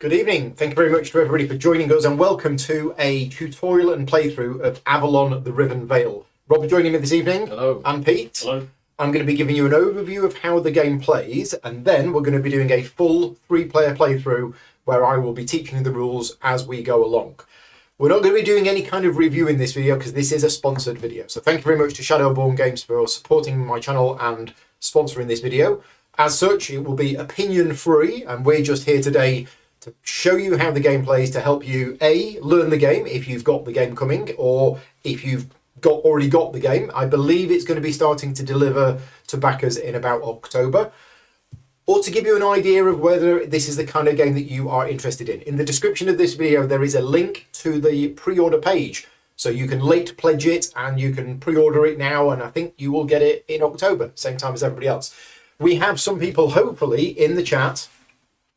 Good evening. Thank you very much to everybody for joining us and welcome to a tutorial and playthrough of Avalon, the Riven Vale. Rob joining me this evening. Hello. And Pete. Hello. I'm going to be giving you an overview of how the game plays, and then we're going to be doing a full three-player playthrough where I will be teaching the rules as we go along. We're not going to be doing any kind of review in this video because this is a sponsored video. So thank you very much to boardgame for supporting my channel and sponsoring this video. As such, it will be opinion-free, and we're just here today to show you how the game plays to help you, A, learn the game if you've got the game coming, or if you've already got the game. I believe it's going to be starting to deliver to backers in about October. Or to give you an idea of whether this is the kind of game that you are interested in. In the description of this video, there is a link to the pre-order page. So you can late pledge it and you can pre-order it now, and I think you will get it in October, same time as everybody else. We have some people, hopefully, in the chat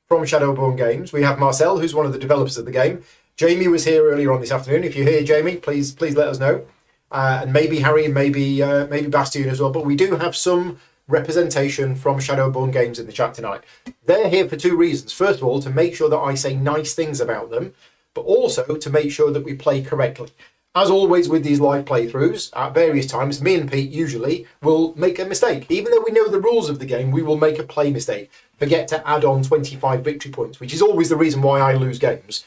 from Shadowborn Games. We have Marcel, who's one of the developers of the game. Jamie was here earlier on this afternoon. If you're here, Jamie, please let us know. And maybe Harry, maybe Bastian as well. But we do have some representation from Shadowborn Games in the chat tonight. They're here for two reasons. First of all, to make sure that I say nice things about them, but also to make sure that we play correctly. As always with these live playthroughs, at various times, me and Pete usually will make a mistake. Even though we know the rules of the game, we will make a play mistake. Forget to add on 25 victory points, which is always the reason why I lose games.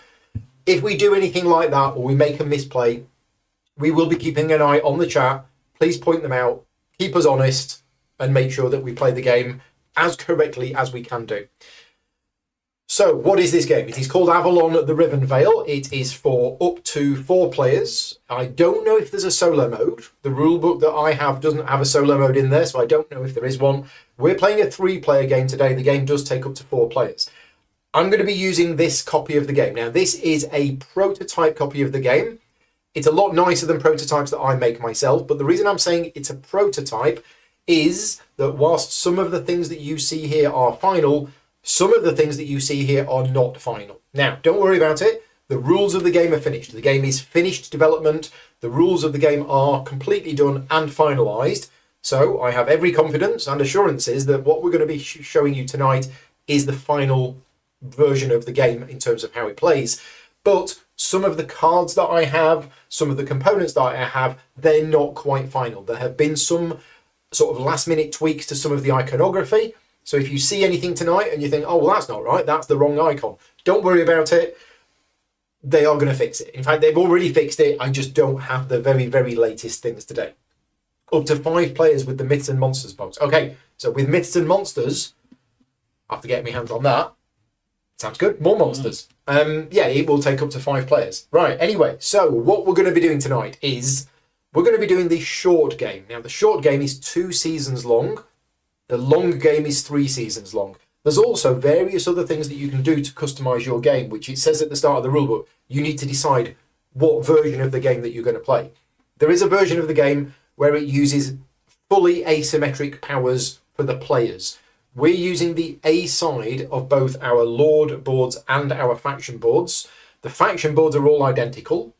If we do anything like that, or we make a misplay, we will be keeping an eye on the chat. Please point them out, keep us honest, and make sure that we play the game as correctly as we can do. So, what is this game? It is called Avalon, the Riven Vale. It is for up to 4 players. I don't know if there's a solo mode. The rulebook that I have doesn't have a solo mode in there, so I don't know if there is one. We're playing a 3-player game today. The game does take up to 4 players. I'm going to be using this copy of the game. Now, this is a prototype copy of the game. It's a lot nicer than prototypes that I make myself, but the reason I'm saying it's a prototype is that whilst some of the things that you see here are final, some of the things that you see here are not final. Now, don't worry about it. The rules of the game are finished. The game is finished development. The rules of the game are completely done and finalised. So I have every confidence and assurances that what we're going to be showing you tonight is the final version of the game in terms of how it plays. But some of the cards that I have, some of the components that I have, they're not quite final. There have been some sort of last minute tweaks to some of the iconography. So if you see anything tonight and you think, oh, well, that's not right, that's the wrong icon, don't worry about it. They are going to fix it. In fact, they've already fixed it. I just don't have the very, very latest things today. Up to 5 players with the Myths and Monsters box. Okay, so with Myths and Monsters, I have to get my hands on that. Sounds good. More monsters. Yeah, it will take up to 5 players. Right, anyway, so what we're going to be doing tonight is we're going to be doing the short game. Now, the short game is 2 seasons long. The long game is 3 seasons long. There's also various other things that you can do to customize your game, which it says at the start of the rulebook. You need to decide what version of the game that you're going to play. There is a version of the game where it uses fully asymmetric powers for the players. We're using the A side of both our Lord boards and our faction boards. The faction boards are all identical.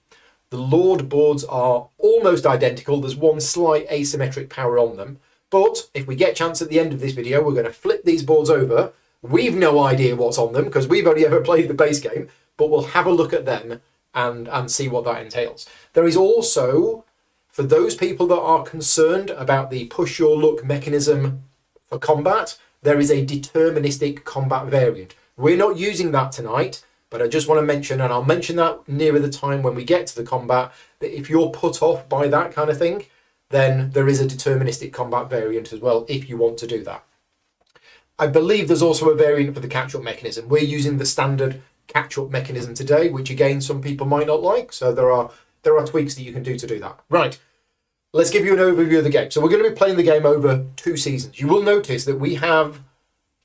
The Lord boards are almost identical. There's one slight asymmetric power on them. But if we get a chance at the end of this video, we're going to flip these boards over. We've no idea what's on them because we've only ever played the base game, but we'll have a look at them and see what that entails. There is also, for those people that are concerned about the push your luck mechanism for combat, there is a deterministic combat variant. We're not using that tonight, but I just want to mention, and I'll mention that nearer the time when we get to the combat, that if you're put off by that kind of thing, then there is a deterministic combat variant as well if you want to do that. I believe there's also a variant for the catch-up mechanism. We're using the standard catch-up mechanism today, which again, some people might not like. So there are tweaks that you can do to do that. Right, let's give you an overview of the game. So we're going to be playing the game over 2 seasons. You will notice that we have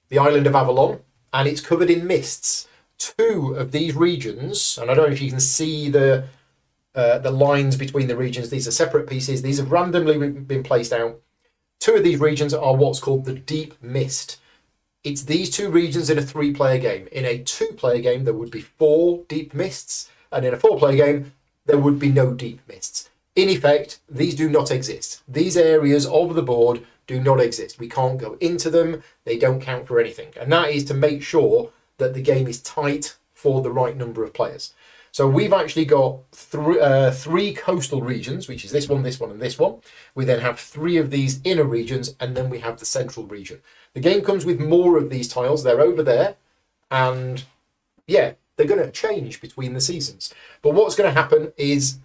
the island of Avalon, and it's covered in mists. 2 of these regions, and I don't know if you can see the lines between the regions. These are separate pieces. These have randomly been placed out. 2 of these regions are what's called the Deep Mist. It's these 2 regions in a 3-player game. In a 2-player game, there would be 4 Deep Mists, and in a 4-player game, there would be no Deep Mists. In effect, these do not exist. These areas of the board do not exist. We can't go into them. They don't count for anything. And that is to make sure that the game is tight, for the right number of players. So we've actually got three coastal regions, which is this one, and this one. We then have 3 of these inner regions, and then we have the central region. The game comes with more of these tiles. They're over there, and yeah, they're going to change between the seasons. But what's going to happen is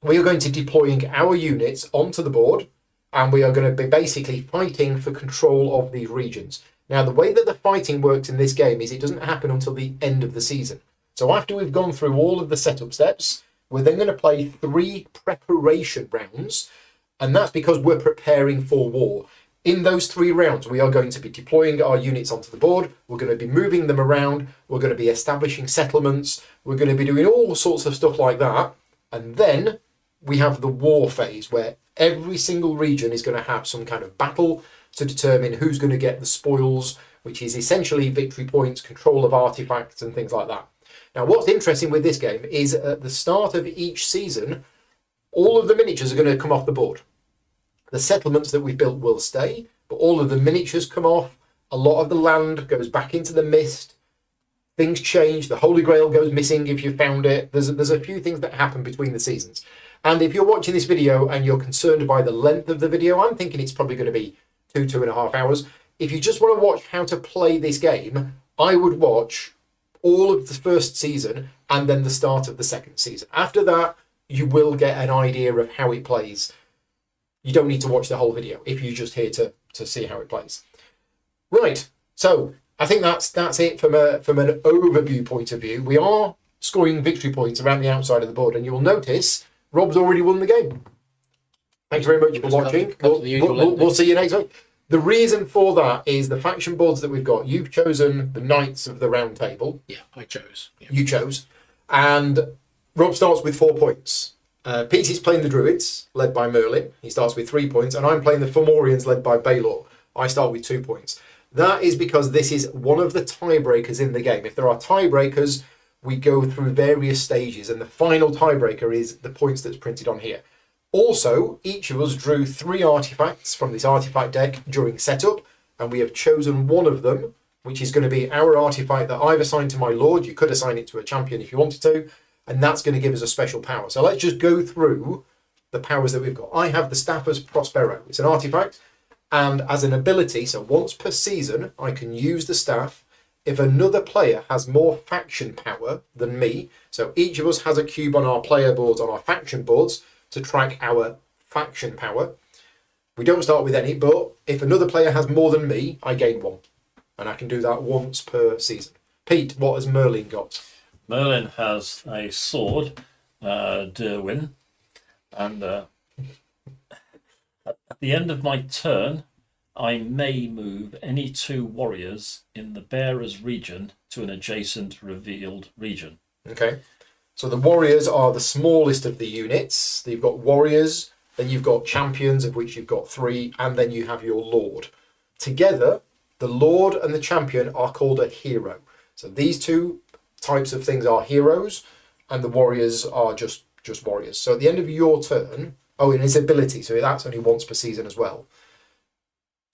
we are going to be deploying our units onto the board, and we are going to be basically fighting for control of these regions. Now, the way that the fighting works in this game is it doesn't happen until the end of the season. So after we've gone through all of the setup steps, we're then going to play 3 preparation rounds, and that's because we're preparing for war. In those 3 rounds, we are going to be deploying our units onto the board, we're going to be moving them around, we're going to be establishing settlements, we're going to be doing all sorts of stuff like that, and then we have the war phase, where every single region is going to have some kind of battle to determine who's going to get the spoils, which is essentially victory points, control of artifacts, and things like that. Now, what's interesting with this game is at the start of each season, all of the miniatures are going to come off the board. The settlements that we've built will stay, but all of the miniatures come off. A lot of the land goes back into the mist. Things change. The Holy Grail goes missing if you found it. There's a few things that happen between the seasons. And if you're watching this video and you're concerned by the length of the video, I'm thinking it's probably going to be 2.5 hours. If you just want to watch how to play this game, I would watch all of the first season and then the start of the second season. After that, you will get an idea of how it plays. You don't need to watch the whole video if you're just here to see how it plays. Right, so I think that's it from an overview point of view. We are scoring victory points around the outside of the board, and you'll notice Rob's already won the game. Thanks very much for watching. We'll see you next week. The reason for that is the faction boards that we've got. You've chosen the Knights of the Round Table. Yeah, I chose. Yeah. You chose. And Rob starts with 4 points. Pete's playing the Druids, led by Merlin. He starts with 3 points. And I'm playing the Fomorians, led by Baylor. I start with 2 points. That is because this is one of the tiebreakers in the game. If there are tiebreakers, we go through various stages. And the final tiebreaker is the points that's printed on here. Also, each of us drew 3 artifacts from this artifact deck during setup, and we have chosen one of them, which is going to be our artifact that I've assigned to my Lord. You could assign it to a champion if you wanted to, and that's going to give us a special power. So let's just go through the powers that we've got. I have the Staffers Prospero. It's an artifact, and as an ability, so once per season, I can use the staff if another player has more faction power than me. So each of us has a cube on our player boards, on our faction boards, to track our faction power. We don't start with any, but if another player has more than me, I gain 1. And I can do that once per season. Pete, what has Merlin got? Merlin has a sword, Derwin, and at the end of my turn, I may move any 2 warriors in the bearer's region to an adjacent revealed region. Okay. So the warriors are the smallest of the units. You've got warriors, then you've got champions, of which you've got 3, and then you have your lord. Together, the lord and the champion are called a hero. So these 2 types of things are heroes, and the warriors are just warriors. So at the end of your turn, and his ability, so that's only once per season as well.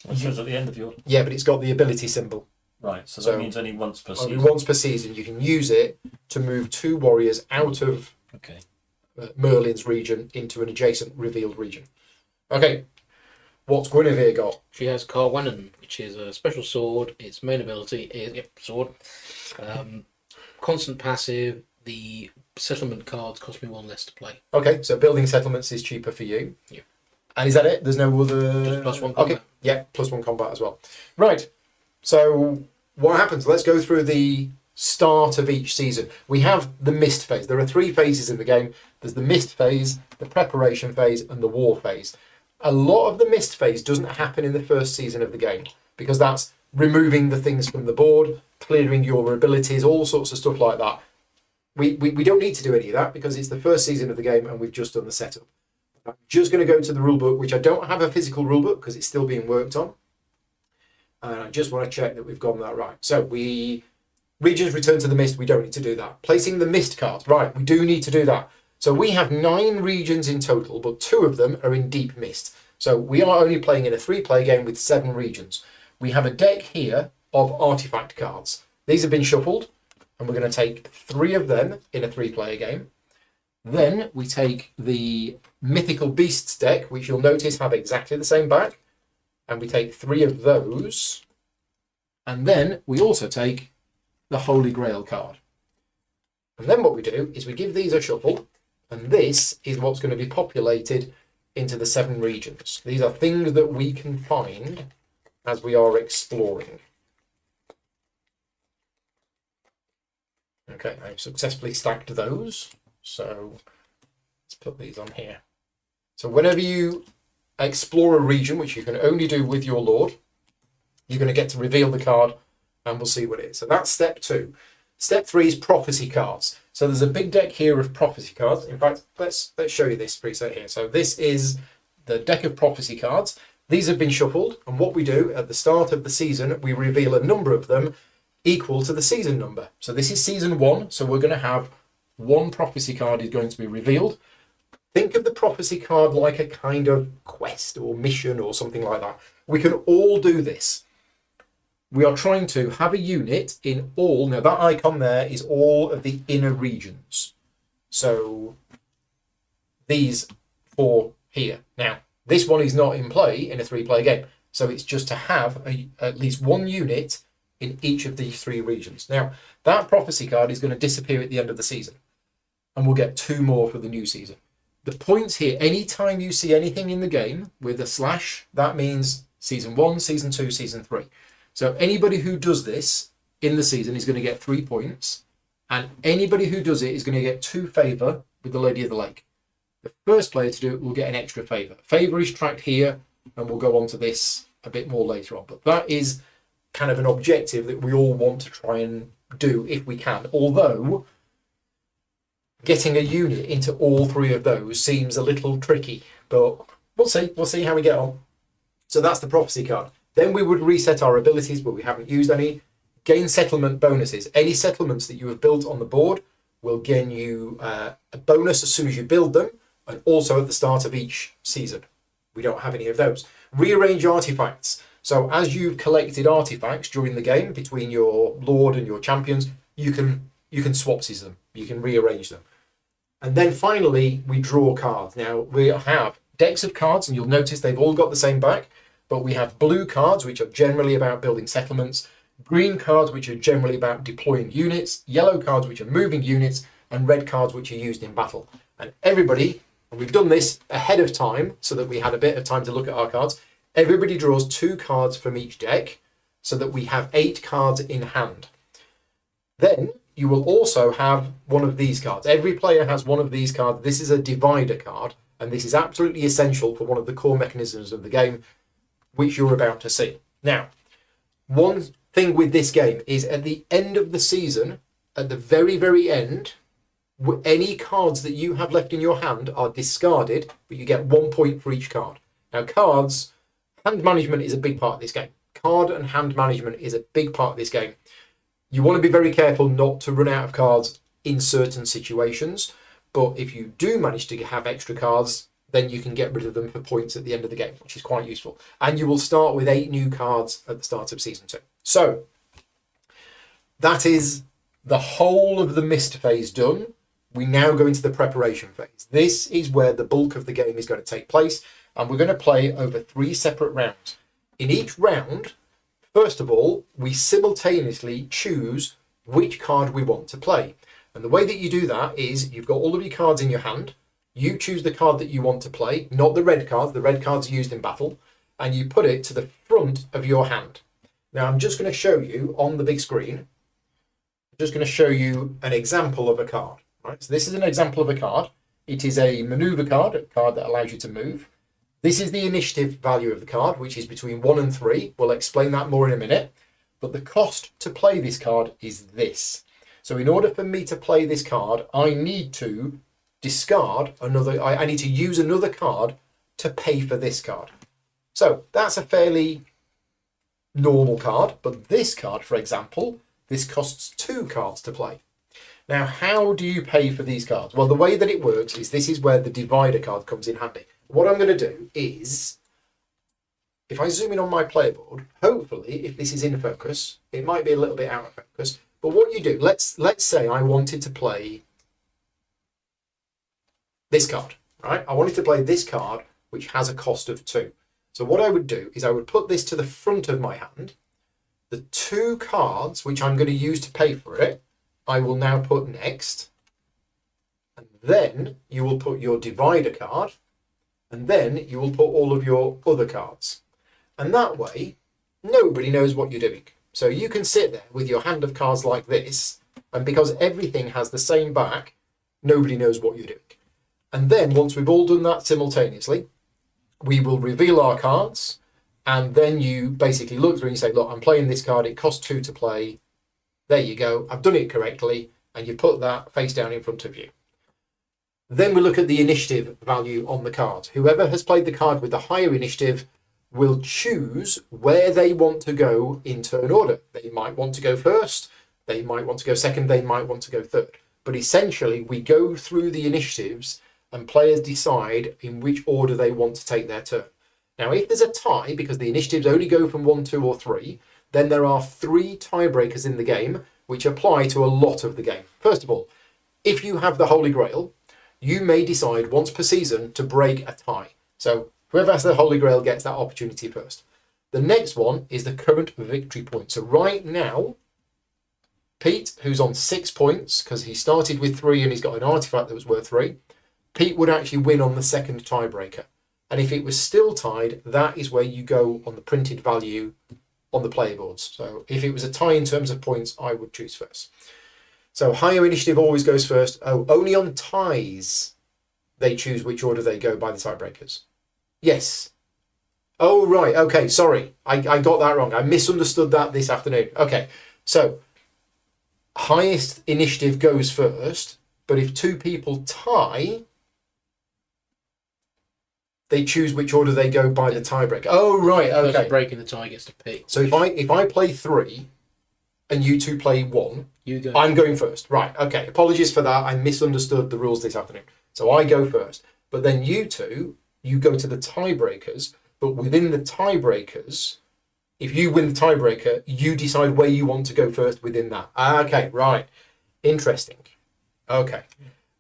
It says at the end of your... Yeah, but it's got the ability symbol. Right, so that means only once per season. Only once per season, you can use it to move 2 warriors out of Merlin's region into an adjacent revealed region. Okay, what's Guinevere got? She has Carwenan, which is a special sword. Its main ability is sword. Constant passive. The settlement cards cost me 1 less to play. Okay, so building settlements is cheaper for you. Yeah. And is that it? There's no other... Just +1 combat. Okay, yeah, +1 combat as well. Right. So what happens? Let's go through the start of each season. We have the mist phase. There are 3 phases in the game. There's the mist phase, the preparation phase, and the war phase. A lot of the mist phase doesn't happen in the first season of the game because that's removing the things from the board, clearing your abilities, all sorts of stuff like that. We don't need to do any of that because it's the first season of the game and we've just done the setup. I'm just going to go to the rulebook, which I don't have a physical rulebook because it's still being worked on. And I just want to check that we've gotten that right. So regions return to the mist. We don't need to do that. Placing the mist cards. Right, we do need to do that. So we have 9 regions in total, but 2 of them are in deep mist. So we are only playing in a 3-player game with 7 regions. We have a deck here of artifact cards. These have been shuffled. and we're going to take 3 of them in a 3-player game. Then we take the Mythical Beasts deck, which you'll notice have exactly the same back, and we take 3 of those. And then we also take the Holy Grail card. And then what we do is we give these a shuffle, and this is what's going to be populated into the 7 regions. These are things that we can find as we are exploring. Okay, I've successfully stacked those. So let's put these on here. So whenever you explore a region, which you can only do with your Lord, you're going to get to reveal the card, and we'll see what it is. So that's step 2. Step 3 is prophecy cards. So there's a big deck here of prophecy cards. In fact, let's show you this preset here. So this is the deck of prophecy cards. These have been shuffled, and what we do at the start of the season, we reveal a number of them equal to the season number. So this is season 1, so we're going to have 1 prophecy card is going to be revealed. Think of the prophecy card like a kind of quest or mission or something like that. We can all do this. We are trying to have a unit in all, now that icon there is all of the inner regions. So these 4 here. Now, this one is not in play in a 3-player game. So it's just to have at least 1 unit in each of these 3 regions. Now, that prophecy card is going to disappear at the end of the season, and we'll get 2 more for the new season. The points here, anytime you see anything in the game with a slash, that means season 1, season 2, season 3. So anybody who does this in the season is going to get 3 points, and anybody who does it is going to get 2 favor with the Lady of the Lake. The first player to do it will get an extra favor. Favor is tracked here, and we'll go on to this a bit more later on. But that is kind of an objective that we all want to try and do if we can. Although getting a unit into all 3 of those seems a little tricky, but we'll see. We'll see how we get on. So that's the prophecy card. Then we would reset our abilities, but we haven't used any. Gain settlement bonuses. Any settlements that you have built on the board will gain you a bonus as soon as you build them, and also at the start of each season. We don't have any of those. Rearrange artifacts. So as you've collected artifacts during the game between your Lord and your champions, you can swapsies them. You can rearrange them. And then finally, we draw cards. Now, we have decks of cards, and you'll notice they've all got the same back, but we have blue cards, which are generally about building settlements, green cards, which are generally about deploying units, yellow cards, which are moving units, and red cards, which are used in battle. And everybody, and we've done this ahead of time so that we had a bit of time to look at our cards, everybody draws 2 cards from each deck so that we have 8 cards in hand. Then you will also have one of these cards. Every player has one of these cards. This is a divider card, and this is absolutely essential for one of the core mechanisms of the game, which you're about to see. Now, one thing with this game is at the end of the season, at the very, very end, any cards that you have left in your hand are discarded, but you get 1 point for each card. Now, cards, hand management is a big part of this game. Card and hand management is a big part of this game. You want to be very careful not to run out of cards in certain situations, but if you do manage to have extra cards, then you can get rid of them for points at the end of the game, which is quite useful. And you will start with 8 new cards at the start of season 2. So that is the whole of the mist phase done. We now go into the preparation phase. This is where the bulk of the game is going to take place, and we're going to play over 3 separate rounds. In each round, first of all, we simultaneously choose which card we want to play. And the way that you do that is you've got all of your cards in your hand. You choose the card that you want to play, not the red cards. The red cards are used in battle, and you put it to the front of your hand. Now, I'm just going to show you on the big screen. I'm just going to show you an example of a card. Right? So this is an example of a card. It is a maneuver card, a card that allows you to move. This is the initiative value of the card, which is between 1 and 3. We'll explain that more in a minute. But the cost to play this card is this. So in order for me to play this card, I need to discard another, I need to use another card to pay for this card. So that's a fairly normal card, but this card, for example, this costs 2 cards to play. Now, how do you pay for these cards? Well, the way that it works is this is where the divider card comes in handy. What I'm going to do is, if I zoom in on my player board, hopefully, if this is in focus, it might be a little bit out of focus, But what you do, let's say I wanted to play this card, right? I wanted to play this card, which has a cost of 2. So what I would do is I would put this to the front of my hand. The 2 cards, which I'm going to use to pay for it, I will now put next. And then you will put your divider card. And then you will put all of your other cards. And that way, nobody knows what you're doing. So you can sit there with your hand of cards like this, and because everything has the same back, nobody knows what you're doing. And then once we've all done that simultaneously, we will reveal our cards, and then you basically look through and you say, look, I'm playing this card, it costs 2 to play. There you go, I've done it correctly, and you put that face down in front of you. Then we look at the initiative value on the card. Whoever has played the card with the higher initiative will choose where they want to go in turn order. They might want to go first, they might want to go second, they might want to go third. But essentially, we go through the initiatives and players decide in which order they want to take their turn. Now, if there's a tie, because the initiatives only go from 1, 2, or 3, then there are 3 tiebreakers in the game, which apply to a lot of the game. First of all, if you have the Holy Grail, you may decide once per season to break a tie. So whoever has the Holy Grail gets that opportunity first. The next one is the current victory point. So right now, Pete, who's on 6 points, because he started with 3 and he's got an artifact that was worth 3, Pete would actually win on the second tiebreaker. And if it was still tied, that is where you go on the printed value on the player boards. So if it was a tie in terms of points, I would choose first. So higher initiative always goes first. Oh, only on ties they choose which order they go by the tiebreakers. Yes. Oh, right. Okay, sorry. I got that wrong. I misunderstood that this afternoon. Okay, so highest initiative goes first, but if 2 people tie, they choose which order they go by the tiebreaker. Oh, right. The Okay. person breaking the tie gets to pick. So if I play 3 and you 2 play 1, You go. I'm going first. Right. Okay. Apologies for that. I misunderstood the rules this afternoon. So I go first. But then you 2, you go to the tiebreakers. But within the tiebreakers, if you win the tiebreaker, you decide where you want to go first within that. Okay. Right. Interesting. Okay.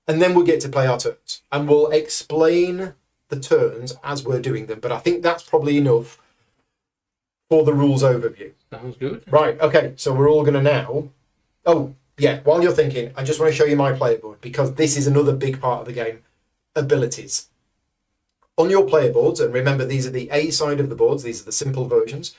And then we'll get to play our turns. And we'll explain the turns as we're doing them. But I think that's probably enough for the rules overview. Sounds good. Right, okay, so we're all going to now... Oh, yeah, while you're thinking, I just want to show you my player board, because this is another big part of the game. Abilities. On your player boards, and remember these are the A side of the boards, these are the simple versions.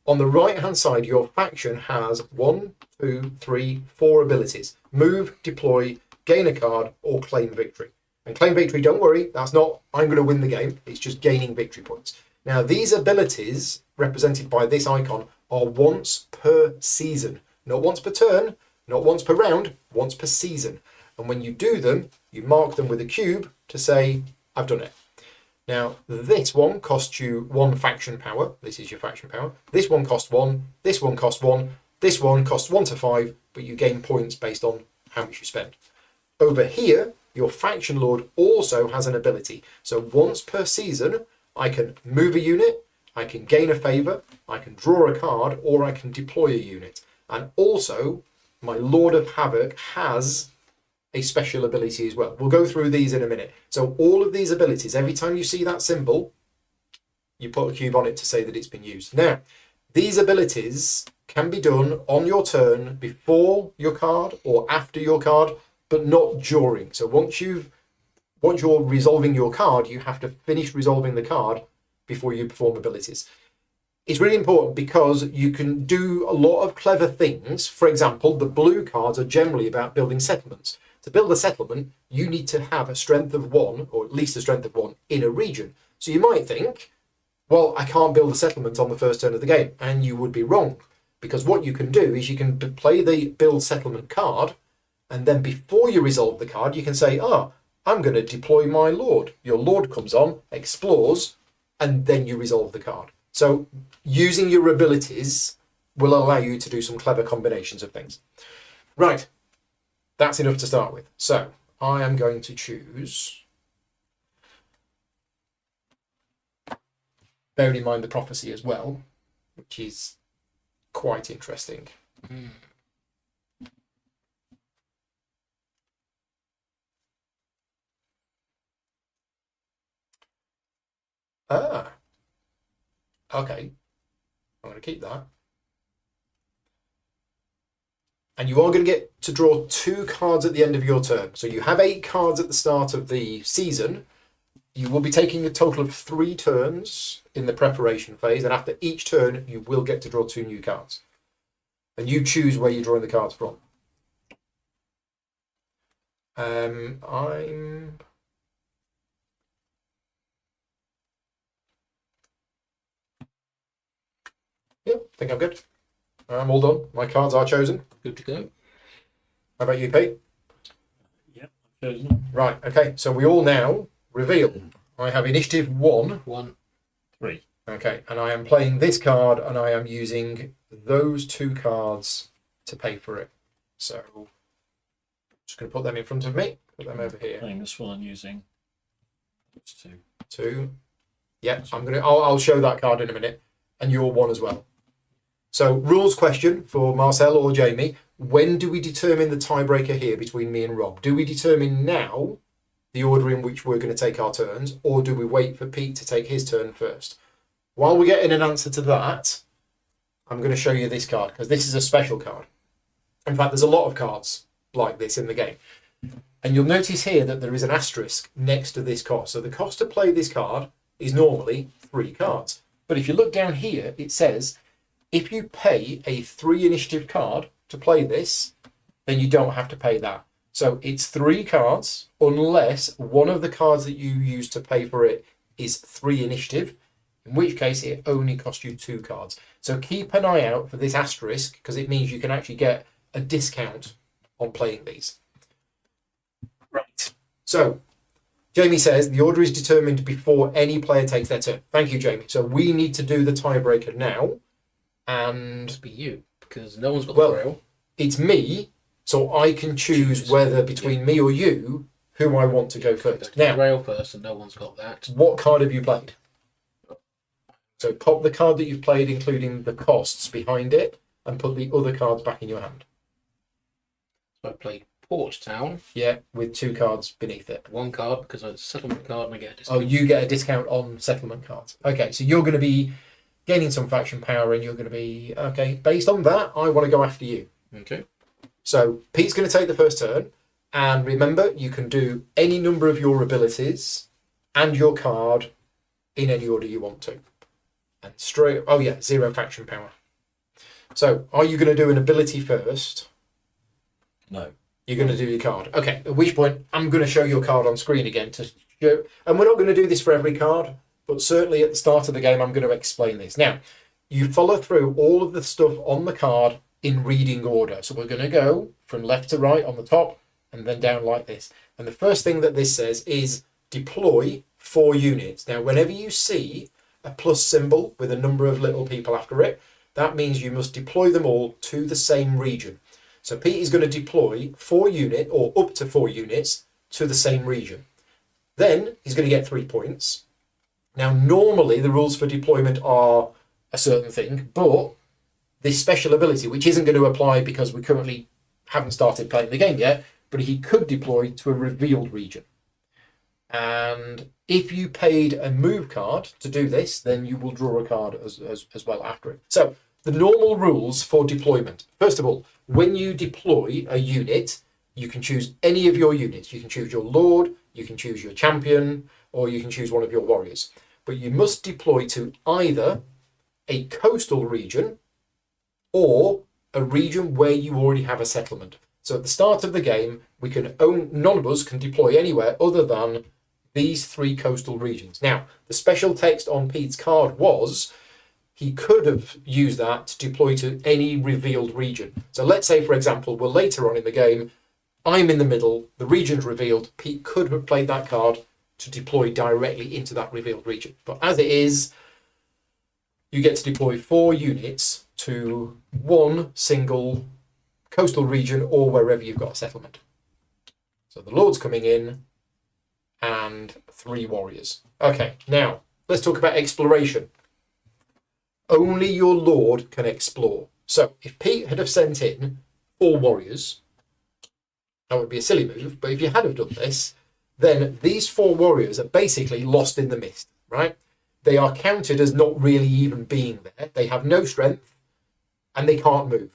On the right-hand side, your faction has 1, 2, 3, 4 abilities. Move, deploy, gain a card, or claim victory. And claim victory, don't worry, that's not I'm going to win the game, it's just gaining victory points. Now, these abilities, represented by this icon, are once per season. Not once per turn, not once per round, once per season. And when you do them, you mark them with a cube to say, I've done it. Now, this one costs you 1 faction power. This is your faction power. This one costs 1. This one costs 1. This one costs 1 to 5, but you gain points based on how much you spend. Over here, your faction lord also has an ability. So once per season, I can move a unit, I can gain a favour, I can draw a card, or I can deploy a unit. And also, my Lord of Havoc has a special ability as well. We'll go through these in a minute. So all of these abilities, every time you see that symbol, you put a cube on it to say that it's been used. Now, these abilities can be done on your turn before your card or after your card, but not during. So once you're resolving your card, you have to finish resolving the card before you perform abilities. It's really important because you can do a lot of clever things. For example, the blue cards are generally about building settlements. To build a settlement, you need to have a strength of 1, or at least a strength of 1, in a region. So you might think, well, I can't build a settlement on the first turn of the game. And you would be wrong. Because what you can do is you can play the build settlement card, and then before you resolve the card, you can say, I'm going to deploy my lord. Your lord comes on, explores, and then you resolve the card. So using your abilities will allow you to do some clever combinations of things. Right, that's enough to start with. So I am going to choose, bearing in mind the prophecy as well, which is quite interesting. Ah, okay. I'm going to keep that. And you are going to get to draw 2 cards at the end of your turn. So you have 8 cards at the start of the season. You will be taking a total of 3 turns in the preparation phase, and after each turn, you will get to draw 2 new cards. And you choose where you're drawing the cards from. Yeah, I think I'm good. I'm all done. My cards are chosen. Good to go. How about you, Pete? Yep, I've chosen. Right, okay. So we all now reveal. I have initiative 1. 1. 3. Okay, and I am playing this card, and I am using those 2 cards to pay for it. So, just going to put them in front of me. Put them over here. Playing this one and using those 2. 2. Yeah, I'll show that card in a minute, and your 1 as well. So, rules question for Marcel or Jamie. When do we determine the tiebreaker here between me and Rob? Do we determine now the order in which we're going to take our turns, or do we wait for Pete to take his turn first? While we're getting an answer to that, I'm going to show you this card, because this is a special card. In fact, there's a lot of cards like this in the game. And you'll notice here that there is an asterisk next to this cost. So the cost to play this card is normally 3 cards. But if you look down here, it says, if you pay a 3 initiative card to play this, then you don't have to pay that. So it's 3 cards, unless one of the cards that you use to pay for it is 3 initiative, in which case it only costs you 2 cards. So keep an eye out for this asterisk, because it means you can actually get a discount on playing these. Right. So, Jamie says the order is determined before any player takes their turn. Thank you, Jamie. So we need to do the tiebreaker now. And It'd be you, because no one's got the grail. It's me, so I can choose whether between me or you, who I want to go first. Now, Now, grail first, and no one's got that. what card have you played? So pop the card that you've played, including the costs behind it, and put the other cards back in your hand. So I played Port Town. Yeah, with 2 cards beneath it. 1 card because it's a settlement card and I get a discount. Oh, you get a discount on settlement cards. Okay, so you're going to be gaining some faction power, and you're going to be, okay, based on that, I want to go after you. Okay. So Pete's going to take the first turn, and remember, you can do any number of your abilities and your card in any order you want to. And straight, oh yeah, 0 faction power. So are you going to do an ability first? No. You're going to do your card. Okay, at which point I'm going to show your card on screen again to show, and we're not going to do this for every card, but certainly at the start of the game I'm going to explain this. Now, you follow through all of the stuff on the card in reading order. So we're going to go from left to right on the top and then down like this. And the first thing that this says is deploy 4 units. Now, whenever you see a plus symbol with a number of little people after it, that means you must deploy them all to the same region. So Pete is going to deploy 4 units, or up to 4 units, to the same region. Then he's going to get 3 points. Now, normally the rules for deployment are a certain thing, but this special ability, which isn't going to apply because we currently haven't started playing the game yet, but he could deploy to a revealed region. And if you paid a move card to do this, then you will draw a card as well after it. So the normal rules for deployment. First of all, when you deploy a unit, you can choose any of your units. You can choose your Lord, you can choose your champion, or you can choose one of your warriors. But you must deploy to either a coastal region or a region where you already have a settlement. So at the start of the game, none of us can deploy anywhere other than these 3 coastal regions. Now, the special text on Pete's card was he could have used that to deploy to any revealed region. So let's say, for example, we're later on in the game, I'm in the middle, the region's revealed, Pete could have played that card to deploy directly into that revealed region. But as it is, you get to deploy 4 units to 1 single coastal region or wherever you've got a settlement. So the Lord's coming in and 3 warriors. Okay, now let's talk about exploration. Only your Lord can explore. So if Pete had have sent in 4 warriors, that would be a silly move, but if you had have done this, then these 4 warriors are basically lost in the mist, right? they are counted as not really even being there. They have no strength and they can't move.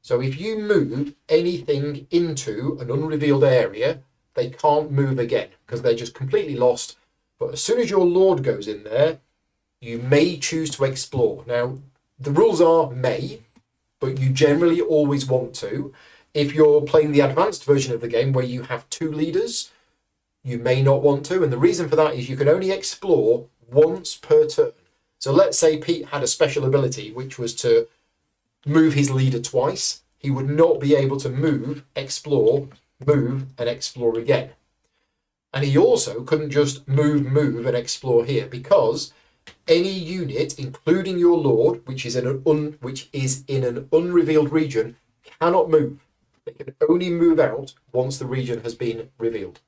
So if you move anything into an unrevealed area, they can't move again because they're just completely lost. But as soon as your Lord goes in there, you may choose to explore. Now, the rules are may, but you generally always want to. If you're playing the advanced version of the game where you have 2 leaders, you may not want to. And the reason for that is you can only explore once per turn. So let's say Pete had a special ability, which was to move his leader twice. He would not be able to move, explore, move, and explore again. And he also couldn't just move, and explore here, because any unit, including your Lord, which is in an unrevealed region, cannot move. They can only move out once the region has been revealed.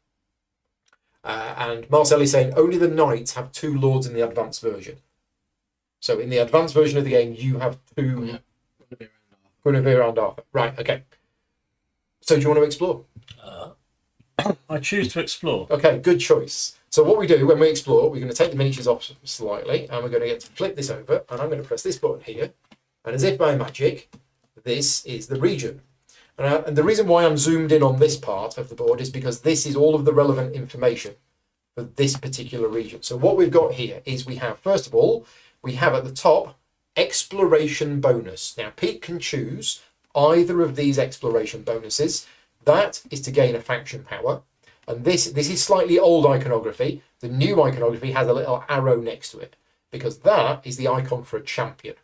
And Marcel is saying only the knights have 2 lords in the advanced version. So in the advanced version of the game, you have 2 Guinevere and Arthur. Right, okay. So do you want to explore? I choose to explore. Okay, good choice. So what we do when we explore, we're going to take the miniatures off slightly, and we're going to get to flip this over, and I'm going to press this button here, and as if by magic, this is the region. And the reason why I'm zoomed in on this part of the board is because this is all of the relevant information for this particular region. So what we've got here is we have, first of all, we have at the top, exploration bonus. Now, Pete can choose either of these exploration bonuses. That is to gain a faction power. And this is slightly old iconography. The new iconography has a little arrow next to it, because that is the icon for a champion.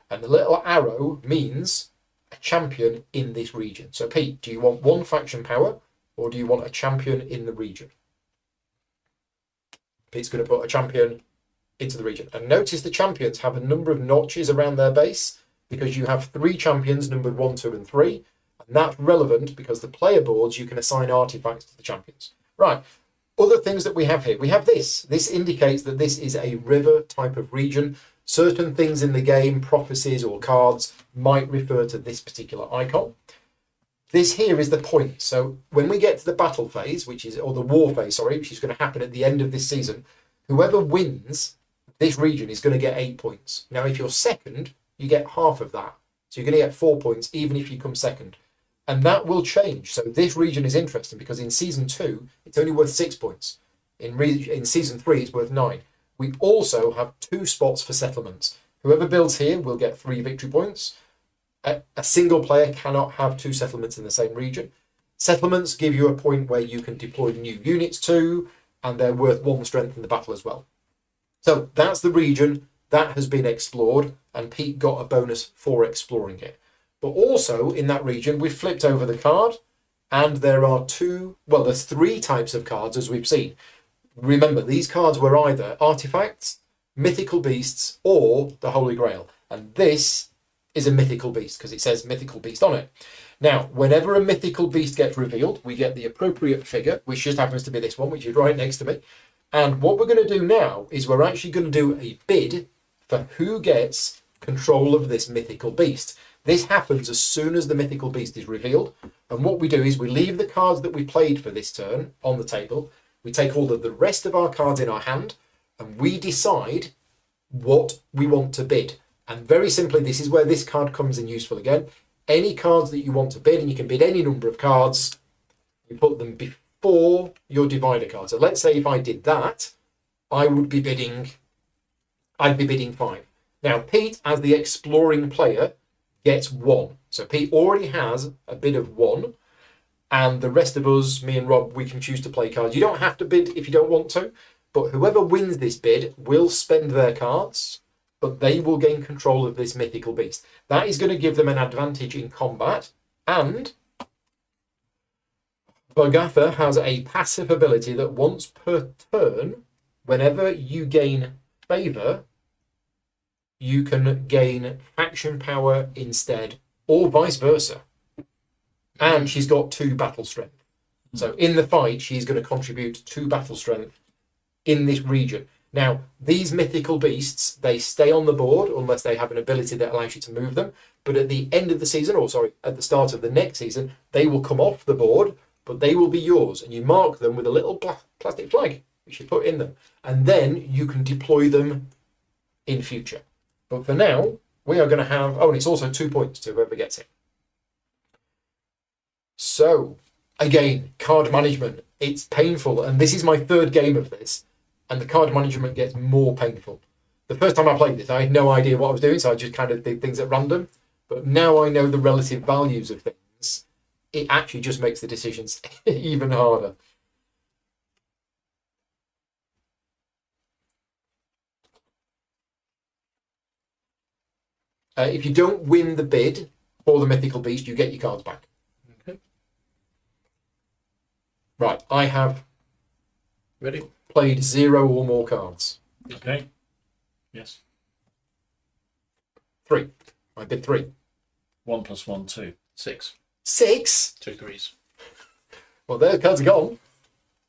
And the little arrow means a champion in this region. So Pete, do you want 1 faction power, or do you want a champion in the region? Pete's going to put a champion into the region. And notice the champions have a number of notches around their base, because you have 3 champions numbered 1, 2, and 3. And that's relevant because the player boards, you can assign artifacts to the champions. Right. Other things that we have here. We have this. This indicates that this is a river type of region. Certain things in the game, prophecies or cards, might refer to this particular icon. This here is the point. So when we get to the battle phase, or the war phase, which is going to happen at the end of this season, whoever wins this region is going to get 8 points. Now, if you're second, you get half of that. So you're going to get 4 points, even if you come second. And that will change. So this region is interesting because in season 2, it's only worth 6 points. In season 3, it's worth 9. We also have 2 spots for settlements. Whoever builds here will get 3 victory points. A single player cannot have 2 settlements in the same region. Settlements give you a point where you can deploy new units to, and they're worth 1 strength in the battle as well. So that's the region that has been explored, and Pete got a bonus for exploring it. But also in that region, we've flipped over the card, and there's 3 types of cards as we've seen. Remember, these cards were either artifacts, mythical beasts, or the Holy Grail. And this is a mythical beast because it says mythical beast on it. Now, whenever a mythical beast gets revealed, we get the appropriate figure, which just happens to be this one, which is right next to me. And what we're going to do now is we're actually going to do a bid for who gets control of this mythical beast. This happens as soon as the mythical beast is revealed. And what we do is we leave the cards that we played for this turn on the table. We take all of the rest of our cards in our hand and we decide what we want to bid. And very simply, this is where this card comes in useful again. Any cards that you want to bid, and you can bid any number of cards, you put them before your divider card. So let's say if I did that, I'd be bidding 5. Now, Pete, as the exploring player, gets 1. So Pete already has a bid of 1, and the rest of us, me and Rob, we can choose to play cards. You don't have to bid if you don't want to, but whoever wins this bid will spend their cards, but they will gain control of this mythical beast. That is going to give them an advantage in combat, and Bogatha has a passive ability that once per turn, whenever you gain favour, you can gain faction power instead, or vice versa. And she's got 2 battle strength. So in the fight, she's going to contribute 2 battle strength in this region. Now, these mythical beasts, they stay on the board unless they have an ability that allows you to move them. But at the end of the season, at the start of the next season, they will come off the board, but they will be yours. And you mark them with a little plastic flag, which you put in them. And then you can deploy them in future. But for now, we are going to have... Oh, and it's also 2 points to whoever gets it. So, again, card management. It's painful. And this is my third game of this. And the card management gets more painful. The first time I played this, I had no idea what I was doing. So I just kind of did things at random. But now I know the relative values of things. It actually just makes the decisions even harder. If you don't win the bid for the mythical beast, you get your cards back. Okay. Right, I have Ready? played 0 or more cards. Okay. Yes. 3. I bid 3. 1 + 1, 2. 6. 6? 2 threes. Well, their cards are gone.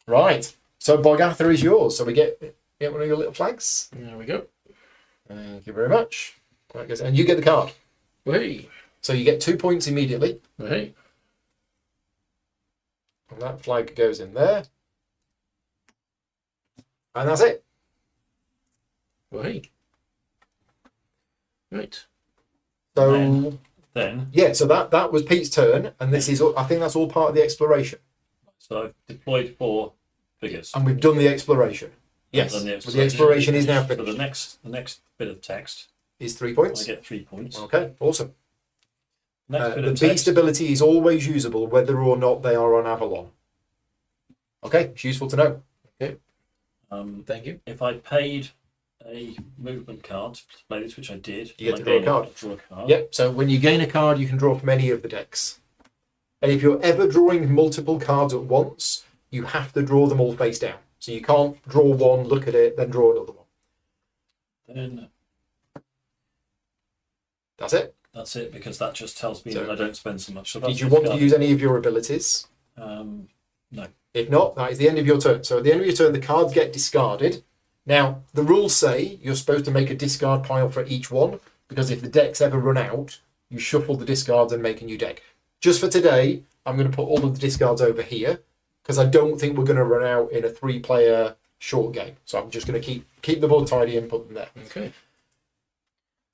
Right. So Bogatha is yours. So we get one of your little flags. There we go. Thank you very much. Right, guys, and you get the card. Hey. So you get 2 points immediately. Hey. And that flag goes in there. And that's it. Hey. Right. So Then, yeah, so that was Pete's turn, and this is I think that's all part of the exploration. so I've deployed 4 figures. And we've done the exploration. Yes. Done Well, the exploration is now So finished. the next bit of text, Is 3 I points. get 3 points. Okay, awesome. Next bit The of beast text, ability is always usable whether or not they are on Avalon. Okay, it's useful to know. Thank you. if I paid a movement card to play this, which I did, You get I to draw a gain card. Draw a card. Yep, so when you gain a card, you can draw from any of the decks. And if you're ever drawing multiple cards at once, you have to draw them all face down. So you can't draw one, look at it, then draw another one. Then That's it. that's it, because that just tells me So- that I don't spend so much. So that's Did you want to discarded. use any of your abilities? No. If not, that is the end of your turn. So at the end of your turn, the cards get discarded. Now, the rules say you're supposed to make a discard pile for each one, because if the decks ever run out, you shuffle the discards and make a new deck. Just for today, I'm going to put all of the discards over here, because I don't think we're going to run out in a 3-player short game. So I'm just going to keep the board tidy and put them there. Okay.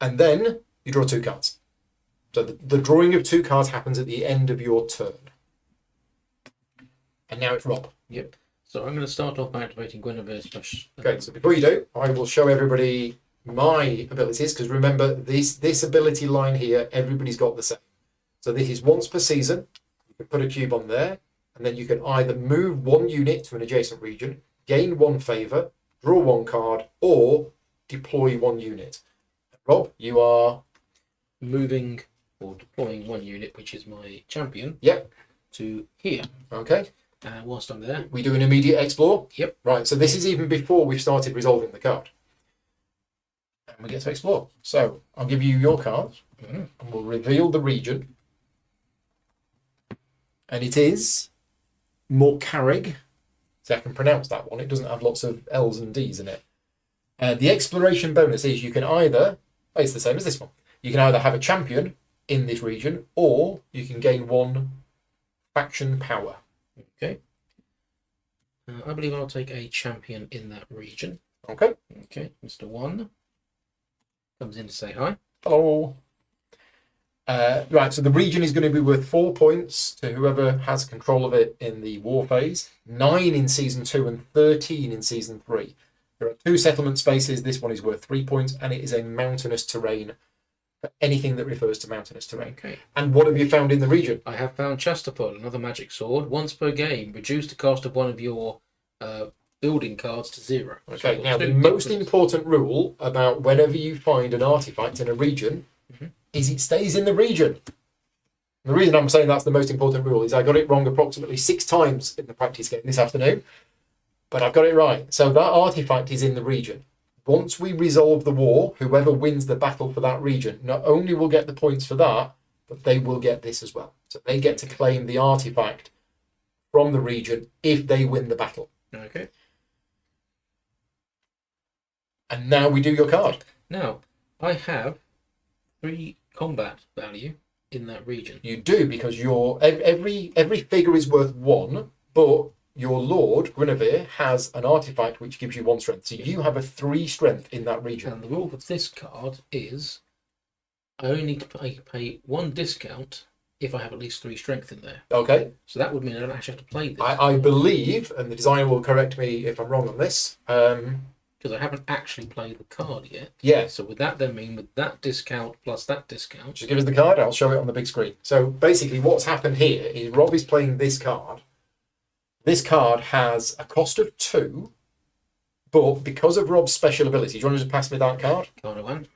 And then you draw 2 cards. So the drawing of 2 cards happens at the end of your turn. And now it's Rob. Yep. So I'm going to start off by activating Guinevere's special. Okay, so before you do, I will show everybody my abilities, because remember, this ability line here, everybody's got the same. So this is once per season. You can put a cube on there, and then you can either move 1 unit to an adjacent region, gain 1 favour, draw 1 card, or deploy 1 unit. Rob, you are... Moving or deploying 1 unit, which is my champion, Yep. to here. Okay. Whilst I'm there. We do an immediate explore. Yep. Right, so this is even before we've started resolving the card. And we get to explore. So I'll give you your card, and we'll reveal the region. And it is Morcarig. So I can pronounce that one. It doesn't have lots of L's and D's in it. The exploration bonus is you can either... Oh, it's the same as this one. You can either have a champion in this region, or you can gain 1 faction power. Okay. I believe I'll take a champion in that region. Okay. Okay. Mr. 1 comes in to say hi. Hello. Right, so the region is going to be worth 4 points to whoever has control of it in the war phase, 9 in season 2 and 13 in season 3. There are 2 settlement spaces. This one is worth 3 points, and it is a mountainous terrain for anything that refers to mountainous terrain. Okay. And what have you found in the region? I have found Chastopol, another magic sword. Once per game, reduce the cost of one of your building cards to 0. So Okay, I've got now the 2 most different- important rule about whenever you find an artifact in a region is it stays in the region. The reason I'm saying that's the most important rule is I got it wrong approximately 6 times in the practice game this afternoon, but I've got it right. So that artifact is in the region. Once we resolve the war, whoever wins the battle for that region not only will get the points for that, but they will get this as well. So they get to claim the artifact from the region if they win the battle. Okay. And now we do your card. Now, I have 3 combat value in that region. You do, because your every figure is worth 1, but your Lord, Guinevere, has an artifact which gives you 1 strength. So you have a 3 strength in that region. And the rule for this card is I only need to pay 1 discount if I have at least 3 strength in there. Okay. So that would mean I don't actually have to play this. I believe, and the designer will correct me if I'm wrong on this. Because I haven't actually played the card yet. Yeah. So would that then mean with that discount plus that discount? Just give us the card. I'll show it on the big screen. So basically what's happened here is Rob is playing this card. This card has a cost of 2, but because of Rob's special ability, do you want to just pass me that card? Card of 1.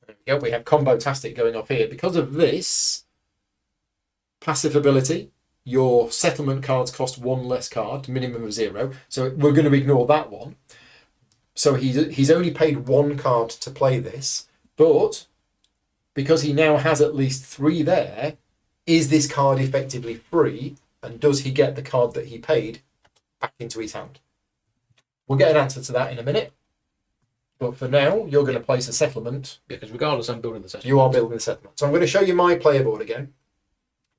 There we go. We have Combo-tastic going off here. Because of this passive ability, your settlement cards cost 1 less card, minimum of 0. So we're going to ignore that one. So he's only paid 1 card to play this, but because he now has at least 3 there, is this card effectively free? And does he get the card that he paid back into his hand? We'll get an answer to that in a minute. But for now, you're going to place a settlement. Because regardless, I'm building the settlement. You are building the settlement. So I'm going to show you my player board again.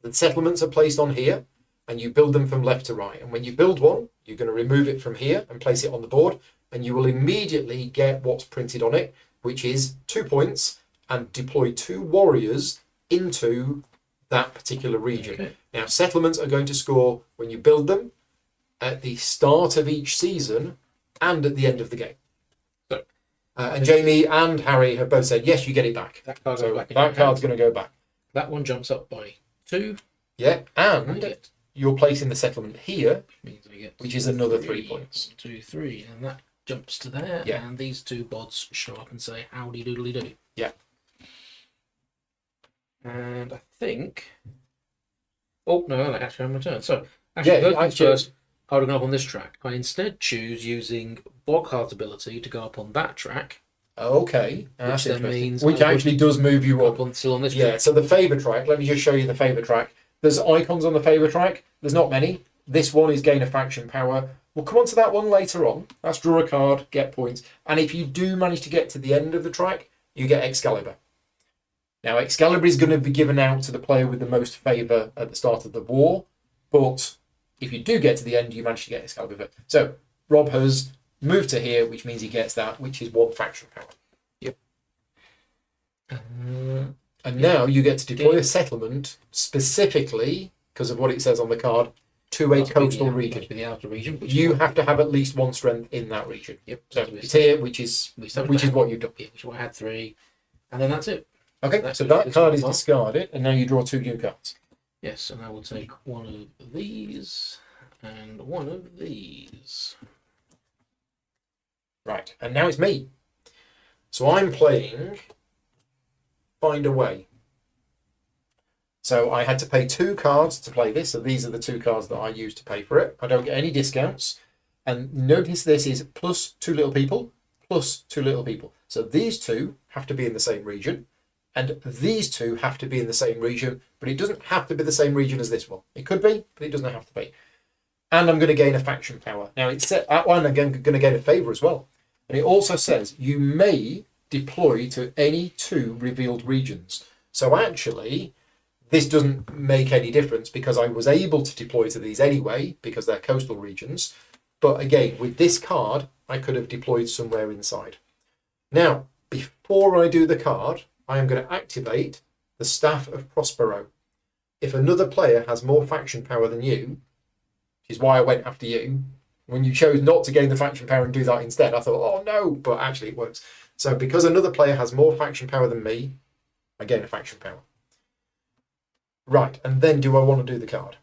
The settlements are placed on here, and you build them from left to right. And when you build one, you're going to remove it from here and place it on the board, and you will immediately get what's printed on it, which is 2 points, and deploy 2 warriors into that particular region. Okay. Now, settlements are going to score when you build them, at the start of each season, and at the end of the game. So, and Jamie and Harry have both said, yes, you get it back. That card So goes back in that your card's hand. going to go back. That one jumps up by 2. Yeah, I and get, you're placing the settlement here, means I get which is another 3 points. 2, 3, and that jumps to there. Yeah. And these 2 bods show up and say, howdy doodly do. Yeah. And I think. Oh, no, I actually have my turn. So, actually, Yeah, first things actually- first, I would have gone up on this track. I instead choose using Boghart's ability to go up on that track, Okay, that's then interesting. means Which I actually does move you up. still on this Yeah, track. so the favour track, let me just show you the favour track. There's icons on the favour track. There's not many. This one is gain a faction power. We'll come on to that one later on. That's draw a card, get points. And if you do manage to get to the end of the track, you get Excalibur. Now, Excalibur is going to be given out to the player with the most favour at the start of the war. But if you do get to the end, you manage to get Excalibur. So Rob has moved to here, which means he gets that, which is 1 faction power. And now you get to deploy a settlement specifically, because of what it says on the card, to a Must be coastal the- region. must be the outer region. Which You is have to have at least 1 strength in that region. Yep. So we it's here, which is established what you've done. yeah, which is what I had 3, and then that's it. Okay, That's so it. that This card one is mark. discarded, and now you draw 2 new cards. Yes, and I will take one of these and one of these. Right, and now it's me. So I'm playing Find a Way. So I had to pay 2 cards to play this, so these are the 2 cards that I used to pay for it. I don't get any discounts. And notice this is plus 2 little people, plus 2 little people. So these 2 have to be in the same region, and these 2 have to be in the same region, but it doesn't have to be the same region as this one. It could be, but it doesn't have to be. And I'm going to gain a faction power. Now, it's set, that one I'm going to gain a favour as well. And it also says you may deploy to any 2 revealed regions. So actually, this doesn't make any difference because I was able to deploy to these anyway because they're coastal regions. But again, with this card, I could have deployed somewhere inside. Now, before I do the card, I am going to activate the Staff of Prospero. If another player has more faction power than you, which is why I went after you, when you chose not to gain the faction power and do that instead, I thought, oh no, but actually it works. So because another player has more faction power than me, I gain a faction power. Right, and then do I want to do the card?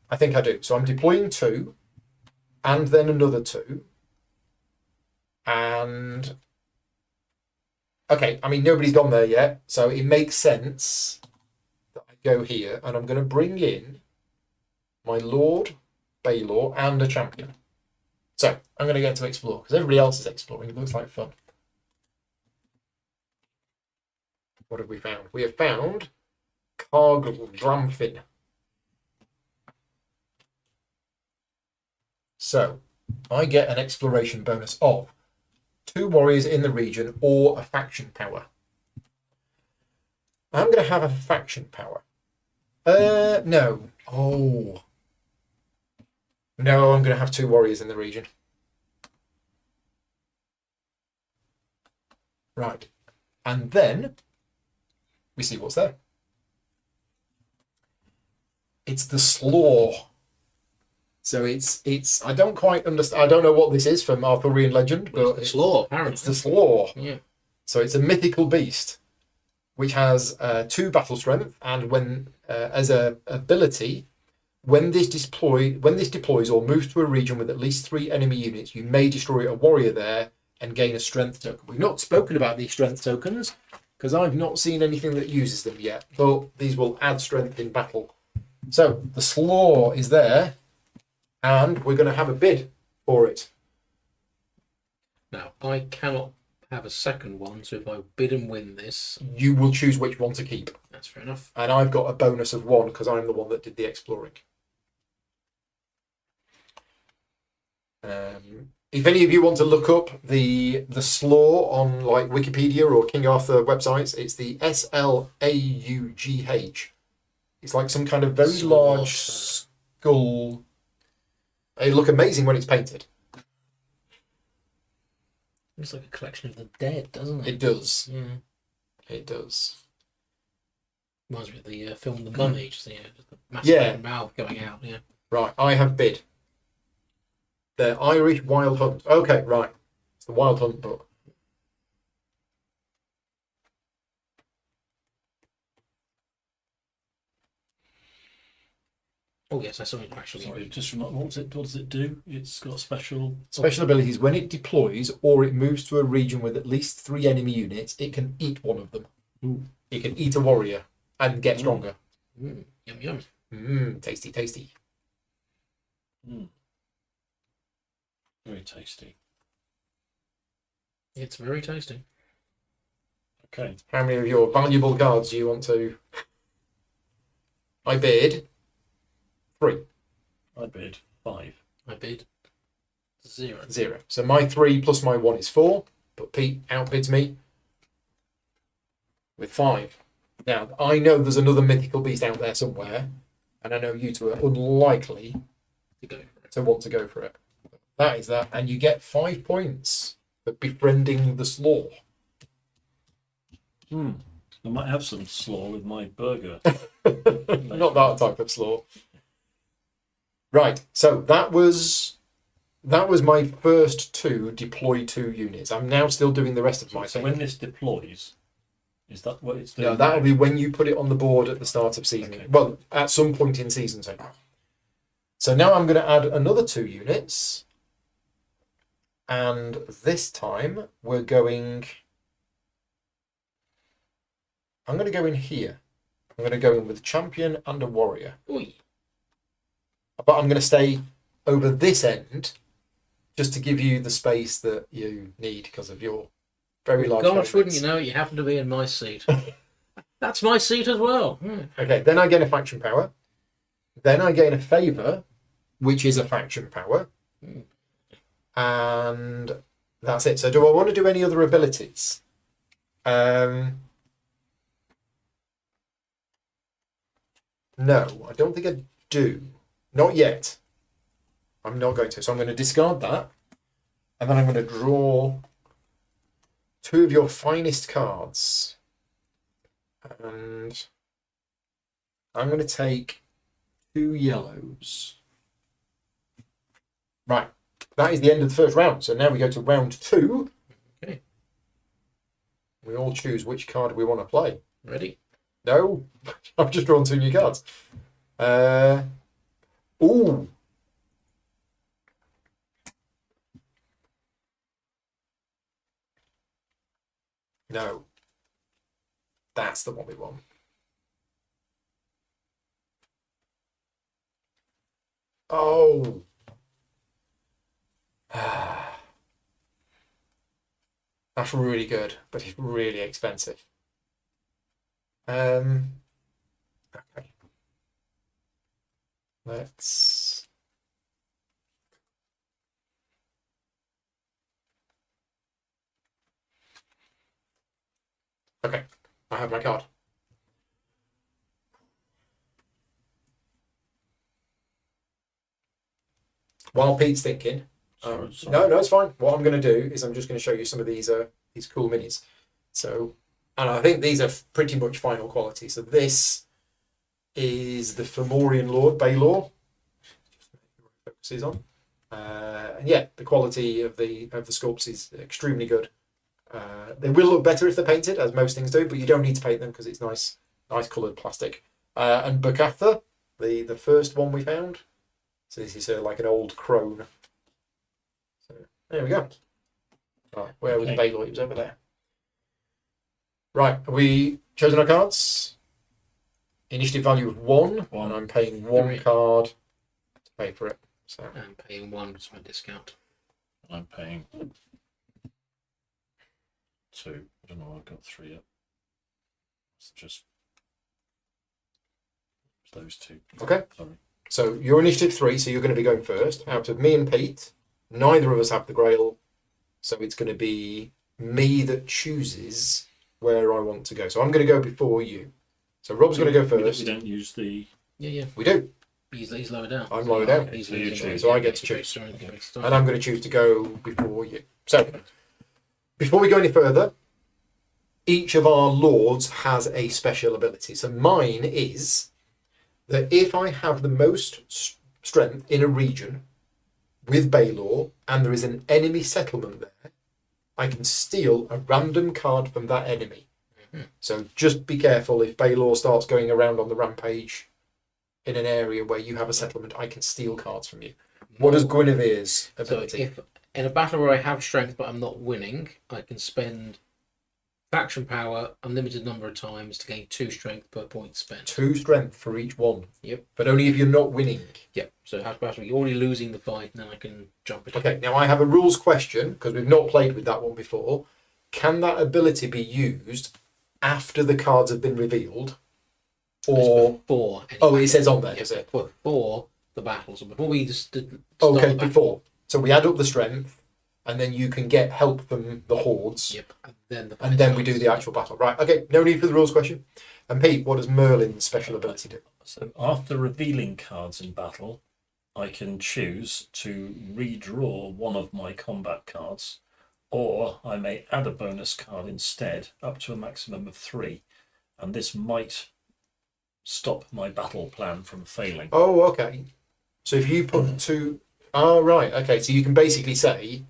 I think I do. So I'm deploying 2, and then another 2. And okay, I mean, nobody's gone there yet, so it makes sense that I go here, and I'm going to bring in my Lord, Baylor, and a champion. So I'm going to get to explore, because everybody else is exploring. It looks like fun. What have we found? We have found Cargill Dramfin. So I get an exploration bonus of 2 warriors in the region or a faction power. I'm going to have a faction power. No. Oh. No, I'm going to have 2 warriors in the region. Right. And then we see what's there. It's the Slaw. So it's I don't quite understand. I don't know what this is from Arthurian legend, Well, but it's the Slaw, apparently. it's the Slaw. Yeah. So it's a mythical beast, which has 2 battle strength, and when as a ability, when this deploys or moves to a region with at least 3 enemy units, you may destroy a warrior there and gain a strength token. We've not spoken about these strength tokens because I've not seen anything that uses them yet, but these will add strength in battle. So the Slaw is there, and we're going to have a bid for it. Now, I cannot have a second one, so if I bid and win this, You will choose which one to keep, that's fair enough. and I've got a bonus of 1 because I'm the one that did the exploring. If any of you want to look up the Slaw on like Wikipedia or King Arthur websites, it's the Slaugh. It's like some kind of very Slaugh. large skull. It look amazing when it's painted. It's like a collection of the dead, doesn't it? It does. Yeah. It does. Reminds me of the film The Mummy, just, just the massive Yeah. mouth going out, yeah. Right, I have bid. The Irish Wild Hunt. Okay, right. It's the Wild Hunt book. Oh yes, I saw it actually. Sorry, just remind, what does it do? It's got special. Special abilities. When it deploys or it moves to a region with at least 3 enemy units, it can eat one of them. Ooh. It can eat a warrior and get stronger. Yum yum. Tasty, tasty. Very tasty. It's very tasty. Okay. How many of your valuable cards do you want to? I bid 3. I bid 5. I bid 0. 0. So my 3 plus my 1 is 4, but Pete outbids me with 5. Now, I know there's another mythical beast out there somewhere, and I know you two are unlikely To go for it. to want to go for it. That is that, and you get 5 points for befriending the Slaw. I might have some slaw with my burger. Not that type of Slaw. Right, so that was my first 2 deploy 2 units. I'm now still doing the rest of my So thing. when this deploys, is that what it's doing? No, that'll be when you put it on the board at the start of season. Okay. Well, at some point in season 2. So now I'm going to add another 2 units. And this time we're going... I'm going to go in here. I'm going to go in with a champion and a warrior. Oi. But I'm going to stay over this end just to give you the space that you need because of your very large Gosh, movements. wouldn't you know it, you happen to be in my seat. That's my seat as well. Okay, then I gain a faction power. Then I gain a favour, which is a faction power. And that's it. So do I want to do any other abilities? No, I don't think I do. Not yet. I'm not going to. So I'm going to discard that. And then I'm going to draw 2 of your finest cards. And I'm going to take 2 yellows. Right. That is the end of the first round. So now we go to round 2. Okay. We all choose which card we want to play. Ready? No, I've just drawn 2 new cards. Ooh. No. That's the one we want. Oh. That's really good, but it's really expensive. Okay. Let's... Okay, I have my card. while Pete's thinking, Sorry. no, it's fine. What I'm going to do is I'm just going to show you some of these cool minis. So, and I think these are pretty much final quality. So this is the Fomorian Lord Baelor. Just focuses on. And yeah, the quality of the sculpts is extremely good. They will look better if they're painted, as most things do, but you don't need to paint them because it's nice coloured plastic. And Bokatha, the first one we found. So this is like an old crone. So there we go. Right, where was Baelor? He was over there. Right, have we chosen our cards? Initiative value of 1, and I'm paying 1 card to pay for it. So I'm paying 1 as my discount. I'm paying 2. I don't know. I've got 3 yet. It's just those 2. Okay. Sorry. So you're initiative 3, so you're going to be going first. Out of me and Pete, neither of us have the Grail, so it's going to be me that chooses where I want to go. So I'm going to go before you. So Rob's going to go first. We don't use the. Yeah. We do. He's lower down. I'm lower down. He's So you choose. So I get to choose. And I'm going to choose to go before you. So before we go any further, each of our lords has a special ability. So mine is that if I have the most strength in a region with Baelor and there is an enemy settlement there, I can steal a random card from that enemy. So just be careful if Baelor starts going around on the rampage in an area where you have a settlement, I can steal cards from you. What is Guinevere's ability? So if in a battle where I have strength but I'm not winning, I can spend faction power unlimited number of times to gain 2 strength per point spent. 2 strength for each one. Yep. But only if you're not winning. Yep. So half battle, you're already losing the fight, and then I can jump it. Okay, now I have a rules question, because we've not played with that one before. Can that ability be used after the cards have been revealed? Or before? it says on there, does it? Before the battle. So before we just did. Okay, before. So we add up the strength, and then you can get help from the hordes. Yep. And then we do the actual battle. Right, okay, no need for the rules question. And Pete, what does Merlin's special ability do? So after revealing cards in battle, I can choose to redraw one of my combat cards, or I may add a bonus card instead, up to a maximum of 3. And this might stop my battle plan from failing. Oh, okay. So if you put 2... Oh, right, okay. So you can basically say,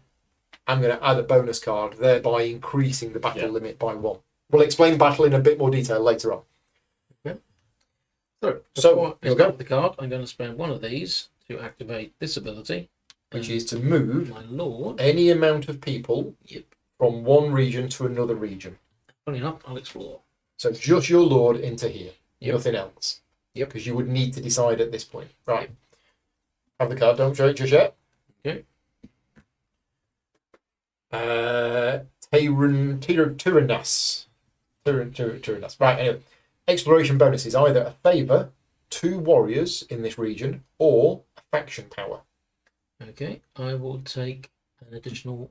I'm going to add a bonus card, thereby increasing the battle limit by 1. We'll explain battle in a bit more detail later on. Okay. So before I you'll go. start the card, I'm going to spend 1 of these to activate this ability, Which is to move my lord any amount of people from one region to another region. Funny enough, I'll explore. So just your lord into here. Yep. Nothing else. Yep. Because you would need to decide at this point. Right. Have the card, don't show it just yet. Okay. Tyrannas. Right, anyway. Exploration bonus is either a favour, 2 warriors in this region, or a faction power. Okay, I will take an additional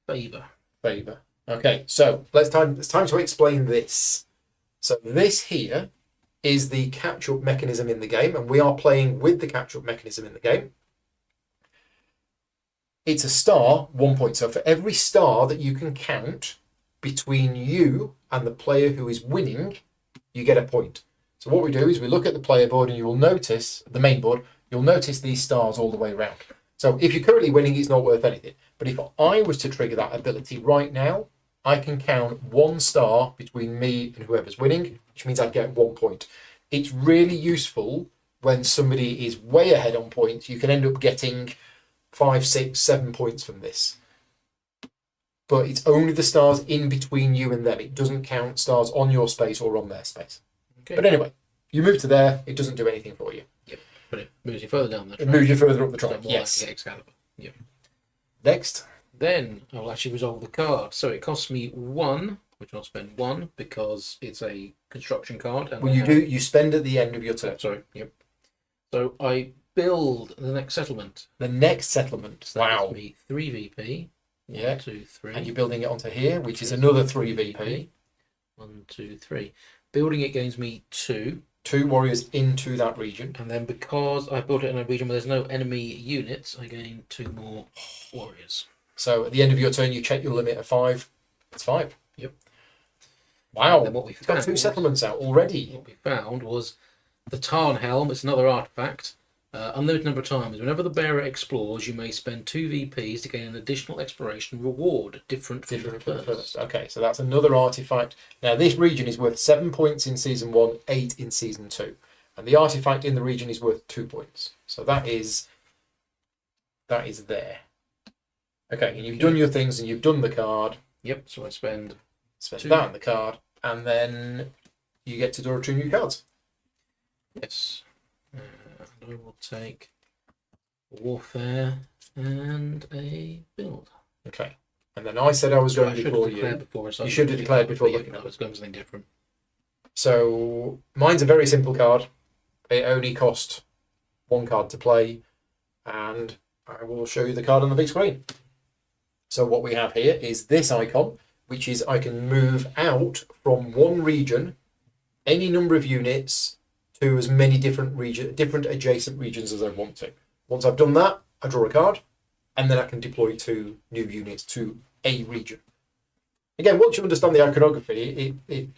favour. Favour. Okay, so it's time to explain this. So this here is the catch-up mechanism in the game, and we are playing with the catch-up mechanism in the game. It's a star, 1 point. So for every star that you can count between you and the player who is winning, you get a point. So what we do is we look at the player board, and you will notice, the main board, you'll notice these stars all the way around. So if you're currently winning, it's not worth anything. But if I was to trigger that ability right now, I can count 1 star between me and whoever's winning, which means I'd get 1 point. It's really useful when somebody is way ahead on points. You can end up getting 5, 6, 7 points from this. But it's only the stars in between you and them. It doesn't count stars on your space or on their space. Okay. But anyway, you move to there, it doesn't do anything for you. Yep. But it moves you further down the track. It moves you further up the So track. more Yes. like Excalibur. Yep. Next. Then I will actually resolve the card. So it costs me 1, which I'll spend 1 because it's a construction card. And Well, you spend at the end of your turn. Sorry. Yep. So I build the next settlement. The next settlement. So that Wow. gives me 3 VP. Yeah. 1, 2, 3. And you're building it onto here, which is another 3 VP. 1, 2, 3. Building it gains me 2. 2 warriors into that region. And then because I built it in a region where there's no enemy units, I gain 2 more warriors. So at the end of your turn, you check your limit of 5. It's 5. Yep. Wow. And then what we It's got 2 found- settlements out already. What we found was the Tarnhelm. It's another artifact. Unlimited number of times. Whenever the bearer explores, you may spend 2 VPs to gain an additional exploration reward, different from Different the from the first. first. Okay, so that's another artifact. Now, this region is worth 7 points in Season 1, 8 in Season 2. And the artifact in the region is worth 2 points. So that is there. Okay, and you've done your things and you've done the card. Yep, so I spend Spend 2. that on the card. And then you get to draw 2 new cards. Yes. And I will take warfare and a build. Okay. And then I said I was So I going should have before declared you. before. You should have declared before but looking I at was going for something different. So mine's a very simple card. It only cost 1 card to play. And I will show you the card on the big screen. So what we have here is this icon, which is I can move out from one region, any number of units, to as many different adjacent regions as I want to. Once I've done that, I draw a card, and then I can deploy 2 new units to a region. Again, once you understand the iconography, it's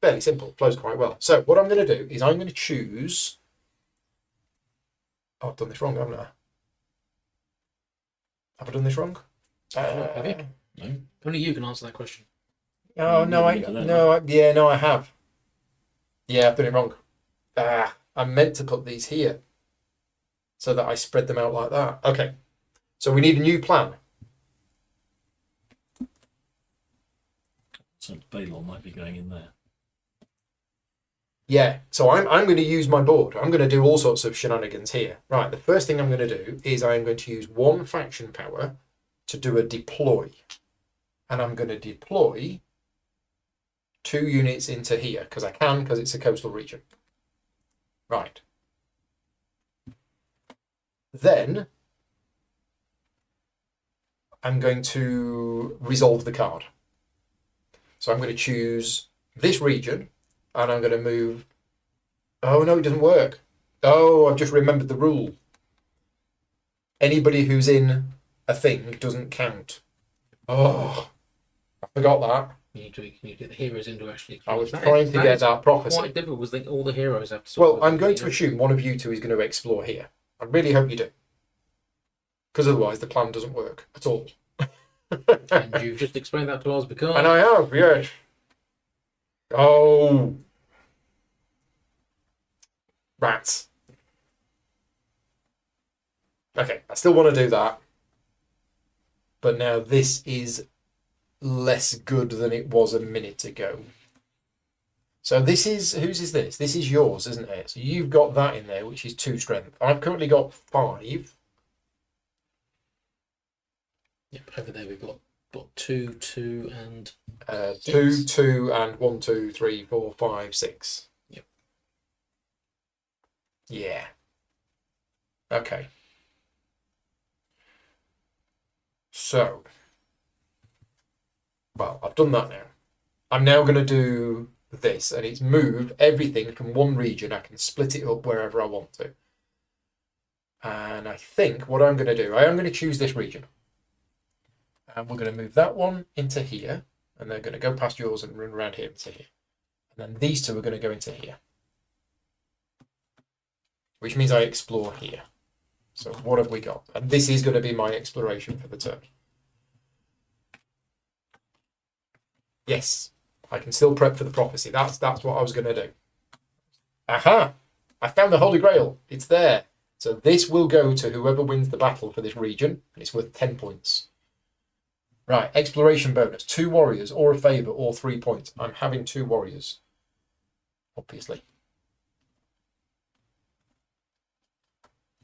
fairly simple, flows quite well. So what I'm going to do is I'm going to choose... Oh, I've done this wrong, haven't I? Have I done this wrong? Have you? No. Only you can answer that question. Oh no, I have. Yeah, I've done it wrong. I meant to put these here so that I spread them out like that. Okay, so we need a new plan. So Balor might be going in there. Yeah, so I'm going to use my board. I'm going to do all sorts of shenanigans here. Right, the first thing I'm going to do is I'm going to use 1 faction power to do a deploy. And I'm going to deploy 2 units into here, because I can, because it's a coastal region. Right. Then I'm going to resolve the card. So I'm going to choose this region, and I'm going to move... Oh, no, it doesn't work. Oh, I've just remembered the rule. Anybody who's in a thing doesn't count. Oh, I forgot that. You need to get the heroes in to actually. I was trying to get that prophecy. Quite difficult because all the heroes have to. Well, I'm going to assume one of you 2 is going to explore here. I really hope you do. Because otherwise the plan doesn't work at all. And you've just explained that to us because. And I have, yes. Oh. Rats. Okay, I still want to do that. But now this is less good than it was a minute ago. So this is, whose is this? This is yours, isn't it? So you've got that in there, which is 2 strength. I've currently got 5. Yeah, but over there we've got 2, 2, and 2, 2, and 1, 2, 3, 4, 5, 6. Yep. Yeah. Okay. So, well, I've done that now. I'm now going to do this, and it's move everything from one region. I can split it up wherever I want to. And I think what I'm going to do, I am going to choose this region. And we're going to move that one into here, and they're going to go past yours and run around here into here. And then these 2 are going to go into here. Which means I explore here. So what have we got? And this is going to be my exploration for the turn. Yes, I can still prep for the prophecy. That's what I was going to do. Aha! I found the Holy Grail. It's there. So this will go to whoever wins the battle for this region, and it's worth 10 points. Right, exploration bonus. 2 warriors, or a favour, or 3 points. I'm having 2 warriors, obviously.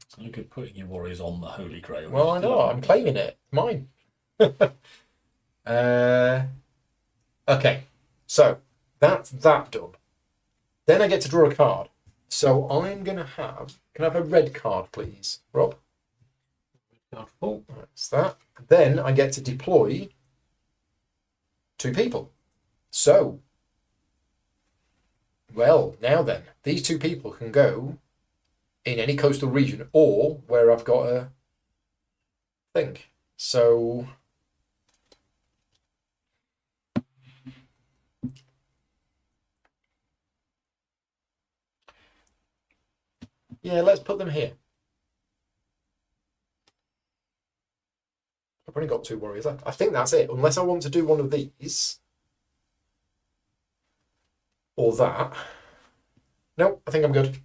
It's no good putting your warriors on the Holy Grail. Well, I know. I'm claiming it. Mine. Okay, so that's that done. Then I get to draw a card. So I'm going to have... Can I have a red card, please, Rob? card 4. That's that. Then I get to deploy 2 people. So Well, now then, these two people can go in any coastal region or where I've got a thing. So yeah, let's put them here. I've only got 2 warriors left. I think that's it, unless I want to do one of these or that. No, I think I'm good.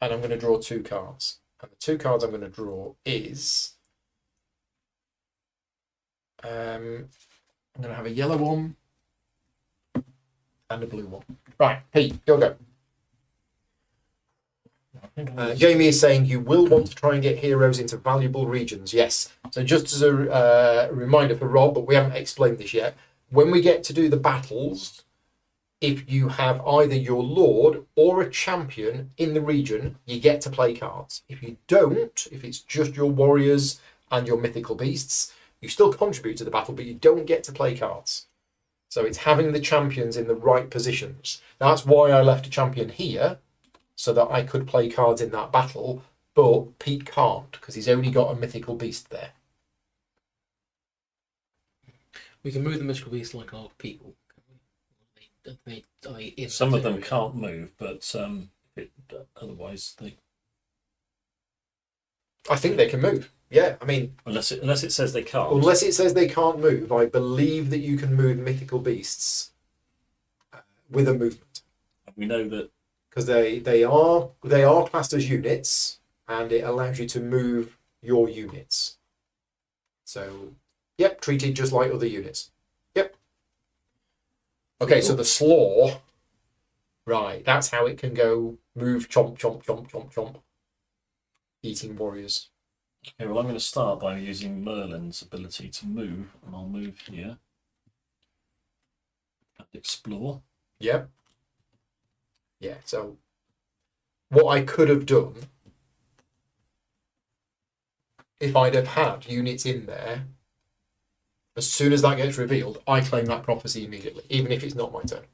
And I'm going to draw 2 cards. And the 2 cards I'm going to draw is I'm going to have a yellow one and a blue one. Right, Pete, your go. Jamie is saying you will want to try and get heroes into valuable regions. Yes. So just as a reminder for Rob, but we haven't explained this yet, when we get to do the battles, if you have either your lord or a champion in the region, you get to play cards. If you don't, if it's just your warriors and your mythical beasts, you still contribute to the battle, but you don't get to play cards. So it's having the champions in the right positions. That's why I left a champion here, so that I could play cards in that battle, but Pete can't, because he's only got a mythical beast there. We can move the mythical beasts like our people. They die in Some that of them area. can't move, but otherwise they. I think they can move. Yeah, I mean, Unless it says they can't. unless it says they can't move, I believe that you can move mythical beasts with a movement. We know that Because they are classed as units, and it allows you to move your units. So, yep, treated just like other units. Yep. Okay, so the slaw, right? That's how it can go. Move, chomp, chomp, chomp, chomp, chomp. Eating warriors. Okay, well, I'm going to start by using Merlin's ability to move, and I'll move here and explore. Yep. Yeah. So, what I could have done if I'd have had units in there, as soon as that gets revealed, I claim that prophecy immediately, even if it's not my turn.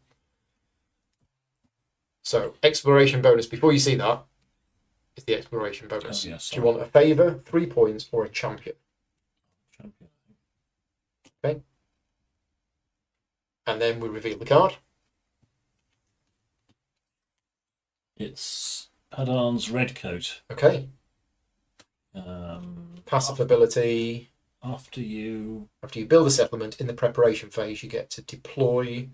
So, exploration bonus, before you see that, is the exploration bonus. Oh, yeah, Do you want a favour, 3 points, or a champion? Champion. Okay. And then we reveal the card. It's Avalon's Redcoat. Okay. Um, Passive ability. After you build a settlement, in the preparation phase, you get to deploy.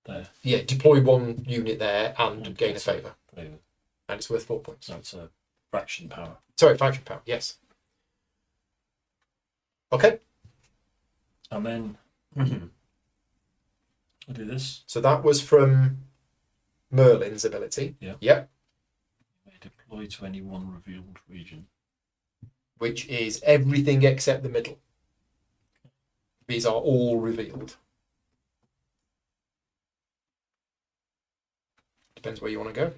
there, Yeah, deploy 1 unit there and gain a favour. favour. And it's worth 4 points. So it's a fraction power. Sorry, faction power, yes. Okay, And then I do this. so that was from Merlin's ability. Yeah. Yep. May deploy to any one revealed region. Which is everything except the middle. These are all revealed. Depends where you want to go.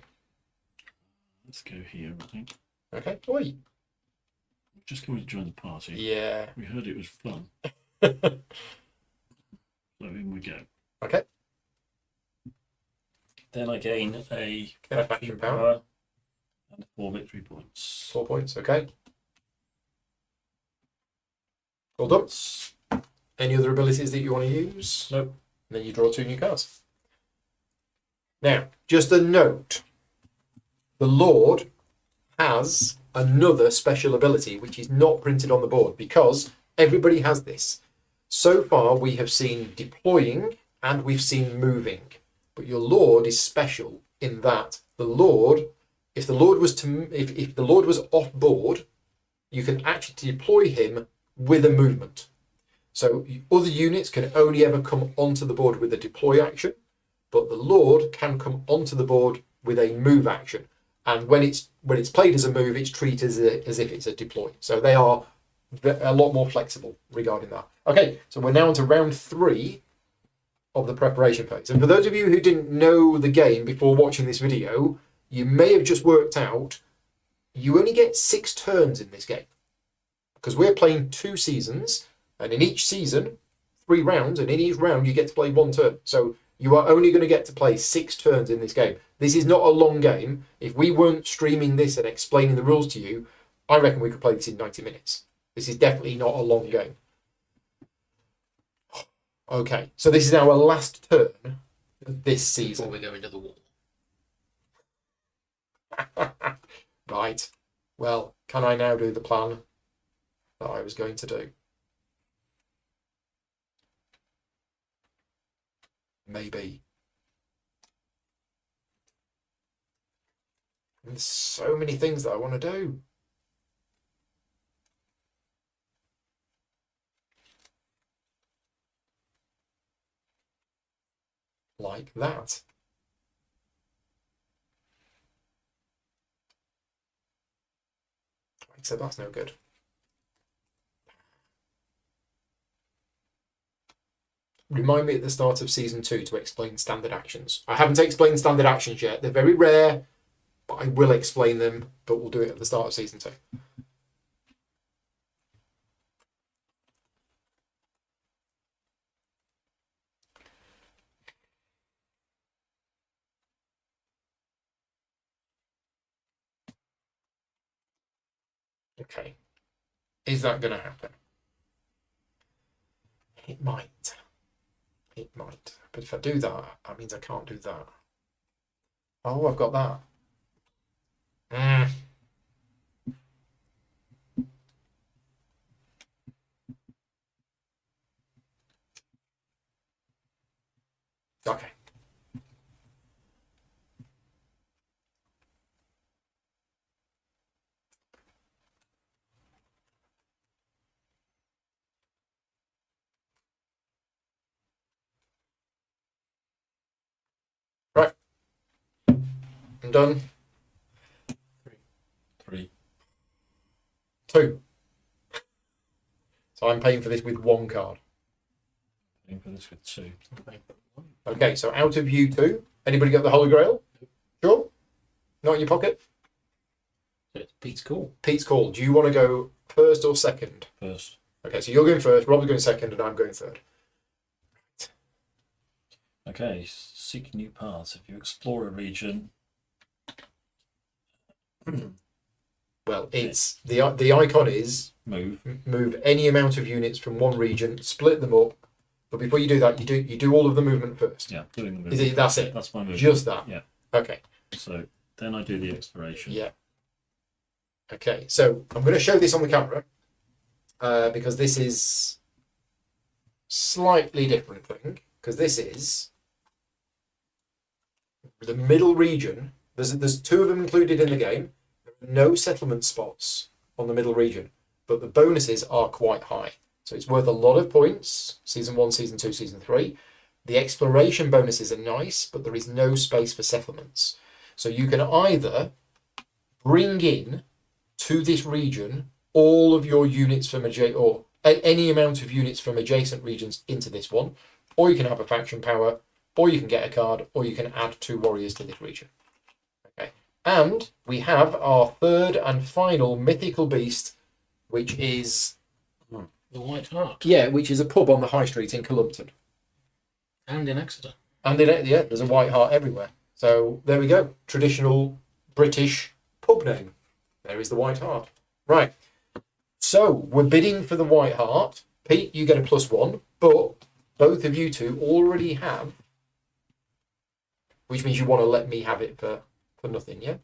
Let's go here, I think. Okay. Oi. Just coming to join the party. Yeah. We heard it was fun. Okay. So in we go. Then I gain a Get a faction power. and 4 victory points. 4 points. Okay. Well done. Any other abilities that you want to use? Nope. And then you draw 2 new cards. Now, just a note. The Lord has another special ability which is not printed on the board because everybody has this. So far, we have seen deploying and we've seen moving. But your Lord is special in that the Lord, if the Lord was off board, you can actually deploy him with a movement. So other units can only ever come onto the board with a deploy action, but the Lord can come onto the board with a move action. And when it's played as a move, it's treated as if it's a deploy. So they are a lot more flexible regarding that. Okay, so we're now on to round 3 of the preparation phase. And for those of you who didn't know the game before watching this video, you may have just worked out you only get 6 turns in this game. Because we're playing 2 seasons, and in each season, 3 rounds, and in each round you get to play 1 turn. So You are only going to get to play 6 turns in this game. This is not a long game. If we weren't streaming this and explaining the rules to you, I reckon we could play this in 90 minutes. This is definitely not a long game. Okay, so this is our last turn of this season. Before we go into the wall. Right. Well, can I now do the plan that I was going to do? Maybe. And there's so many things that I want to do. Like that. Except that's no good. Remind me at the start of season 2 to explain standard actions. I haven't explained standard actions yet. They're very rare, but I will explain them, but we'll do it at the start of season 2. Okay. Is that going to happen? It might. It might. But if I do that, that means I can't do that. Oh, I've got that. Okay. Right. I'm done. 3. 2. So I'm paying for this with 1 card. Paying for this with 2. Okay, so out of you 2, anybody got the Holy Grail? Sure? Not in your pocket? It's Pete's call. Pete's call. Do you want to go first or second? First. Okay, so you're going first, Rob's going second, and I'm going third. Okay, seek new paths. If you explore a region, Well, it's the icon is move. any amount of units from one region, split them up. But before you do that, you do all of the movement first. Yeah, doing the Is movement. that's it? That's my movement. Just that? Yeah. Okay. So then I do the exploration. Yeah. Okay, so I'm going to show this on the camera because this is slightly different thing. Because this is the middle region. There's 2 of them included in the game. There are no settlement spots on the middle region, but the bonuses are quite high. So it's worth a lot of points. Season 1, Season 2, Season 3. The exploration bonuses are nice, but there is no space for settlements. So you can either bring in to this region all of your units from or any amount of units from adjacent regions into this one, or you can have a faction power, or you can get a card, or you can add 2 warriors to this region. Okay, and we have our third and final mythical beast, which is The White Hart. Yeah, which is a pub on the high street in Columpton. And in Exeter. And there's a White Hart everywhere. So there we go. Traditional British pub name. There is the White Hart. Right. So we're bidding for the White Hart. Pete, you get a +1, but both of you 2 already have, which means you want to let me have it for nothing, yeah?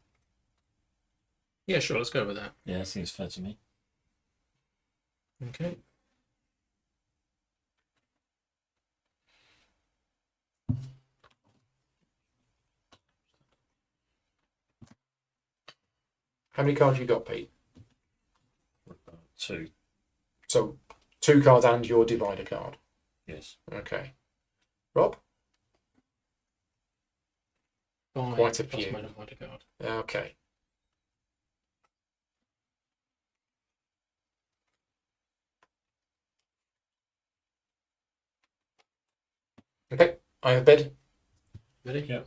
Yeah, sure, let's go with that. Yeah, seems fair to me. Okay. How many cards you got, Pete? 2. So 2 cards and your divider card. Yes. Okay. Rob? 5 Quite a plus few. my divider card. Okay. Okay, I have bid. Ready? Yeah.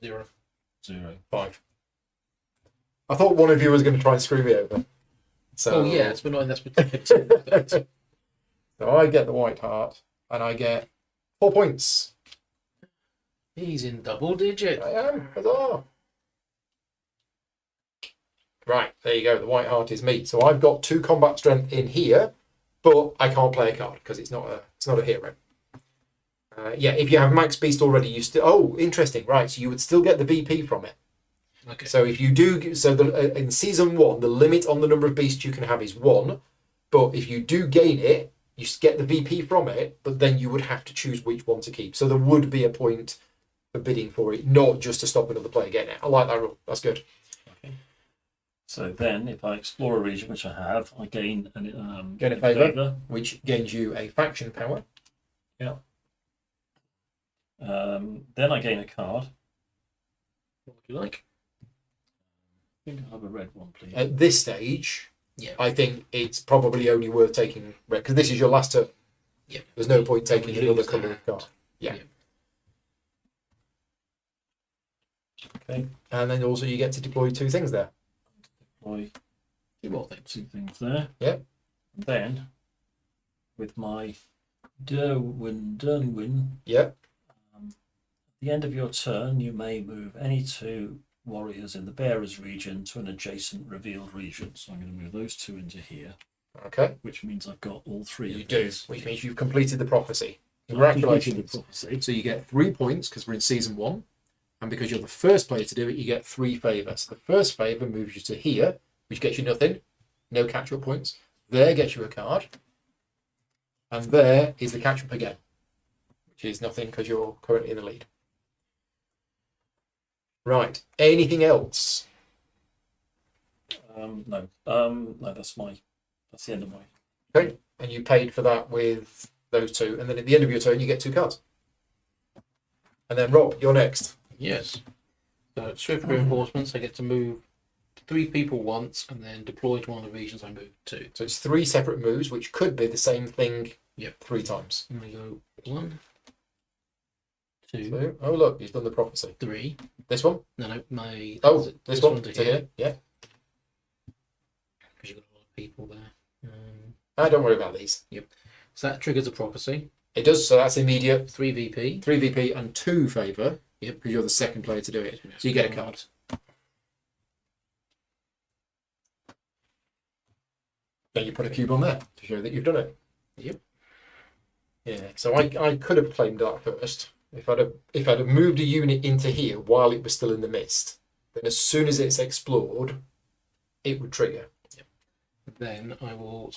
0. 0. 5. I thought one of you was going to try and screw me over. So, Oh, yes, but not in that particular. So I get the White Hart, and I get 4 points. He's in double digit. I am. Huzzah. Right, there you go. The White Heart is me. So I've got 2 combat strength in here, but I can't play a card because it's not a hero. Yeah, if you have Max Beast already, you still. Oh, interesting. Right, so you would still get the VP from it. Okay. So if you do, in season 1, the limit on the number of beasts you can have is 1, but if you do gain it, you get the VP from it, but then you would have to choose which one to keep. So there would be a point for bidding for it, not just to stop another player getting it. I like that rule. That's good. Okay. So then, if I explore a region, which I have, I gain Gain a favour, which gains you a faction power. Yeah. Then I gain a card. What would you like? I think I have a red one, please. At this stage, Yeah. I think it's probably only worth taking red, because this is your last turn. Yeah. There's no point taking You another lose colour that. of card. Yeah. Okay. And then also you get to deploy 2 things there. Deploy 2 more things. 2 things there. Yeah. Then, with my Derwin, Yeah. at the end of your turn, you may move any 2 warriors in the bearer's region to an adjacent revealed region. So I'm going to move those 2 into here, Okay. which means I've got all 3 You of do, these. which means you've completed the prophecy. So I've completed Congratulations. the prophecy. So you get 3 points because we're in season 1, and because you're the first player to do it, you get 3 favour. So the first favour moves you to here, which gets you nothing, no catch-up points. There gets you a card, and there is the catch-up again, which is nothing because you're currently in the lead. Right. Anything else? No. No, that's the end of my. Okay. And you paid for that with those 2, and then at the end of your turn, you get 2 cards. And then Rob, you're next. Yes. So swift reinforcements, I get to move 3 people once and then deploy to one of the regions I move to. So it's 3 separate moves, which could be the same thing. Yep. 3 times. I'm going to go 1, 2, So, oh look, you've done the prophecy. 3. This one? No, my. Oh, this one to to here. Yeah. Because you've got a lot of people there. Don't worry about these. So that triggers a prophecy. It does, so that's immediate. 3 VP. 3 VP and 2 favour. Yep. Because you're the second player to do it. So you get a card. Then you put a cube on there to show that you've done it. Yep. Yeah. So I could have claimed that first. If I'd have moved a unit into here while it was still in the mist, then as soon as it's explored, it would trigger. Then I will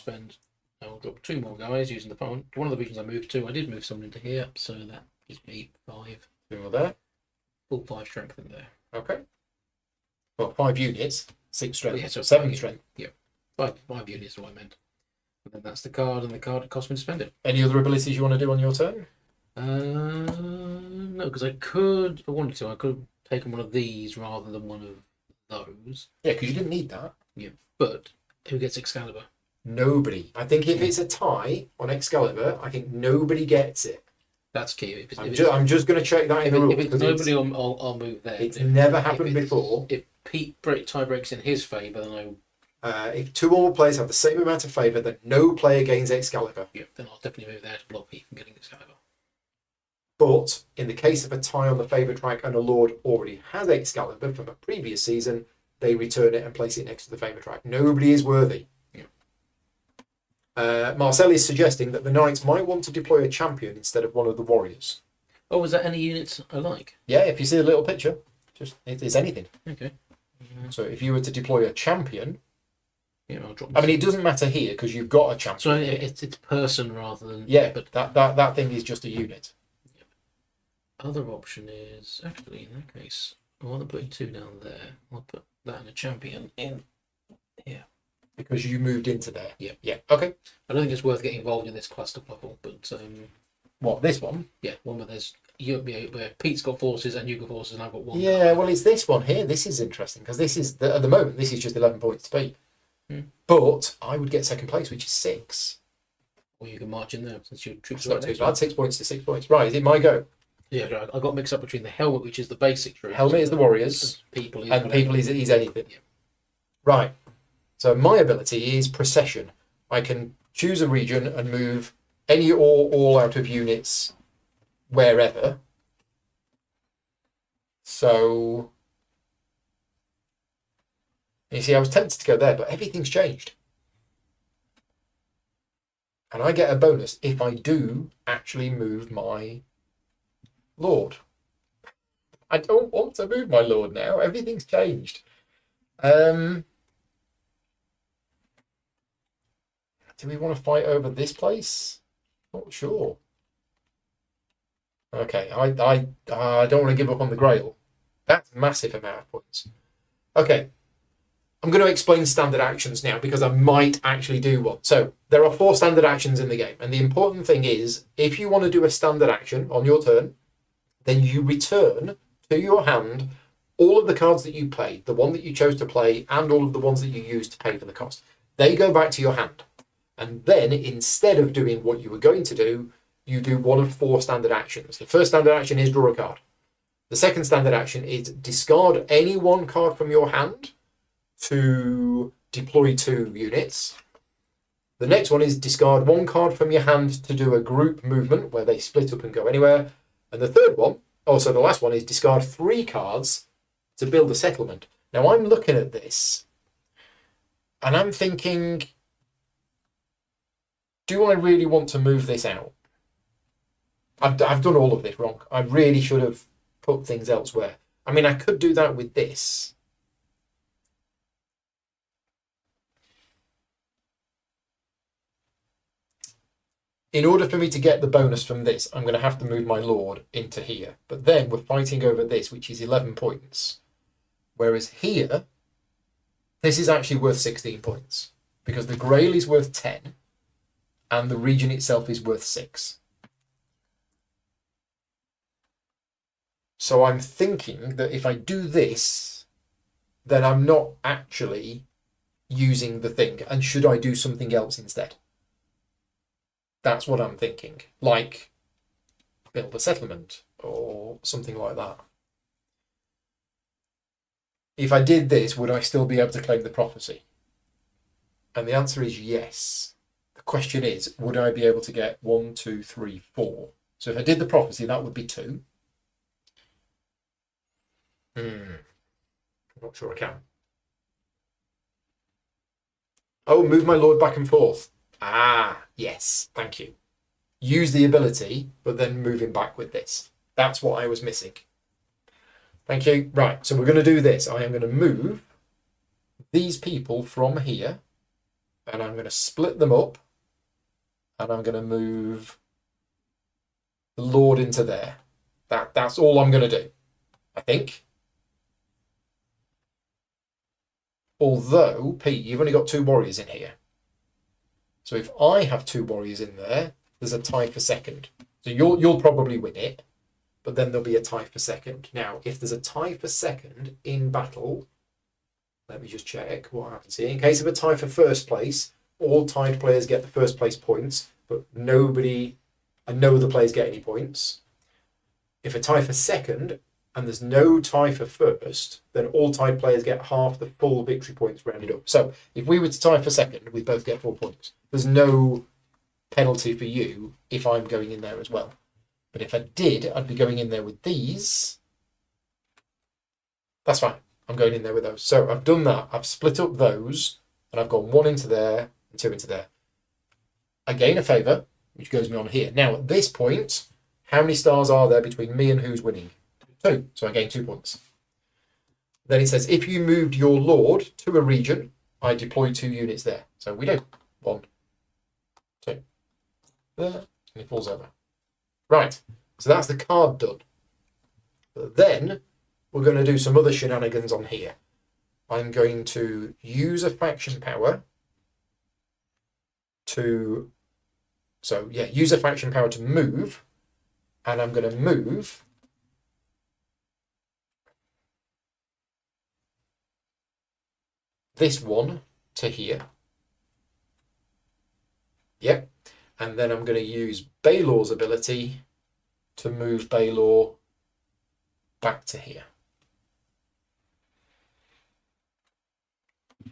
drop 2 more guys using the phone. One of the regions I moved to, I did move someone into here, so that gives me 5. 2 more there. Full 5 strength in there. Okay. Well, 5 units, 6 strength, Yeah, so 7 5 strength. 5 units is what I meant. And then that's the card, and the card cost me to spend it. Any other abilities you want to do on your turn? No, because I could, if I wanted to, I could have taken one of these rather than one of those. Yeah, because you didn't need that. Yeah, but who gets Excalibur? Nobody. I think if it's a tie on Excalibur, I think nobody gets it. That's key. If it's, I'm just going to check that in the rules. if it's nobody, I'll move there. It's never happened before. If Pete tie breaks in his favour, then If 2 or more players have the same amount of favour, then no player gains Excalibur. then I'll definitely move there to block Pete from getting Excalibur. But in the case of a tie on the favour track and a Lord already has Excalibur from a previous season, they return it and place it next to the favour track. Nobody is worthy. Marcel is suggesting that the Knights might want to deploy a champion instead of one of the warriors. Oh, is that any units I like? Yeah, if you see a little picture, just it is anything. Okay. So if you were to deploy a champion, Yeah, I'll drop. I mean, it doesn't matter here because you've got a champion. So here. it's person rather than but But that thing is just a unit. other option is actually in that case, rather than putting 2 down there, I'll put that and a champion in here. Because you moved into there. Yeah. Yeah. Okay. I don't think it's worth getting involved in this clusterfuffle, but What, this one? yeah, one where there's where Pete's got forces and you've got forces and I've got one. Yeah. Well, it's this one here. This is interesting because this is at the moment this is just 11 points to beat. But I would get second place, which is 6. Or you can march in there since your troops It's are not right too next to bad. 6 points to 6 points. Right. Is it my go? Yeah, right. I got mixed up between the helmet, which is the basic troops. Helmet is the warriors, People is and people is anything. Yeah. Right. So my ability is procession. I can choose a region and move any or all out of units wherever. So, you see, I was tempted to go there, but everything's changed. And I get a bonus if I do actually move my lord. I don't want to move my lord now. Everything's changed. Do we want to fight over this place? Not sure. Okay, I don't want to give up on the Grail. That's a massive amount of points. Okay, I'm going to explain standard actions now because I might actually do one. So there are 4 standard actions in the game, and the important thing is if you want to do a standard action on your turn, then you return to your hand all of the cards that you played, the one that you chose to play, and all of the ones that you used to pay for the cost. They go back to your hand. And then instead of doing what you were going to do, you do one of 4 standard actions. The first standard action is draw a card. The second standard action is discard any one card from your hand to deploy 2 units. The next one is discard 1 card from your hand to do a group movement where they split up and go anywhere. And the third one, also the last one, is discard 3 cards to build a settlement. Now I'm looking at this and I'm thinking, do I really want to move this out? I've done all of this wrong. I really should have put things elsewhere. I mean, I could do that with this. In order for me to get the bonus from this, I'm going to have to move my lord into here. But then we're fighting over this, which is 11 points. Whereas here, this is actually worth 16 points. Because the Grail is worth 10, and the region itself is worth 6. So I'm thinking that if I do this, then I'm not actually using the thing. And should I do something else instead? That's what I'm thinking. Like build a settlement or something like that. If I did this, would I still be able to claim the prophecy? And the answer is yes. The question is, would I be able to get 1, 2, 3, 4? So if I did the prophecy, that would be 2. I'm not sure I can. Oh, move my lord back and forth. Ah, yes, thank you. Use the ability, but then move him back with this. That's what I was missing. Thank you. Right, so we're going to do this. I am going to move these people from here, and I'm going to split them up, and I'm going to move the lord into there. That's all I'm going to do, I think. Although, Pete, you've only got 2 warriors in here. So if I have 2 warriors in there, there's a tie for second. So you'll probably win it, but then there'll be a tie for second. Now, if there's a tie for second in battle, let me just check what happens here. In case of a tie for first place, all tied players get the first place points, but no other players get any points. If a tie for second, and there's no tie for first, then all tied players get half the full victory points rounded up. So if we were to tie for second, we both get 4 points. There's no penalty for you if I'm going in there as well. But if I did, I'd be going in there with these. That's fine. I'm going in there with those. So I've done that. I've split up those, and I've gone 1 into there and 2 into there. I gain a favour, which goes me on here. Now, at this point, how many stars are there between me and who's winning? 2. So I gain 2 points. Then it says, if you moved your lord to a region, I deploy 2 units there. So we do. 1, 2. There. And it falls over. Right. So that's the card done. But then we're going to do some other shenanigans on here. I'm going to use a faction power to... So, yeah, use a faction power to move. And I'm going to move... this one to here. Yep. And then I'm going to use Baelor's ability to move Baelor back to here.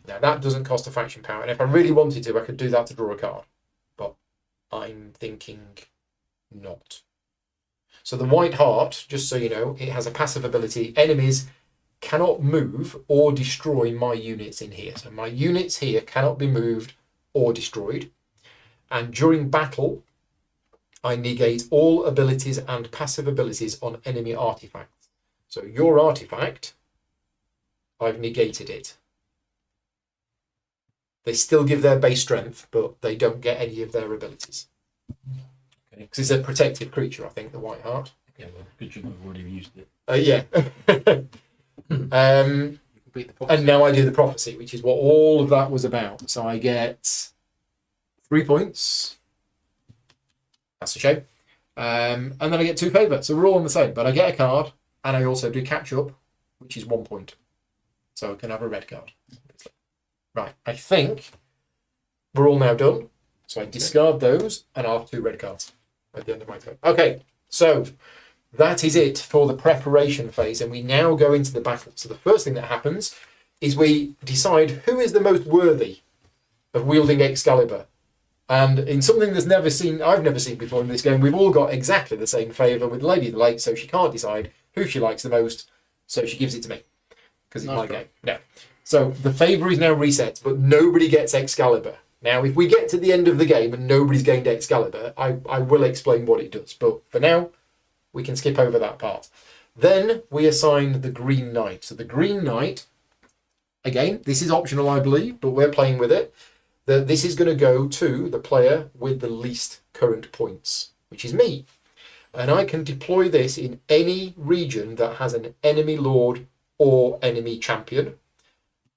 Now that doesn't cost a faction power. And if I really wanted to, I could do that to draw a card. But I'm thinking not. So the White Heart, just so you know, it has a passive ability. Enemies cannot move or destroy my units in here. So my units here cannot be moved or destroyed. And during battle, I negate all abilities and passive abilities on enemy artifacts. So your artifact, I've negated it. They still give their base strength, but they don't get any of their abilities. Okay. Because it's a protective creature, I think, the White Heart. Yeah, well, good job I've already used it. Yeah. And now I do the prophecy, which is what all of that was about. So I get 3 points. That's a shame. And then I get 2 favour. So we're all on the same. But I get a card, and I also do catch up, which is 1 point. So I can have a red card. Right, I think we're all now done. So I discard those, and I'll have 2 red cards at the end of my turn. Okay, so that is it for the preparation phase, and we now go into the battle. So the first thing that happens is we decide who is the most worthy of wielding Excalibur. And in something that's I've never seen before in this game, we've all got exactly the same favour with Lady of the Lake, so she can't decide who she likes the most, so she gives it to me. Because it's my game. No. So the favour is now reset, but nobody gets Excalibur. Now, if we get to the end of the game and nobody's gained Excalibur, I will explain what it does. But for now, we can skip over that part. Then we assign the Green Knight. So the Green Knight, again, this is optional, I believe, but we're playing with it. This is going to go to the player with the least current points, which is me. And I can deploy this in any region that has an enemy lord or enemy champion.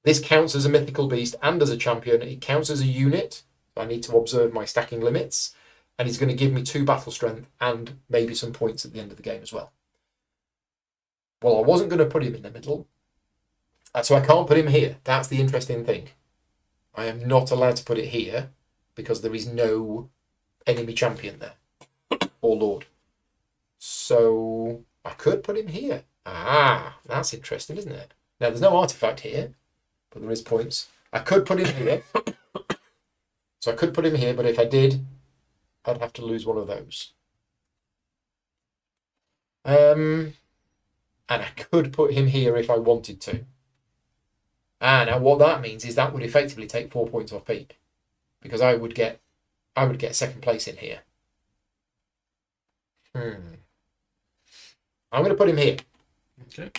This counts as a mythical beast and as a champion. It counts as a unit. I need to observe my stacking limits. And it's going to give me 2 battle strength and maybe some points at the end of the game as well. Well, I wasn't going to put him in the middle. So I can't put him here. That's the interesting thing. I am not allowed to put it here because there is no enemy champion there. Or lord. So I could put him here. Ah, that's interesting, isn't it? Now, there's no artifact here. But there is points. I could put him here. So I could put him here, but if I did, I'd have to lose one of those. And I could put him here if I wanted to. Now what that means is that would effectively take 4 points off Pete. Because I would get second place in here. I'm going to put him here. Okay.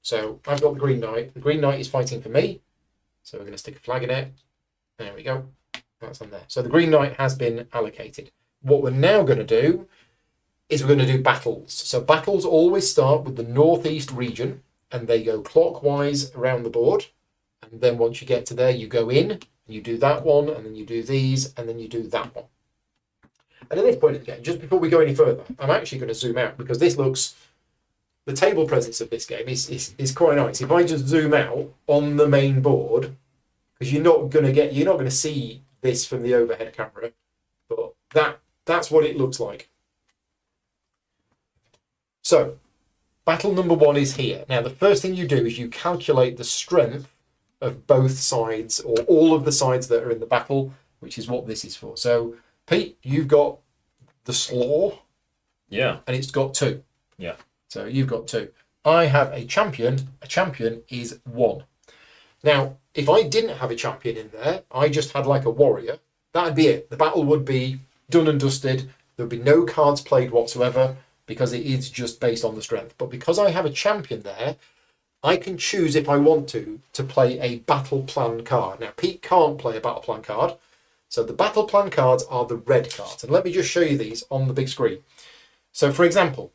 So I've got the Green Knight. The Green Knight is fighting for me. So we're going to stick a flag in it. There we go. That's on there. So the Green Knight has been allocated. What we're now going to do is we're going to do battles. So battles always start with the northeast region and they go clockwise around the board. And then once you get to there, you go in, you do that one, and then you do these, and then you do that one. And at this point in the game, just before we go any further, I'm actually going to zoom out because this looks... The table presence of this game is quite nice. If I just zoom out on the main board, because you're not going to see this from the overhead camera, but that's what it looks like. So, battle number 1 is here. Now, the first thing you do is you calculate the strength of both sides, or all of the sides that are in the battle, which is what this is for. So, Pete, you've got the slaw. Yeah. And it's got 2. Yeah. So you've got 2. I have a champion. A champion is 1. Now, if I didn't have a champion in there, I just had like a warrior, that'd be it. The battle would be done and dusted. There would be no cards played whatsoever because it is just based on the strength. But because I have a champion there, I can choose if I want to play a battle plan card. Now, Pete can't play a battle plan card. So the battle plan cards are the red cards. And let me just show you these on the big screen. So, for example,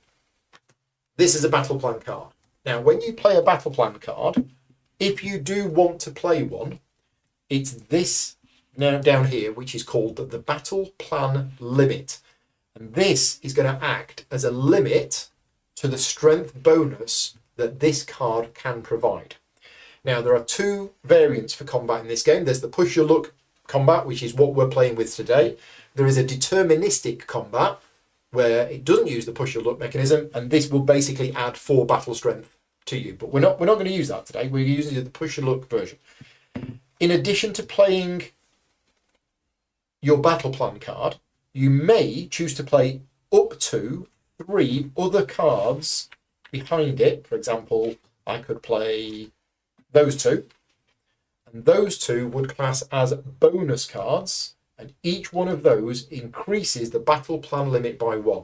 this is a battle plan card. Now, when you play a battle plan card, if you do want to play one, it's this now down here, which is called the battle plan limit. And this is going to act as a limit to the strength bonus that this card can provide. Now, there are 2 variants for combat in this game. There's the push your luck combat, which is what we're playing with today. There is a deterministic combat, where it doesn't use the push your luck mechanism, and this will basically add 4 battle strength to you. But we're not going to use that today. We're using the push your luck version. In addition to playing your battle plan card, you may choose to play up to 3 other cards behind it. For example, I could play those 2, and those 2 would class as bonus cards, and each one of those increases the battle plan limit by 1.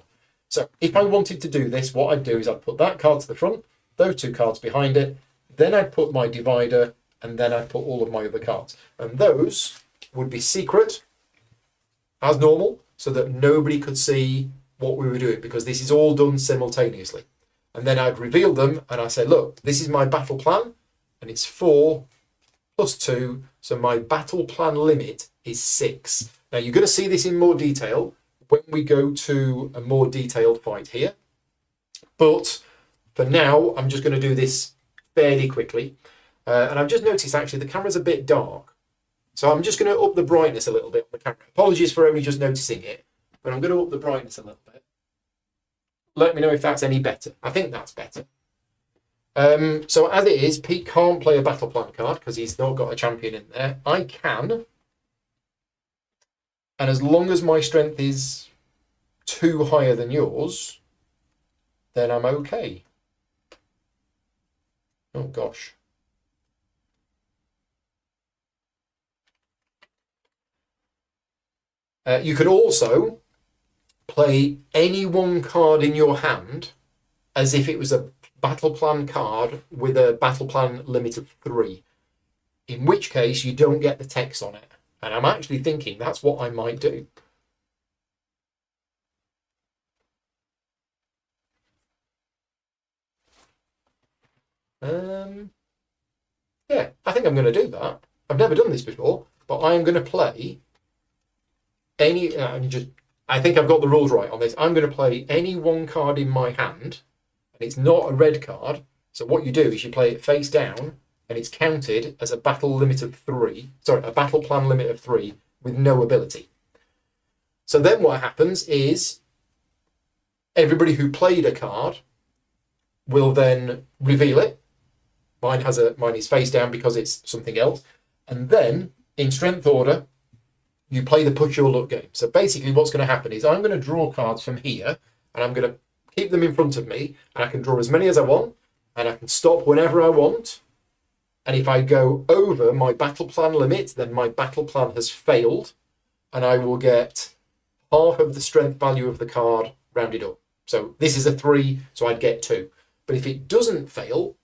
So if I wanted to do this, what I'd do is I'd put that card to the front, those 2 cards behind it, then I'd put my divider, and then I'd put all of my other cards. And those would be secret, as normal, so that nobody could see what we were doing, because this is all done simultaneously. And then I'd reveal them, and I say, look, this is my battle plan, and it's 4 plus 2, so my battle plan limit is 6. Now, you're going to see this in more detail when we go to a more detailed fight here. But for now, I'm just going to do this fairly quickly. And I've just noticed, actually, the camera's a bit dark. So I'm just going to up the brightness a little bit on the camera. Apologies for only just noticing it, but I'm going to up the brightness a little bit. Let me know if that's any better. I think that's better. So as it is, Pete can't play a battle plan card because he's not got a champion in there. I can. And as long as my strength is 2 higher than yours, then I'm okay. Oh, gosh. You can also play any one card in your hand as if it was a battle plan card with a battle plan limit of 3, in which case you don't get the text on it. And I'm actually thinking that's what I might do. Yeah, I think I'm going to do that. I've never done this before, but I am going to play any. I think I've got the rules right on this. I'm going to play any one card in my hand, and it's not a red card. So what you do is you play it face down, and it's counted as a battle limit of 3. Sorry, a battle plan limit of 3 with no ability. So then what happens is everybody who played a card will then reveal it. Mine is face down because it's something else. And then in strength order, you play the push your luck game. So basically what's going to happen is I'm going to draw cards from here, and I'm going to keep them in front of me, and I can draw as many as I want, and I can stop whenever I want. And if I go over my battle plan limit, then my battle plan has failed, and I will get half of the strength value of the card rounded up. So this is a 3, so I'd get 2. But if it doesn't fail,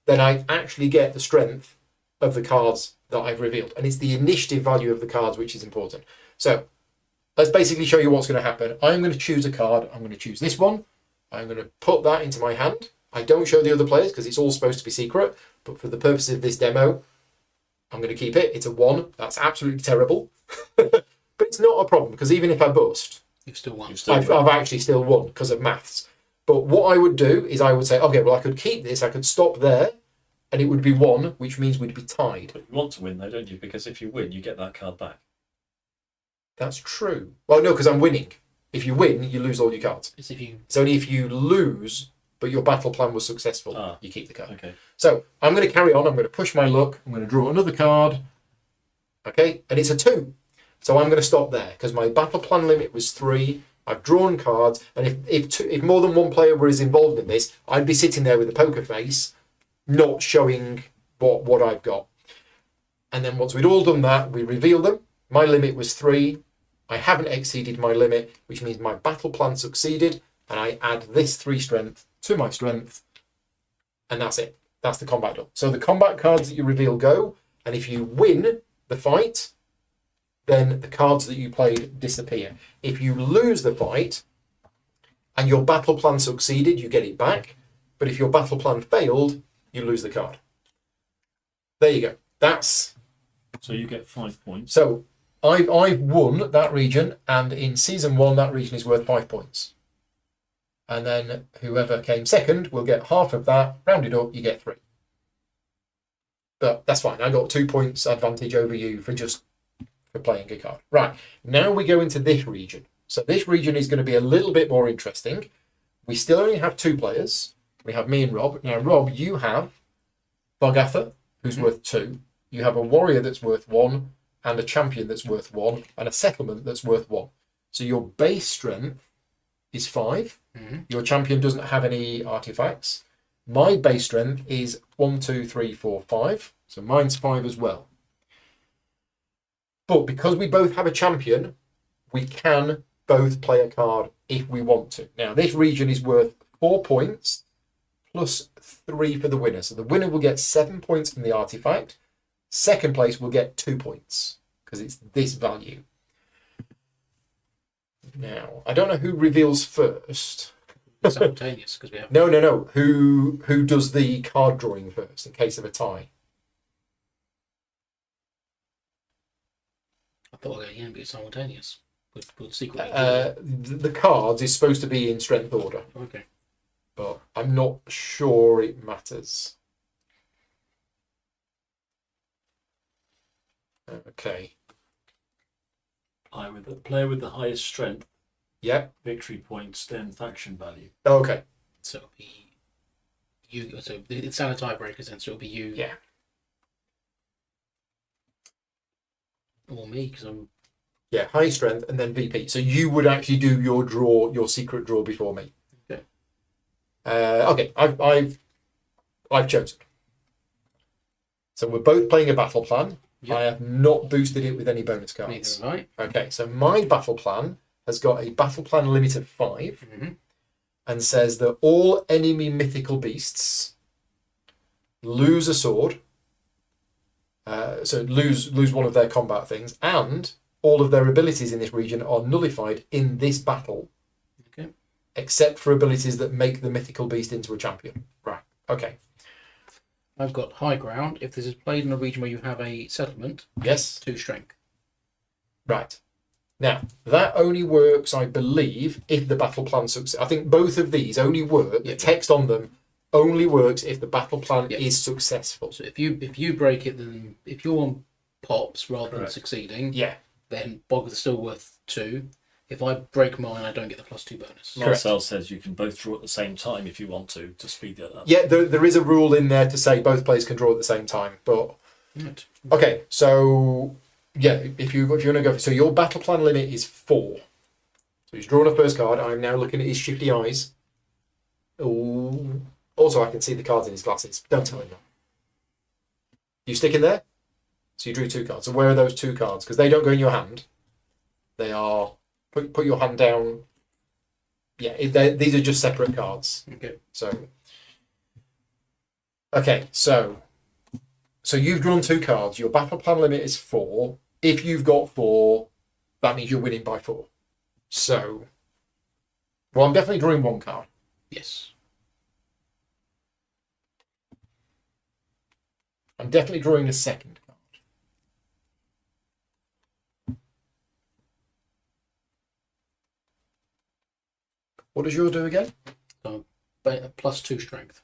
then I actually get the strength of the cards that I've revealed. And it's the initiative value of the cards which is important. So let's basically show you what's going to happen. I'm going to choose a card. I'm going to choose this one. I'm going to put that into my hand. I don't show the other players because it's all supposed to be secret. But for the purposes of this demo, I'm going to keep it. It's a 1. That's absolutely terrible. But it's not a problem, because even if I bust, You've still won. I've actually still won because of maths. But what I would do is I would say, okay, well, I could keep this. I could stop there, and it would be 1, which means we'd be tied. But you want to win, though, don't you? Because if you win, you get that card back. That's true. Well, no, because I'm winning. If you win, you lose all your cards. It's only if you lose, but your battle plan was successful, you keep the card. Okay. So I'm going to carry on. I'm going to push my luck. I'm going to draw another card. Okay, and it's a 2. So I'm going to stop there because my battle plan limit was 3. I've drawn cards, and if more than one player was involved in this, I'd be sitting there with a poker face, not showing what I've got. And then once we'd all done that, we reveal them. My limit was 3. I haven't exceeded my limit, which means my battle plan succeeded, and I add this 3 strength to my strength, and that's it. That's the combat done. So the combat cards that you reveal go, and if you win the fight, then the cards that you played disappear. If you lose the fight and your battle plan succeeded, you get it back. But if your battle plan failed, you lose the card. There you go. That's... So you get 5 points. So I've won that region, and in season 1, that region is worth 5 points. And then whoever came second will get half of that. Rounded up, you get 3. But that's fine. I got 2 points advantage over you for playing a card. Right, now we go into this region. So this region is going to be a little bit more interesting. We still only have 2 players. We have me and Rob. Now, Rob, you have Bogatha, who's worth 2. You have a warrior that's worth 1, and a champion that's worth 1, and a settlement that's worth 1. So your base strength is 5. Your champion doesn't have any artifacts. My base strength is 1, 2, 3, 4, 5. So mine's 5 as well. But because we both have a champion, we can both play a card if we want to. Now, this region is worth 4 points plus 3 for the winner. So the winner will get 7 points from the artifact. Second place will get 2 points because it's this value. Now, I don't know who reveals first. Simultaneous, because we have. No. Who does the card drawing first in case of a tie? I thought we were going to be simultaneous. We'll secretly. The cards is supposed to be in strength order, Okay. but I'm not sure it matters. Okay. Player with the highest strength, Yep. victory points, then faction value. Okay. So it'll be you. So it's out of tiebreakers, then. So it'll be you. Yeah. Or me, because I'm. Yeah, high strength and then VP. So you would actually do your draw, your secret draw before me. Okay. Okay. I've chosen. So we're both playing a battle plan. Yep. I have not boosted it with any bonus Neither cards. have I. Okay, so my battle plan has got a battle plan limit of 5 and says that all enemy mythical beasts lose a sword. So lose one of their combat things, and all of their abilities in this region are nullified in this battle. Okay. Except for abilities that make the mythical beast into a champion. Right. Okay. I've got high ground. If this is played in a region where you have a settlement, Yes. 2 strength. Right. Now, that only works, I believe, if the battle plan succeeds. I think both of these only work, the Yep. text on them only works if the battle plan Yep. is successful. So if you break it, then if your one pops rather than Correct. succeeding, Yeah. then Bog's still worth 2. If I break mine, I don't get the +2 bonus. Marcel says you can both draw at the same time if you want to speed it up. Yeah, there is a rule in there to say both players can draw at the same time. But Right. okay, so yeah, if you want to go, so your battle plan limit is 4. So he's drawn a first card. I'm now looking at his shifty eyes. Ooh. Also, I can see the cards in his glasses. Don't tell him that. You stick in there. So you drew 2 cards. So where are those 2 cards? Because they don't go in your hand. They are put your hand down. Yeah, these are just separate cards. Okay. So, okay, so you've drawn 2 cards. Your battle plan limit is 4. If you've got 4, that means you're winning by 4. So, well, I'm definitely drawing 1 card. Yes. I'm definitely drawing a second card. What does yours do again? So +2 strength.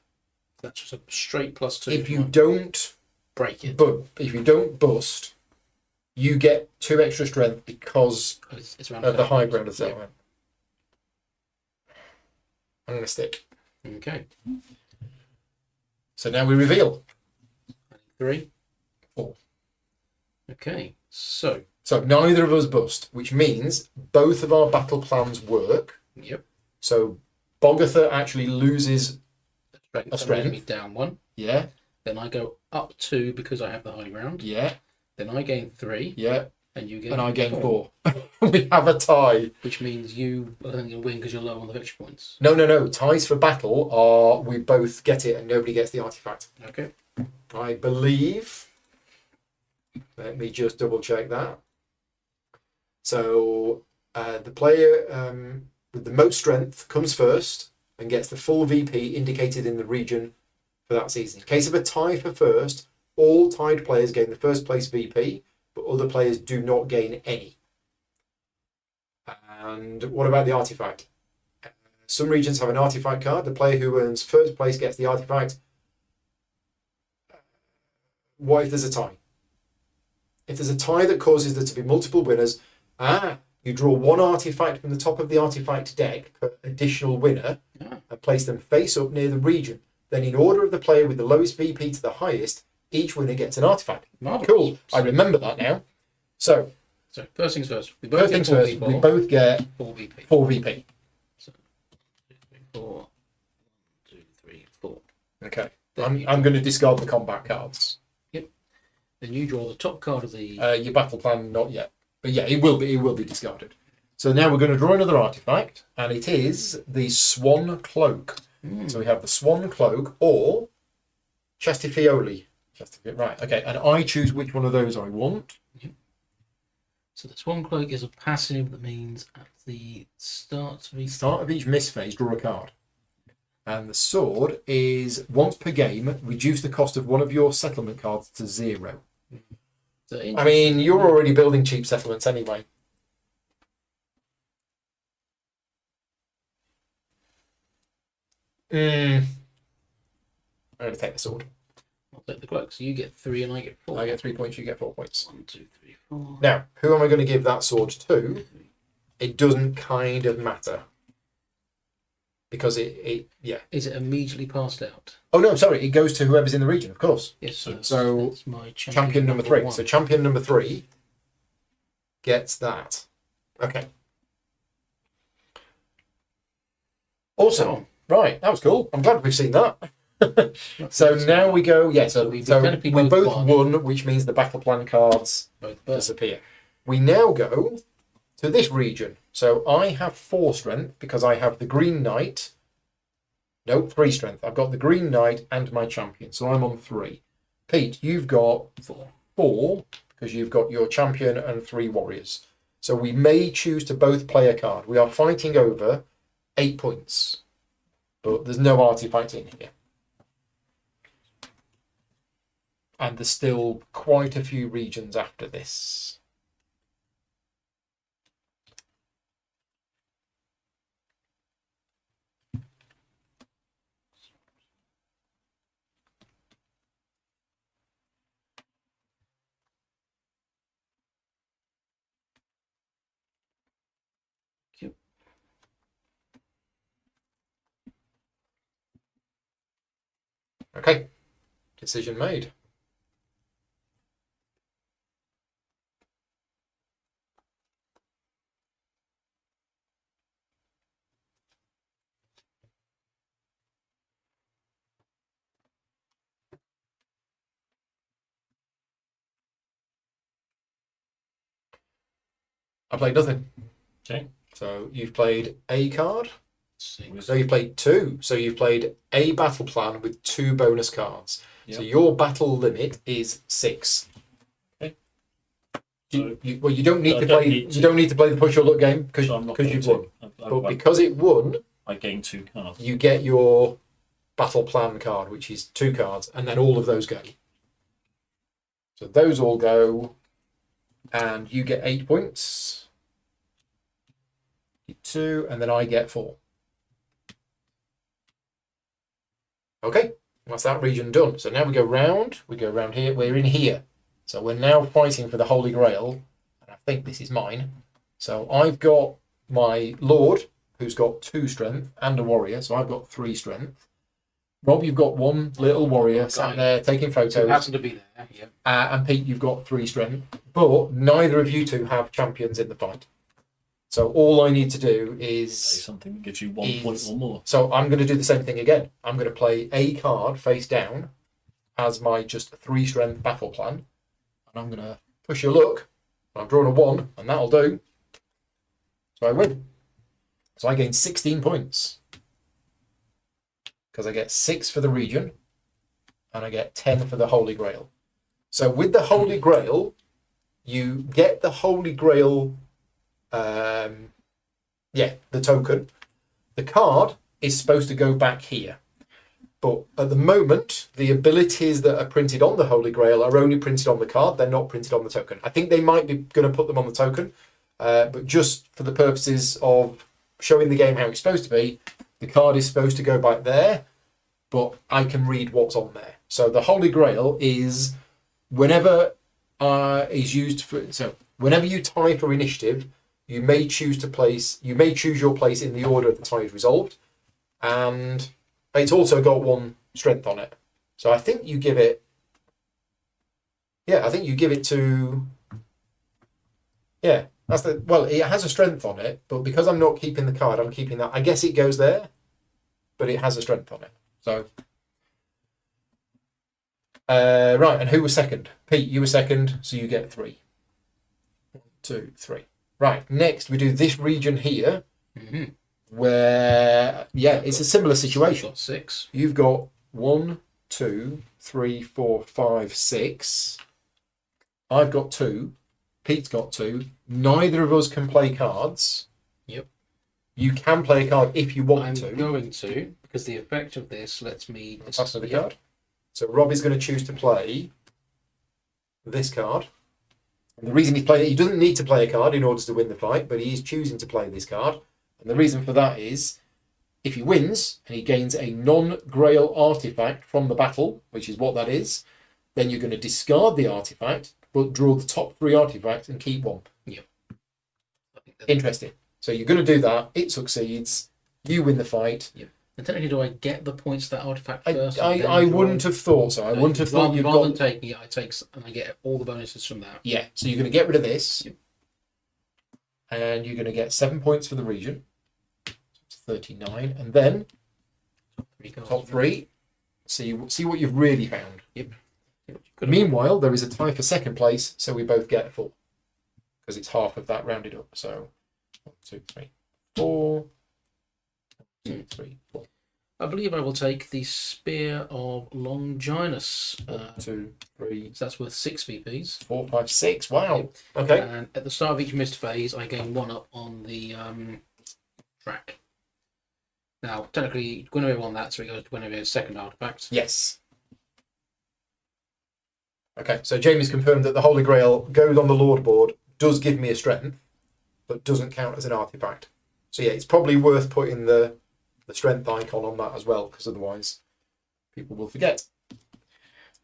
That's just a straight +2. If you don't break it, if you don't bust, you get 2 extra strength because it's around of the high ground Yeah. of settlement. I'm going to stick. Okay. So now we reveal. 3. 4. Okay. So. So neither of us bust, which means both of our battle plans work. Yep. So Bogartha actually loses A strength. moves me down 1. Yeah, Then I go up 2 because I have the high ground. yeah, Then I gain 3, yeah, and you gain. and I gain 4. We have a tie. Which means you are going to win because you're low on the victory points. No. Ties for battle are we both get it and nobody gets the artifact. Okay. I believe. Let me just double check that. So the player with the most strength comes first and gets the full VP indicated in the region for that season. In case of a tie for first, all tied players gain the first place VP, but other players do not gain any. And what about the artifact? Some regions have an artifact card. The player who earns first place gets the artifact. What if there's a tie? If there's a tie that causes there to be multiple winners, you draw 1 artifact from the top of the artifact deck per additional winner and place them face up near the region. Then in order of the player with the lowest VP to the highest, each winner gets an artifact. Marvelous. Cool. I remember that now. So first things first. We both first get things 4 first, people, we both get 4 VP. 4 VP. Okay. Then I'm going to discard the combat cards. Then you draw the top card of the. Your battle plan, not yet, but yeah, it will be discarded. So now we're going to draw another artifact, and it is the Swan Cloak. So we have the Swan Cloak or Chestifioli. Right, okay, and I choose which one of those I want. So the Swan Cloak is a passive that means at the start of each. Start of each miss phase, draw a card. And the sword is once per game, reduce the cost of one of your settlement cards to 0. So I mean, you're already building cheap settlements anyway. I'm going to take the sword. I'll take the cloak. So you get 3 and I get 4. I get 3 points, you get 4 points. 1, 2, 3, 4. Now, who am I going to give that sword to? It doesn't kind of matter. Because yeah. Is it immediately passed out? Oh, no, sorry. It goes to whoever's in the region, of course. Yes. So that's my champion number 3. 1. So champion number 3 gets that. Okay. Awesome. Right, that was cool. I'm glad we've seen that. So now we go, yeah, so we both won, which means the battle plan cards disappear. We now go to this region. So I have 4 strength because I have the Green Knight. No, 3 strength. I've got the Green Knight and my champion, so I'm on 3. Pete, you've got 4 because you've got your champion and 3 warriors. So we may choose to both play a card. We are fighting over 8 points, but there's no artifact in here. And there's still quite a few regions after this. Okay, decision made. I played nothing. Okay. So you've played a card. 6. So you've played 2. So you've played a battle plan with 2 bonus cards. Yep. So your battle limit is 6. Okay. You don't need to play. You don't need to play the push or look game because you've won. But because it won, I gain 2 cards. you get your battle plan card, which is 2 cards, and then all of those go. So those all go, and you get 8 points. 2, and then I get 4. Okay, that's that region done. So now we go round. We go round here. We're in here. So we're now fighting for the Holy Grail. And I think this is mine. So I've got my Lord, who's got 2 strength, and a warrior. So I've got 3 strength. Rob, you've got 1 little warrior sat there taking photos. So happen to be there, yeah. And Pete, you've got 3 strength. But neither of you two have champions in the fight. So all I need to do is Say something that gives you 1 point or more. So I'm going to do the same thing again. I'm going to play a card face down as my just 3 strength battle plan. And I'm going to push your luck. I've drawn a 1, and that'll do. So I win. So I gain 16 points. Because I get 6 for the region, and I get 10 for the Holy Grail. So with the Holy Grail, you get the Holy Grail, the token. The card is supposed to go back here. But at the moment, the abilities that are printed on the Holy Grail are only printed on the card. They're not printed on the token. I think they might be going to put them on the token. But just for the purposes of showing the game how it's supposed to be, the card is supposed to go back there. But I can read what's on there. So the Holy Grail is whenever is used for... So whenever you tie for initiative, you may choose your place in the order the tie is resolved. And it's also got 1 strength on it. So I think you give it... Yeah, I think you give it to... Yeah, that's the... Well, it has a strength on it, but because I'm not keeping the card, I'm keeping that. I guess it goes there, but it has a strength on it. So Right, and who was second? Pete, you were second, so you get 3. 1, 2, 3. Right, next we do this region here, where, yeah, it's a similar situation. Got 6. You've got 1, 2, 3, 4, 5, 6. I've got 2. Pete's got 2. Neither of us can play cards. Yep. You can play a card if you want I'm to. going to, because the effect of this lets me... Pass me the card. So Rob is going to choose to play this card. And the reason he's playing it, he doesn't need to play a card in order to win the fight, but he is choosing to play this card. And the reason for that is, if he wins and he gains a non-grail artifact from the battle, which is what that is, then you're going to discard the artifact, but draw the top 3 artifacts and keep 1. Yep. Interesting. So you're going to do that. It succeeds. You win the fight. Yep. And technically, do I get the points for that artifact first? I wouldn't have thought so. I wouldn't have thought you'd rather than taking it, I take and I get all the bonuses from that. Yeah. So you're going to get rid of this, Yep. and you're going to get 7 points for the region. 39, and then top 3. See what you've really found. Yep. Meanwhile, there is a tie for second place, so we both get 4 because it's half of that rounded up. So 1, 2, 3, 4. 1, 2, 3, 4. I believe I will take the Spear of Longinus. 1, 2, 3. So that's worth 6 VPs. 4, 5, 6. Wow. Okay. And at the start of each missed phase, I gain 1 up on the track. Now, technically, Guinevere won that, so it goes to Guinevere's second artifact. Yes. Okay, so Jamie's confirmed that the Holy Grail goes on the Lord board, does give me a strength, but doesn't count as an artifact. So yeah, it's probably worth putting the strength icon on that as well, because otherwise people will forget.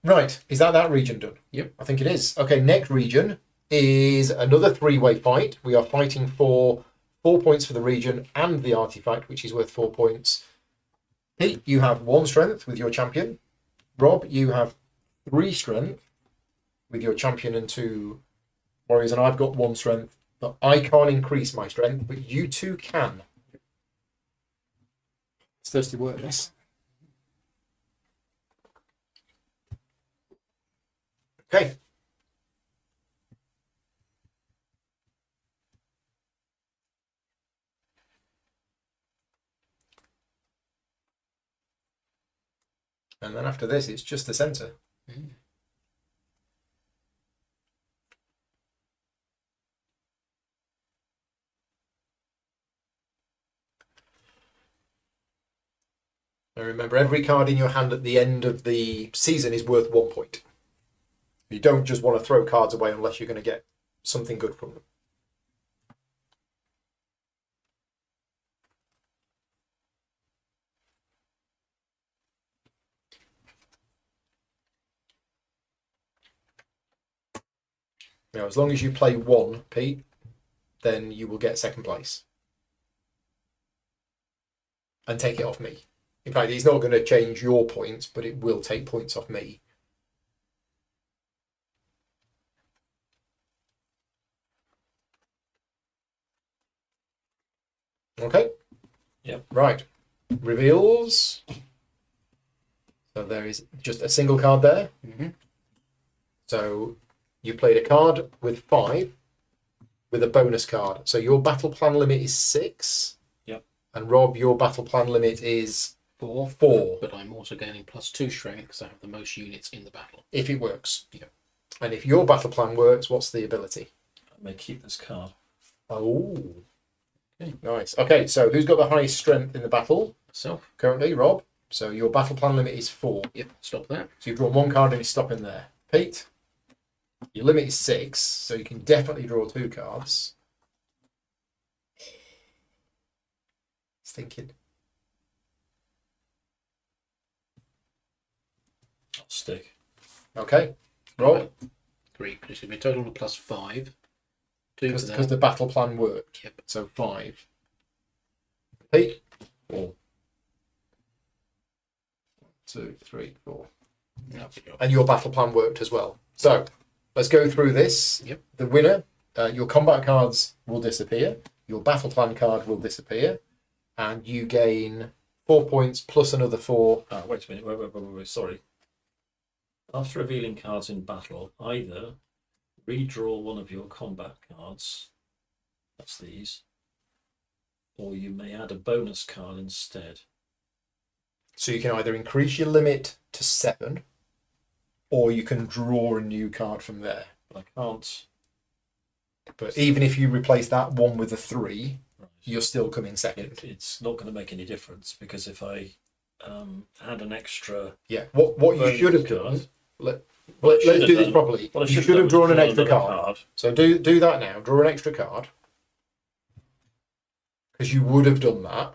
Right, is that region done? Yep. I think it is. Okay, next region is another 3-way fight. We are fighting for 4 points for the region and the artifact, which is worth 4 points. Pete, you have 1 strength with your champion. Rob, you have 3 strength with your champion and 2 warriors, and I've got 1 strength, but I can't increase my strength, but you 2 can. It's thirsty word, this. Okay. And then after this, it's just the centre. Now remember, every card in your hand at the end of the season is worth 1 point. You don't just want to throw cards away unless you're going to get something good from them. Now, as long as you play 1, Pete, then you will get second place. And take it off me. In fact, he's not going to change your points, but it will take points off me. Okay? Yep. Right. Reveals. So there is just a single card there. Mm-hmm. So you played a card with 5 with a bonus card. So your battle plan limit is 6. Yep. And Rob, your battle plan limit is 4. But I'm also gaining +2 strength because I have the most units in the battle. If it works. Yep. And if your battle plan works, what's the ability? I may keep this card. Oh. Okay, nice. Okay, so who's got the highest strength in the battle? Myself. Currently, Rob. So your battle plan limit is 4. Yep, stop that. So you've drawn 1 card and it's stopping there. Pete, your limit is 6, so you can definitely draw 2 cards. He's thinking. I'll stick. Okay. Rob, 3. It's going to be a total of +5. 2 for because them. the battle plan worked. Yep. So 5. Pete, 4. 1, 2, 3, 4. And your battle plan worked as well. So let's go through this. Yep. The winner, your combat cards will disappear. Your battle plan card will disappear. And you gain 4 points plus another 4. Wait a minute. Wait. Sorry. After revealing cards in battle, either redraw one of your combat cards, that's these, or you may add a bonus card instead. So you can either increase your limit to 7, or you can draw a new card from there. But I can't. But even if you replace that one with a 3, Right. you're still coming second. It's not going to make any difference because if I add an extra. Yeah. What you bonus should have card- done. What I Let's should have do this done- properly. what I You should should have done drawn was an draw extra another card. So do that now. Draw an extra card. Because you would have done that.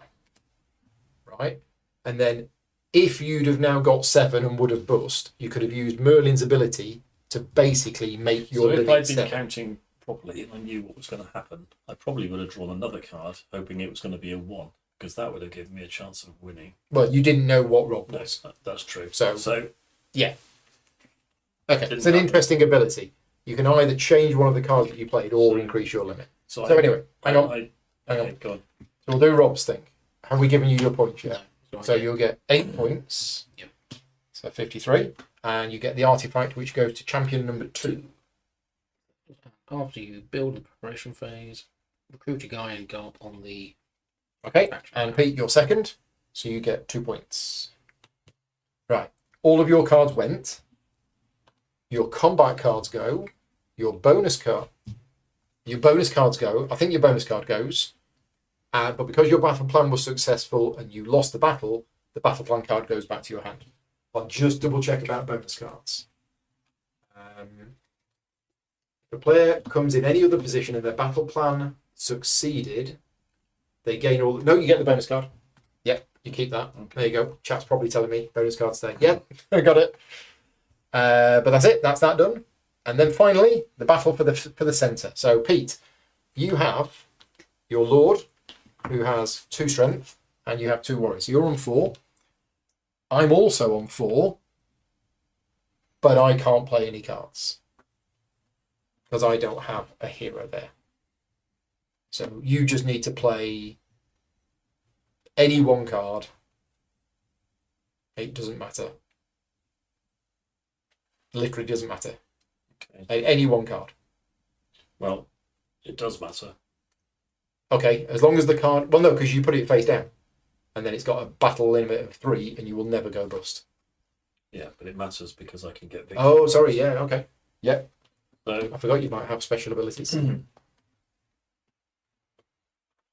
Right? And then if you'd have now got 7 and would have bust, you could have used Merlin's ability to basically make your So if limit I'd been 7. counting properly and I knew what was going to happen, I probably would have drawn another card, hoping it was going to be a 1, because that would have given me a chance of winning. Well, you didn't know what Rob No, was. that's true. So yeah. Okay, Didn't it's an happen. interesting ability. You can either change one of the cards that you played or increase your limit. So anyway, hang on. Okay, go on. So we'll do Rob's thing. Have we given you your points yet? No. So you'll get 8 points. Yep. So 53. And you get the artifact which goes to champion number 2. After you build the preparation phase, recruit a guy and go up on the Okay. faction. And Pete, you're second. So you get 2 points. Right. All of your cards went. Your combat cards go. Your bonus cards go. I think your bonus card goes. But because your battle plan was successful and you lost the battle plan card goes back to your hand. I'll just double check about bonus cards. If a player comes in any other position and their battle plan succeeded, they gain all. No, you get the bonus card. Yep, you keep that. Okay. There you go. Chat's probably telling me bonus cards there. Yep, I got it. But that's it. That's that done. And then finally, the battle for the centre. So Pete, you have your lord, who has 2 strength, and you have 2 warriors. So you're on 4. I'm also on 4, but I can't play any cards because I don't have a hero there. So you just need to play any one card. It doesn't matter. Literally doesn't matter. Okay. Any one card. Well, it does matter. Okay, as long as the card. Well, no, because you put it face down, and then it's got a battle limit of 3, and you will never go bust. Yeah, but it matters because I can get victory. Oh, sorry. Yeah. Okay. Yep. So I forgot you might have special abilities. I'm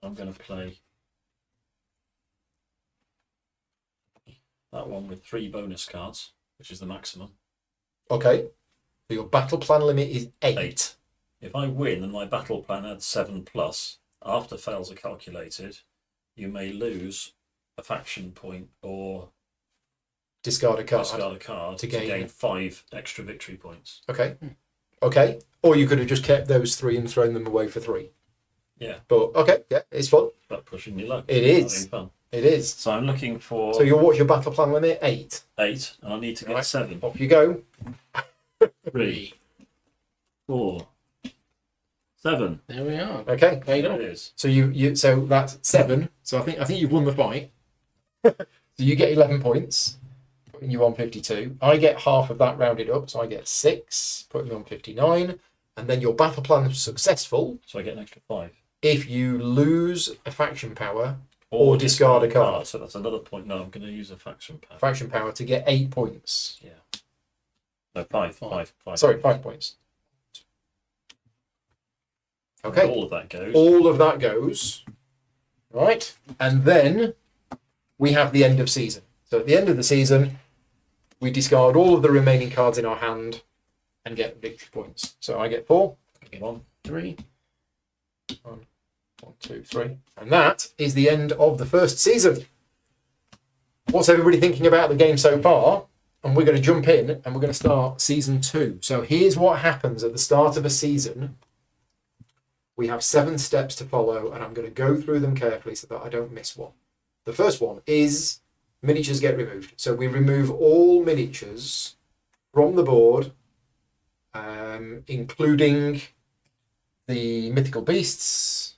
going to play that one with 3 bonus cards, which is the maximum. Okay. So your battle plan limit is 8. If I win and my battle plan adds 7 plus, after fails are calculated, you may lose a faction point or Discard a card. discard a card to to gain- gain 5 extra victory points. Okay. Okay. Or you could have just kept those 3 and thrown them away for 3. Yeah, But okay, yeah, it's fun. but pushing your luck. It is. Having fun. It is. So I'm looking for So what's your battle plan limit? 8. 8, and I need to get Right. 7. Off you go. 3, 4, 7. There we are. Okay. Paid There off. it is. So so that's 7. So I think you've won the fight. So you get 11 points, putting you on 52. I get half of that rounded up, so I get 6, putting me on 59. And then your battle plan is successful So I get an extra 5. if you lose a faction power or discard a card. So that's another point. No, I'm going to use a faction power. Faction power to get 8 points. Yeah. No, 5. Sorry, 5 points. Okay. All of that goes. All of that goes. Right. And then we have the end of season. So at the end of the season, we discard all of the remaining cards in our hand and get victory points. So I get 4. 1. 3. 1, 2, 3. And that is the end of the first season. What's everybody thinking about the game so far? And we're going to jump in and we're going to start season 2. So here's what happens at the start of a season. We have 7 steps to follow, and I'm going to go through them carefully so that I don't miss one. The first one is miniatures get removed. So we remove all miniatures from the board, including the mythical beasts.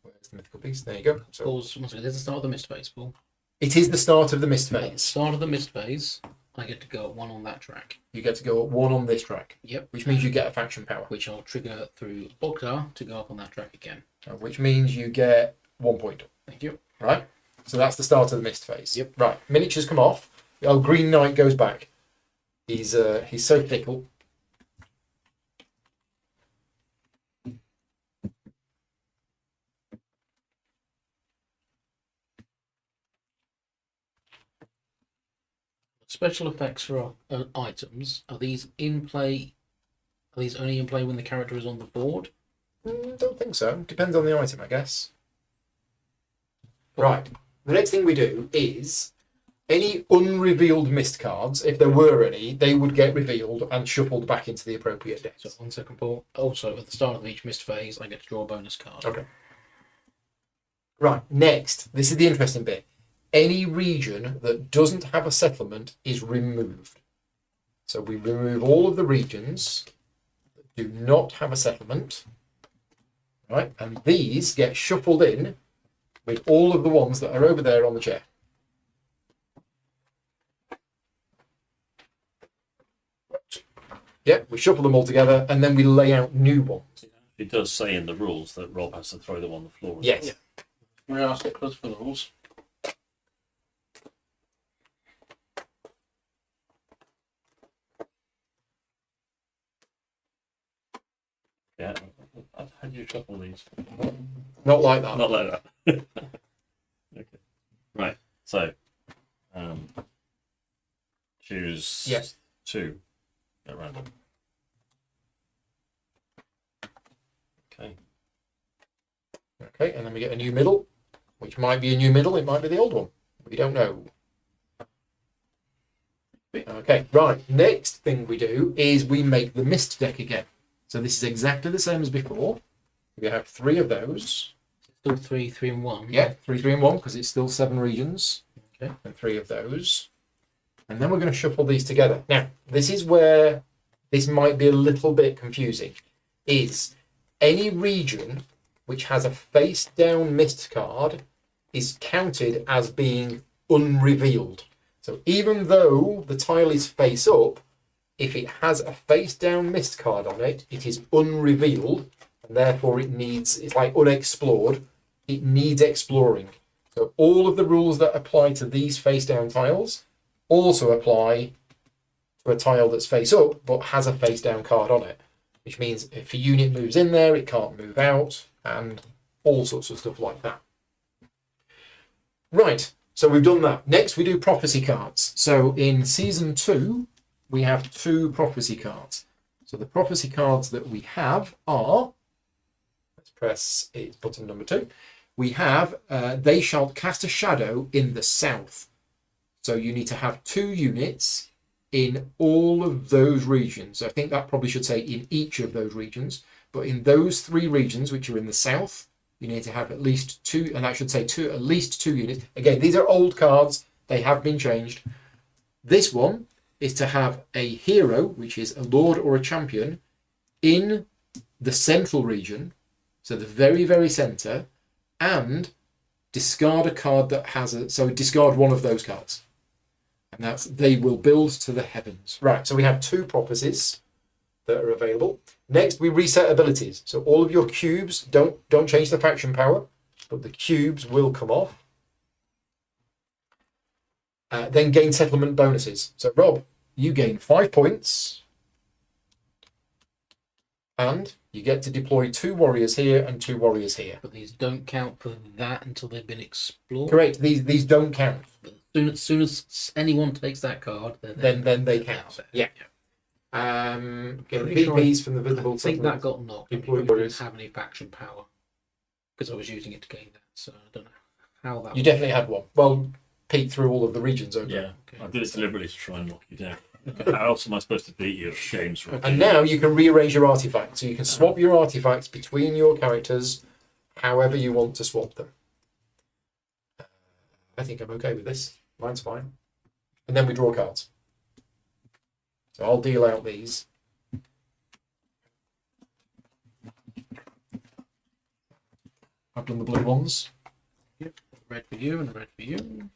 Where's the mythical beast? There you go. So Paul's, once again, this is the start of the mist phase, Paul. it is the start of the mist At the phase. start of the mist phase, I get to go at 1 on that track. You get to go at 1 on this track. Yep. Which means you get a faction power. Which I'll trigger through Bogtar to go up on that track again. Which means you get 1 point. Thank you. Right? So that's the start of the mist phase. Yep. Right. Miniatures come off. The old Green Knight goes back. He's so fickle. Special effects for items, are these in play? Are these only in play when the character is on the board? Don't think so. Depends on the item, I guess. Right. The next thing we do is any unrevealed mist cards, if there were any, they would get revealed and shuffled back into the appropriate decks. So 1 second, Paul. Also, at the start of each mist phase, I get to draw a bonus card. Okay. Right. Next, this is the interesting bit. Any region that doesn't have a settlement is removed. So we remove all of the regions that do not have a settlement. Right? And these get shuffled in with all of the ones that are over there on the chair. Yeah, we shuffle them all together and then we lay out new ones. It does say in the rules that Rob has to throw them on the floor. Yes. Yeah. May I ask it for the rules? Yeah. How do you shuffle these? Not like that. Not like that. Okay. Right. So, choose Yes. 2 at random. Okay. Okay, and then we get a new middle, which might be a new middle, it might be the old one. We don't know. Okay, right. Next thing we do is we make the mist deck again. So this is exactly the same as before. We have 3 of those. Still 3, 3, and 1. Yeah, 3, 3, and 1, because it's still 7 regions. Okay. And 3 of those. And then we're going to shuffle these together. Now, this is where this might be a little bit confusing. Is any region which has a face down mist card is counted as being unrevealed. So even though the tile is face up, if it has a face down mist card on it, it is unrevealed, and therefore it's like unexplored. It needs exploring. So all of the rules that apply to these face down tiles also apply to a tile that's face up but has a face down card on it, which means if a unit moves in there, it can't move out, and all sorts of stuff like that. Right, so we've done that. Next, we do prophecy cards. So in season 2, we have 2 prophecy cards. So the prophecy cards that we have are, let's press it's button number 2. We have, they shall cast a shadow in the south. So you need to have 2 units in all of those regions. I think that probably should say in each of those regions. But in those 3 regions, which are in the south, you need to have at least 2, and that should say at least 2 units. Again, these are old cards. They have been changed. This one is to have a hero, which is a lord or a champion, in the central region, so the very, very centre, and discard a card that has so discard one of those cards. And that's they will build to the heavens. Right, so we have 2 prophecies that are available. Next, we reset abilities. So all of your cubes, don't change the faction power, but the cubes will come off. Then gain settlement bonuses. So Rob, you gain 5 points, and you get to deploy 2 warriors here and 2 warriors here. But these don't count for that until they've been explored. Correct. These don't count. But as soon as anyone takes that card, Then they count. Yeah. Get PPs from the visible. I think that got knocked. I Deploy didn't warriors. have any faction power because I was using it to gain that. So I don't know how that. You definitely had one. Well, Pete through all of the regions over. Yeah, Okay. I did it deliberately to try and knock you down. How else am I supposed to beat you at games? And now you can rearrange your artifacts. So you can swap your artifacts between your characters however you want to swap them. I think I'm okay with this. Mine's fine. And then we draw cards. So I'll deal out these. I've done the blue ones. Red for you and red for you.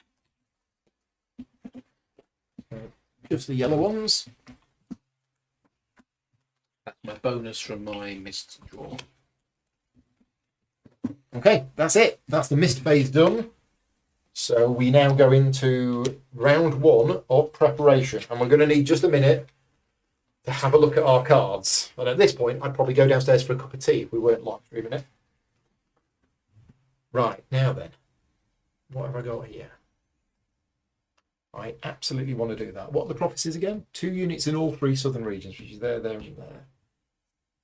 Just the yellow ones. That's my bonus from my mist draw. Okay, that's it. That's the mist phase done. So we now go into round 1 of preparation, and we're going to need just a minute to have a look at our cards. And at this point, I'd probably go downstairs for a cup of tea if we weren't live streaming it. Right, now then, what have I got here? I absolutely want to do that. What are the prophecies again? 2 units in all 3 southern regions, which is there, there, and there.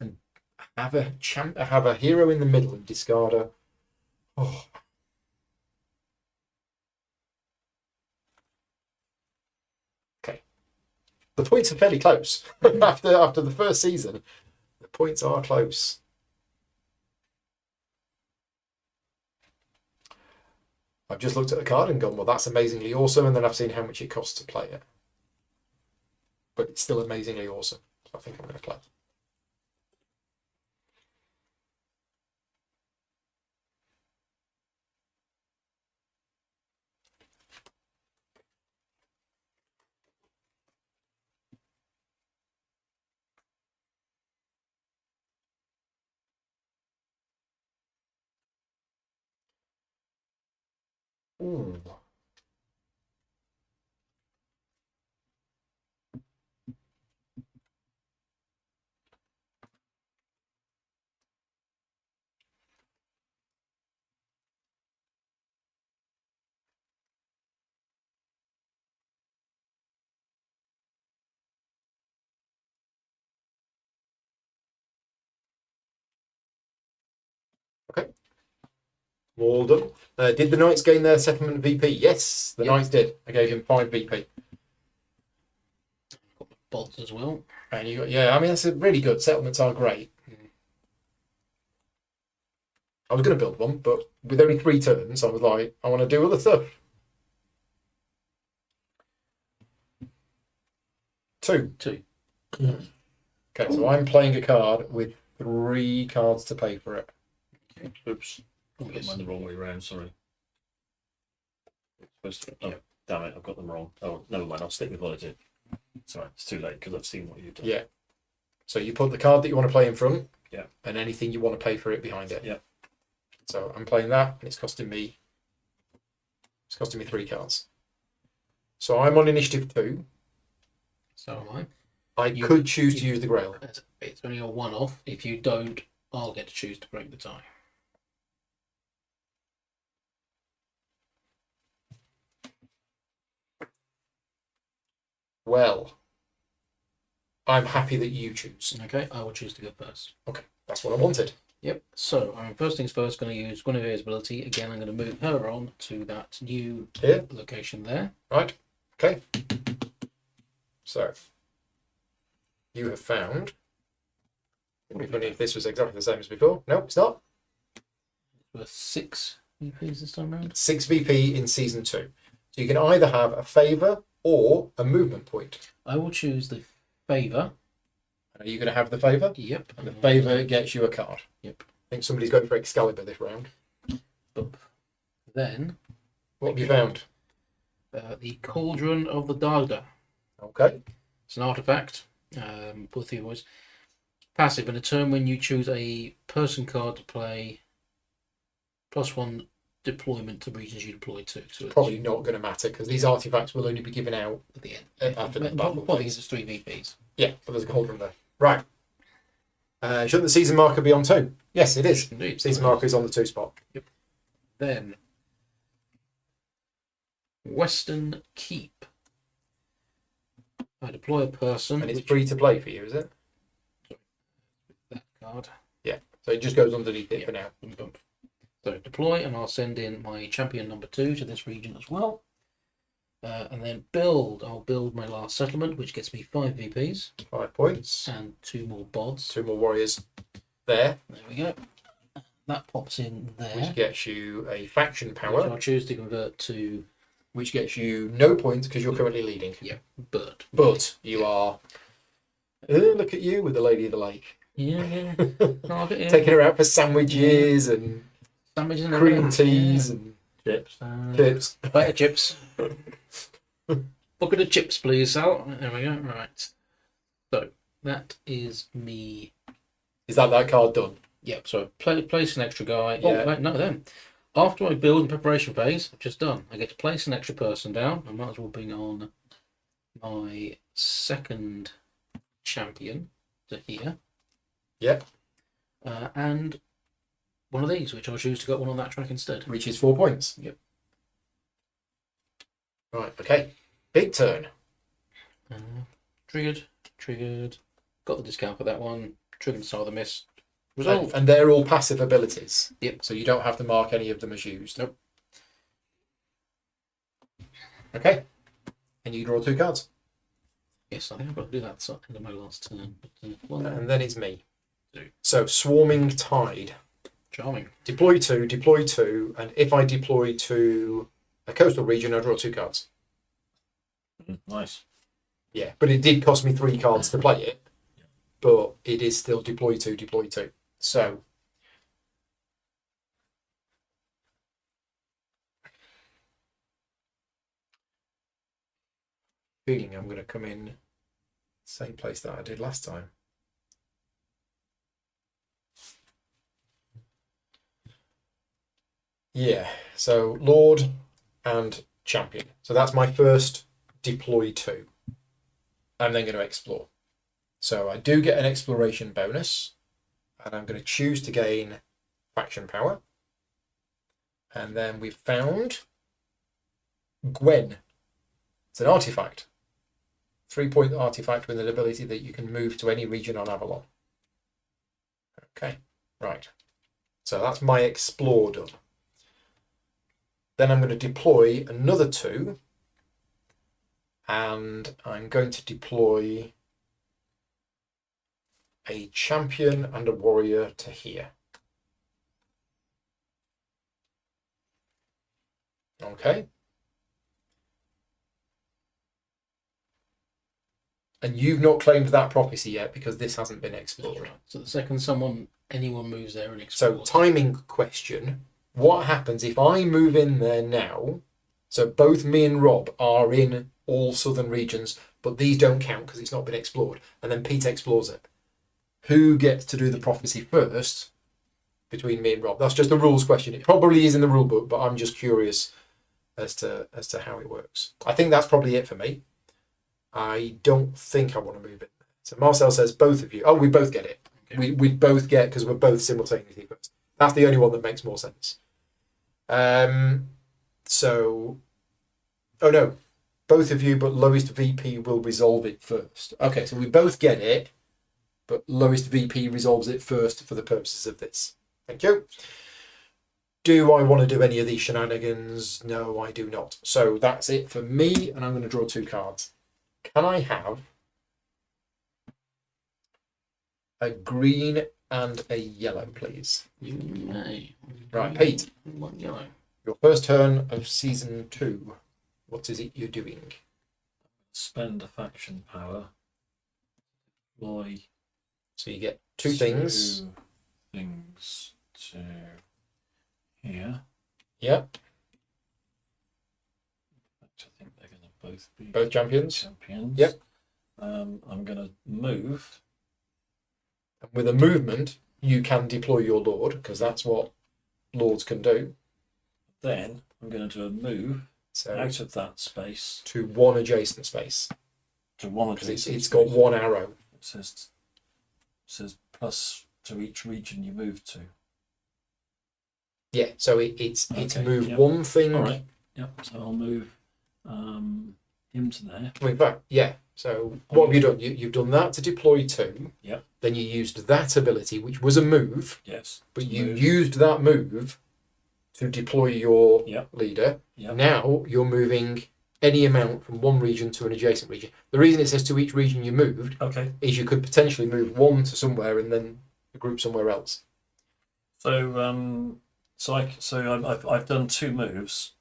And have a hero in the middle and discard a. Oh. Okay. The points are fairly close. after the first season, the points are close. I've just looked at the card and gone, well, that's amazingly awesome, and then I've seen how much it costs to play it. But it's still amazingly awesome. So I think I'm going to play. Ooh. Okay. All done. Did the Knights gain their settlement VP? Yes, the Knights did. I gave him 5 VP. Got my bots as well. And you got, yeah, I mean, that's a really good. Settlements are great. I was going to build one, but with only 3 turns, I was like, I want to do other stuff. 2. Okay, so I'm playing a card with 3 cards to pay for it. Okay. Oops. I've got mine the wrong way round, sorry. Oh, damn it, I've got them wrong. Oh, never mind, I'll stick with what I did. Sorry, it's too late because I've seen what you've done. Yeah. So you put the card that you want to play in front. Yeah. And anything you want to pay for it behind it. Yeah. So I'm playing that, and it's costing me 3 cards. So I'm on initiative 2. So am I could choose to use the Grail. It's only a one-off. If you don't, I'll get to choose to break the tie. Well, I'm happy that you choose. Okay, I will choose to go first. Okay, that's what I wanted. Yep. So, first things first, going to use Guinevere's ability. Again, I'm going to move her on to that new Here, location there. right? Okay. So, you have found. It'd be funny if this was exactly the same as before. No, it's not. Worth 6 VPs this time around. 6 VP in season 2. So you can either have a favour or a movement point. I will choose the favour. Are you going to have the favour? Yep. And the favour gets you a card. Yep. I think somebody's going for Excalibur this round. But then, What have you found? the Cauldron of the Dagda. Okay. It's an artifact. Put through words. Passive. In a turn when you choose a person card to play, +1 deployment to regions you deploy to. So it's Probably not going to matter because these artifacts will only be given out at the end. after the battle. Probably it's 3 VPs. Yeah, but there's a cauldron there. Right. Shouldn't the season marker be on 2? Yes, it is. Indeed. Season marker is on the 2 spot. Then, Western Keep. I deploy a person. And it's free to play for you, is it? That card. Yeah. So it just goes underneath it for now. So deploy, and I'll send in my champion number 2 to this region as well. And then build. I'll build my last settlement, which gets me 5 VPs 5 points. and 2 more bods. 2 more warriors there, There we go. That pops in which there. gets you a faction Which power, I'll choose to convert to which gets you no points because you're currently leading. bird. But you are. Look at you with the Lady of the Lake. Yeah. Taking her out for sandwiches and Sandwiches and cream everything. teas and Chips. chips. Better chips. Bucket of chips, please, Sal. There we go. Right. So that is me. Is that card done? Yep. So place an extra guy. Yeah. Oh wait, no. Then after I build in preparation phase, I've just done. I get to place an extra person down. I might as well bring on my second champion to here. Yep. And one of these, which I'll choose to go one on that track instead. Which is 4 points. Yep. Right, okay. Big turn. Triggered. Got the discount for that one. Triggered Star of the Mist. Resolved. And they're all passive abilities. Yep. So you don't have to mark any of them as used. Nope. Okay. And you draw 2 cards. Yes, I think I've got to do that at the end of my last turn. But, And then it's me. 2. So Swarming Tide. Charming. Deploy 2, and if I deploy to a coastal region, I draw 2 cards. Nice. Yeah, but it did cost me 3 cards to play it. But it is still deploy 2. So feeling I'm going to come in same place that I did last time. Yeah, so Lord and Champion. So that's my first deploy 2. I'm then going to explore. So I do get an exploration bonus, and I'm going to choose to gain faction power. And then we've found Gwen. It's an artifact. 3-point artifact with an ability that you can move to any region on Avalon. Okay, right. So that's my explore done. Then I'm going to deploy another 2, and I'm going to deploy a champion and a warrior to here. Okay. And you've not claimed that prophecy yet because this hasn't been explored. So the second anyone moves there and So explores. timing question. What happens if I move in there now? So both me and Rob are in all southern regions, but these don't count because it's not been explored. And then Pete explores it. Who gets to do the prophecy first between me and Rob? That's just a rules question. It probably is in the rule book, but I'm just curious as to how it works. I think that's probably it for me. I don't think I want to move it. So Marcel says both of you. Oh, we both get it. Okay. We both get because we're both simultaneously first. That's the only one that makes more sense. So, oh no, both of you, but lowest VP will resolve it first. Okay, so we both get it, but lowest VP resolves it first for the purposes of this. Thank you. Do I want to do any of these shenanigans? No, I do not. So that's it for me, and I'm going to draw 2 cards. Can I have a green and a yellow, please? You may. Right, Pete. One yellow. Your first turn of season 2. What is it you're doing? Spend a faction power. Deploy So you get 2 things. 2 things to here. Yep, I think they're going to both be both champions. champions. Yep. I'm going to move. And with a movement, you can deploy your lord, because that's what lords can do. Then I'm going to do a move So out of that space to 1 adjacent space. to one Because adjacent it's got space. 1 arrow. It says plus to each region you move to. Yeah, so it's Okay, move yep. 1 thing. All right. Yep. So I'll move him to there. In fact, yeah. So what have you done? You've done that to deploy 2. Yep. Then you used that ability, which was a move, Yes. but to you move. used that move to deploy your Yep. leader. Yep. Now you're moving any amount from one region to an adjacent region. The reason it says to each region you moved Okay. is you could potentially move 1 to somewhere and then a group somewhere else. So I've done 2 moves.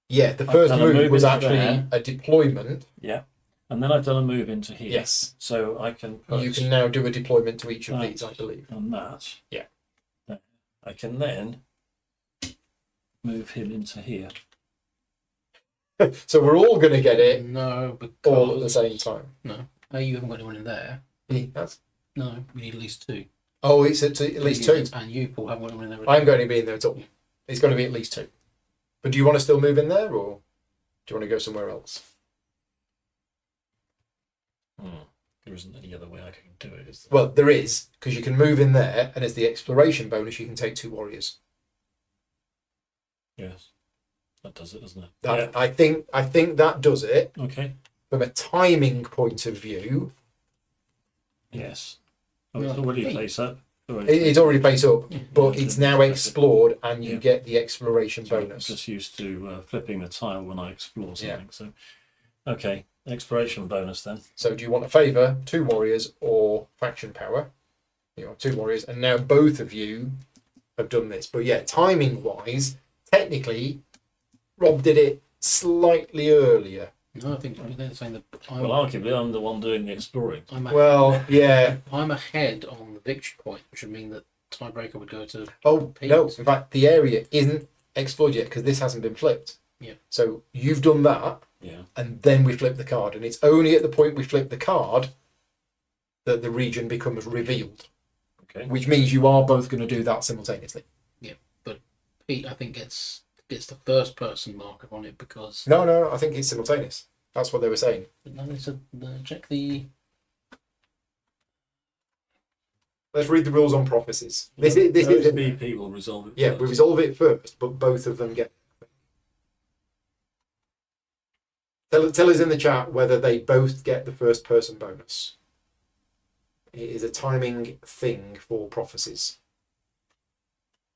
Yeah, the I've first done a move move was into actually there. a deployment. Yeah. And then I've done a move into here. Yes. So I can put You can now do a deployment to each of that these, I believe. on that. Yeah. There. I can then move him into here. So we're all going to get it No, because all at the same time. No, you haven't got anyone in there. That's... No, we need at least two. Oh, it's at least two. And you, Paul, haven't got anyone in there. I'm going to be in there at all. It's going to be at least two. But do you want to still move in there, or do you want to go somewhere else? There isn't any other way I can do it, is there? Well, there is, because you can move in there, and as the exploration bonus, you can take 2 warriors. Yes. That does it, doesn't it? That, I think that does it. Okay. From a timing point of view, Yes. Oh, it's already face up. it's already face up, but Yeah, it's now explored, and you Yeah. get the exploration So I'm bonus. just used to flipping the tile when I explore Yeah. something. So, okay, exploration bonus then. So do you want to favour 2 warriors or faction power? You know, 2 warriors, and now both of you have done this. But yeah, timing wise, technically, Rob did it slightly earlier. No, I think they're saying that. Well, arguably, I'm the one doing the exploring. Well, yeah. I'm ahead on the victory point, which would mean that tiebreaker would go to. Oh Pete. no! In fact, the area isn't explored yet because this hasn't been flipped. Yeah. So you've done that, Yeah. and then we flip the card, and it's only at the point we flip the card that the region becomes revealed. Okay. Which means you are both going to do that simultaneously. Yeah, but Pete, I think gets the first person marker on it because. No, I think it's simultaneous. That's what they were saying. No, they said check the. Let's read the rules on prophecies. This Those is BP will resolve it. yeah, first. we resolve it first, but both of them get. Tell us in the chat whether they both get the first person bonus. It is a timing thing for prophecies.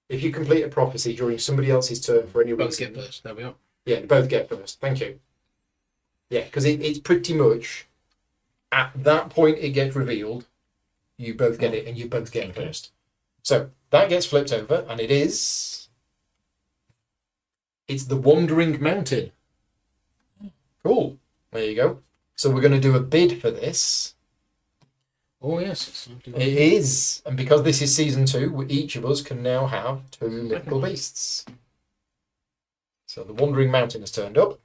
If you complete a prophecy during somebody else's turn for any Both reason, get first. There we are. yeah, they both get first. Thank you. Yeah, because it's pretty much at that point it gets revealed. You both get it, and you both get Okay. first. So that gets flipped over, and it's the Wandering Mountain. Cool. There you go. So we're going to do a bid for this. Oh yes, it's It is, and because this is season 2, each of us can now have 2 mythical beasts. So the Wandering Mountain has turned up.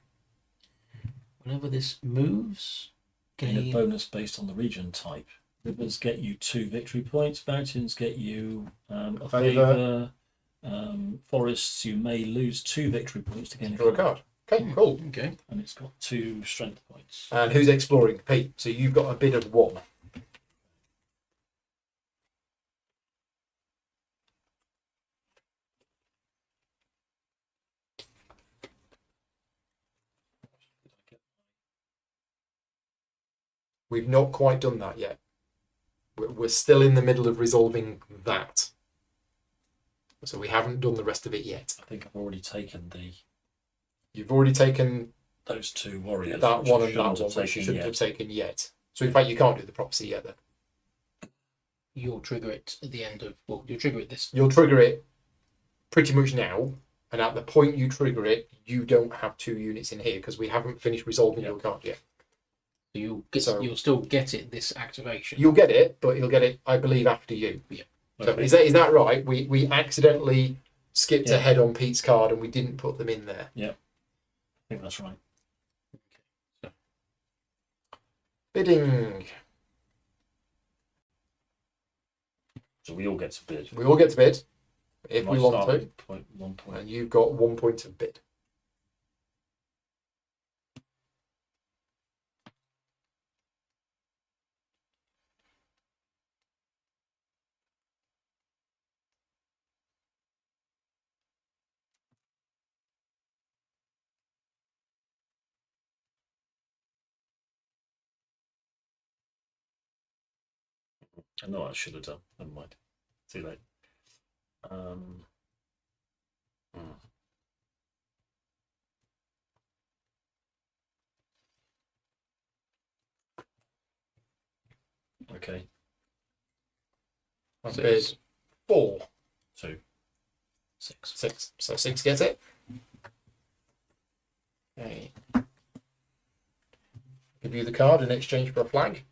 Whenever this moves, Gain a gain. bonus based on the region type. Rivers get you 2 victory points. Mountains get you a Favour. favour. Forests, you may lose 2 victory points to gain Draw a card. Okay, Hmm. cool. Okay. And it's got 2 strength points. And who's exploring? Pete. So you've got a bid of 1. We've not quite done that yet. We're still in the middle of resolving that. So we haven't done the rest of it yet. I think I've already taken You've already taken those 2 warriors. that which one I and that shouldn't one, have which you taken shouldn't yet. have taken yet. So in fact, you can't do the prophecy yet then. You'll trigger it at the end of. Well, you'll trigger it this. You'll trigger it pretty much now, and at the point you trigger it, you don't have 2 units in here because we haven't finished resolving your card yet. So you'll get. So- You'll still get it this activation. You'll get it, but you'll get it, I believe, after you. Yeah. So Okay. is that right? We accidentally skipped Yeah. ahead on Pete's card and we didn't put them in there. I think that's right. Bidding. So we all get to bid. We all get to bid if My we want to. starting point, 1 point. And you've got 1 point of bid. I know I should have done. Never mind. Too late. Hmm. Okay. That's Six. bid 4. 2. 6. 6. So 6 gets it. Okay. Give you the card in exchange for a flag.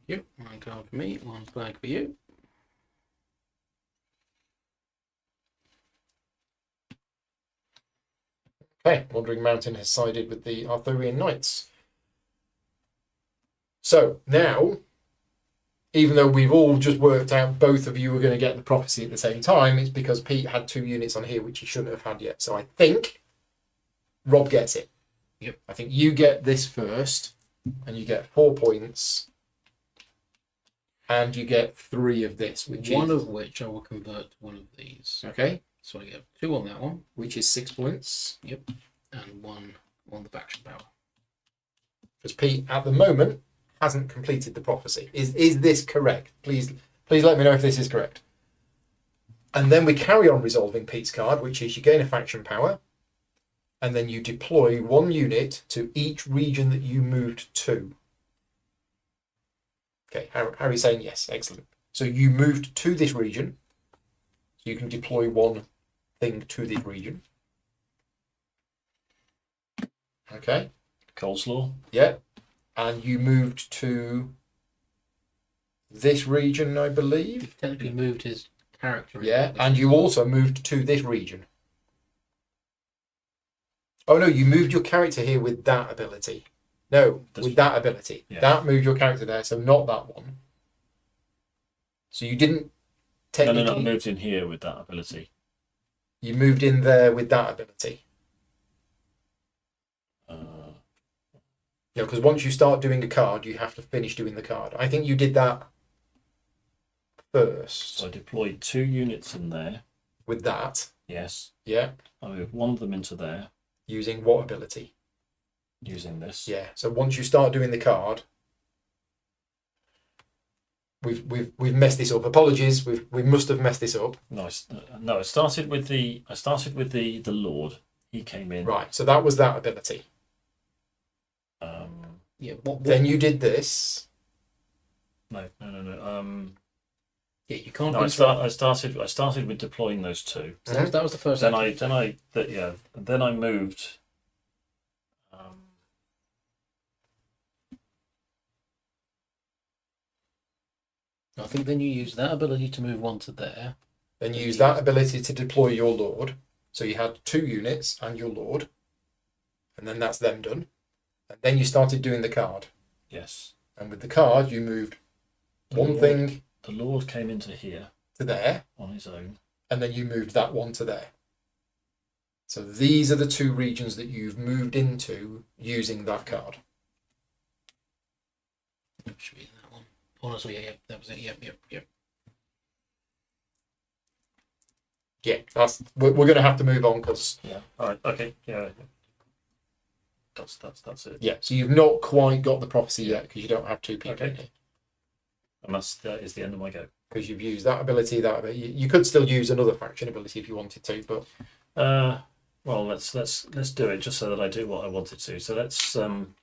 Yep. 1 card for me. 1 flag for you. Okay, Wandering Mountain has sided with the Arthurian Knights. So now, even though we've all just worked out both of you are going to get the prophecy at the same time, it's because Pete had 2 units on here which he shouldn't have had yet. So I think Rob gets it. Yep. I think you get this first, and you get 4 points, and you get 3 of this, which One is of which I will convert to one of these. okay, So I get 2 on that one. which is 6 points. Yep. And 1 on the faction power. Because Pete, at the moment, hasn't completed the prophecy. Is this correct? Please let me know if this is correct. And then we carry on resolving Pete's card, which is you gain a faction power, and then you deploy 1 unit to each region that you moved to. Okay, Harry's saying yes, excellent. So you moved to this region, so you can deploy 1 thing to this region. Okay. Coleslaw. Yeah. And you moved to this region, I believe. You've technically moved his character. Yeah, and you also moved to this region. Oh no, you moved your character here with that ability. No, with that ability. Yeah. That moved your character there, so not that one. So you didn't technically... No, I moved in here with that ability. You moved in there with that ability. Because once you start doing a card, you have to finish doing the card. I think you did that first. So I deployed 2 units in there. With that. Yes. Yeah. I moved 1 of them into there. Using what ability? Using this. Yeah. So once you start doing the card, we've messed this up. Apologies. We must have messed this up. No, I started with the Lord. He came in. Right. So that was that ability. Yeah. Then you did this. No. Yeah, you can't. No, I started with deploying those 2. So that was the first. Then I moved. I think then you use that ability to move 1 to there. Then you use that ability to deploy your Lord. So you had 2 units and your Lord. And then that's them done. And then you started doing the card. Yes. And with the card, you moved one thing. The Lord came into here to there. On his own. And then you moved that 1 to there. So these are the 2 regions that you've moved into using that card. Should be that one. Honestly, yeah, that was it. Yep. Yeah, we're going to have to move on because. Yeah. All right. Okay. Yeah. That's it. Yeah. So you've not quite got the prophecy yet because you don't have 2 people in here. And that is the end of my go. Because you've used that ability. You could still use another faction ability if you wanted to, but. Well, let's do it just so that I do what I wanted to. So let's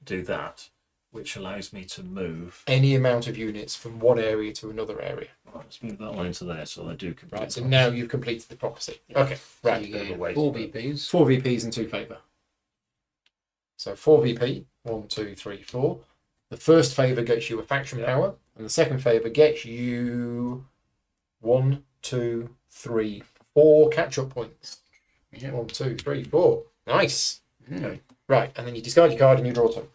do that, which allows me to move any amount of units from one area to another area. Right, let's move that one into there so I do complete. Right, so now you've completed the prophecy. Okay, right. So you get 4 VPs. 4 VPs and 2 favour. So 4 VP, 1, 2, 3, 4. The first favour gets you a faction power, and the second favour gets you 1, 2, 3, 4 catch-up points. Yep. 1, 2, 3, 4. Nice. Okay. Right, and then you discard your card and you draw 2.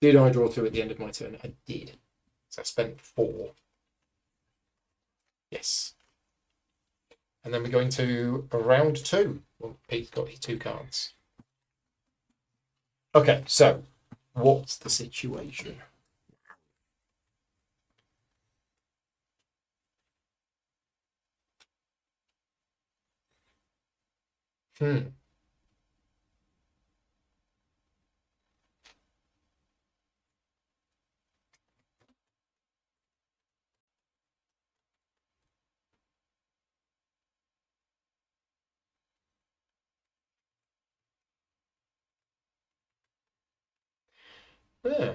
Did I draw 2 at the end of my turn? I did. So I spent 4. Yes. And then we're going to round 2. Well, Pete's got his 2 cards. Okay, so what's the situation? Yeah.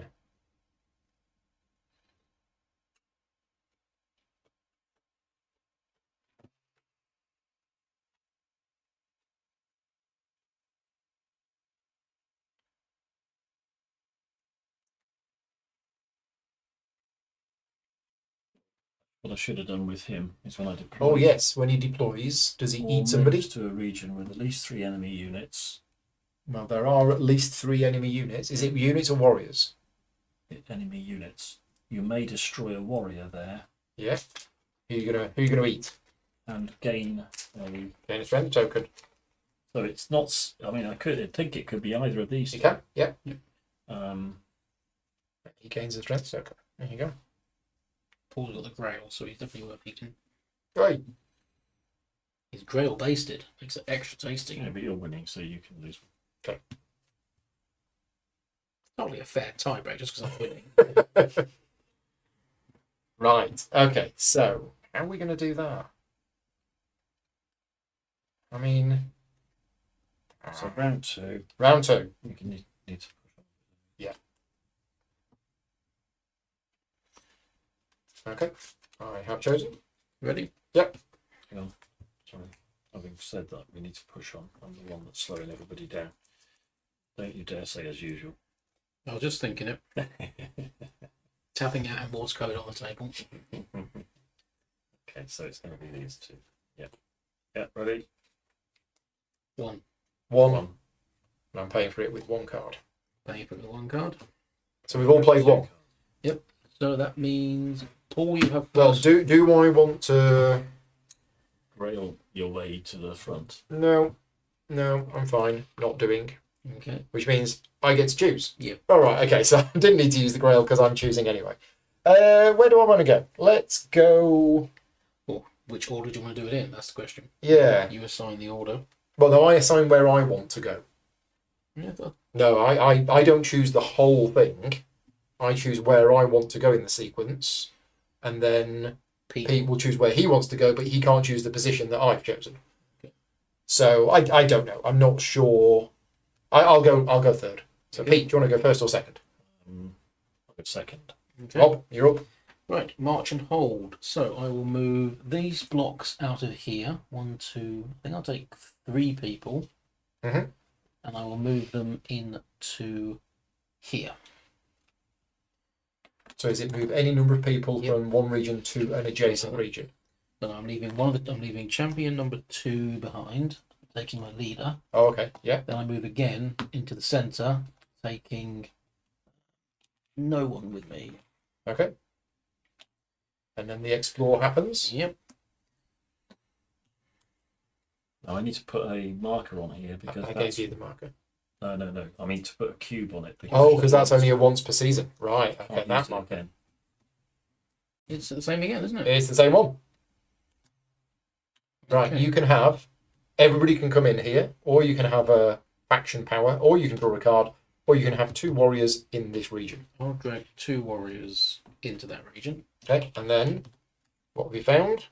What I should have done with him is when I deploy. Oh yes, when he deploys, does he or eat somebody? moves to a region with at least 3 enemy units. Well, there are at least 3 enemy units. Is it units or warriors? Enemy units. You may destroy a warrior there Yeah. Who you gonna eat? and gain a. Gain a strength token. So it's not. I mean, I think it could be either of these. You can. Yeah. Um, He gains a strength token. There you go. Paul's got the grail, so he's definitely worth eating. Great. He's grail basted, makes it extra tasty. yeah, but you're winning, so you can lose. Probably a fair tiebreak just because I'm winning. Right. Okay. So how are we going to do that? I mean, So round 2, round 2. you can need to push on. Okay. I have chosen. Ready? Yep. Hang on. Sorry. Having said that, we need to push on. I'm the one that's slowing everybody down. Don't you dare say as usual. I was just thinking it. Tapping out a Morse code on the table. Okay, so it's going to be these 2. Yep. Yep, ready? 1. One. One. And I'm paying for it with 1 card. Paying for the 1 card. So we've all played 1. So that means, Paul, you have Well, first. do I want to? Rail your way to the front. No, I'm fine. Not doing. Okay. Which means I get to choose. Yep. All right. Okay. So I didn't need to use the Grail because I'm choosing anyway. Where do I want to go? Let's go. Well, which order do you want to do it in? That's the question. Yeah. You assign the order. Well, no, I assign where I want to go. Yeah, No, I don't choose the whole thing. I choose where I want to go in the sequence, and then Pete will choose where he wants to go, but he can't choose the position that I've chosen. Okay. So I don't know. I'm not sure. I'll go third. So Okay. Pete, do you want to go first or second? I'll go second. Okay. Rob, you're up. Right, march and hold. So I will move these blocks out of here. 1, 2. I think I'll take 3 people. Mhm. And I will move them into here. So is it move any number of people Yep. from one region to an adjacent region? So I'm leaving I'm leaving champion number 2 behind, taking my leader. Oh, okay. Yeah. Then I move again into the centre, taking no one with me. Okay. And then the explore happens. Yep. Now I need to put a marker on here because I that's... gave you the marker. No. I mean to put a cube on it. Oh, because that's only a once per season. Right. Can't Okay. use That it marker. again. It's the same again, isn't it? It's the same one. Right. Okay. You can have everybody can come in here, or you can have a faction power, or you can draw a card, or you can have 2 warriors in this region. I'll drag 2 warriors into that region. Okay. And then what have you found?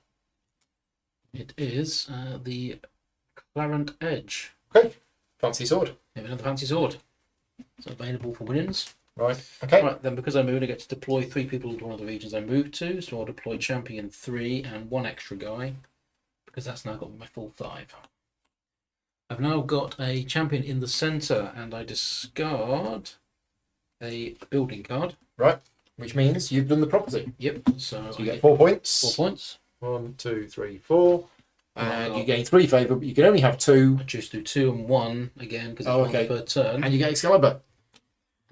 It is the Clarent Edge. Okay. Fancy sword. Have another fancy sword. It's available for winnings. Right. Okay. Right, then because I moved, I get to deploy 3 people into one of the regions I moved to. So I'll deploy champion 3 and 1 extra guy, because that's now got my full 5. I've now got a champion in the centre, and I discard a building card. Right. Which means you've done the property. Yep. So, So you I get 4 points. 4 points. 1, 2, 3, 4. And Wow. you gain 3 favour, but you can only have 2. I choose to do 2 and 1 again because it's Oh, 1 okay. per turn. And you get Excalibur.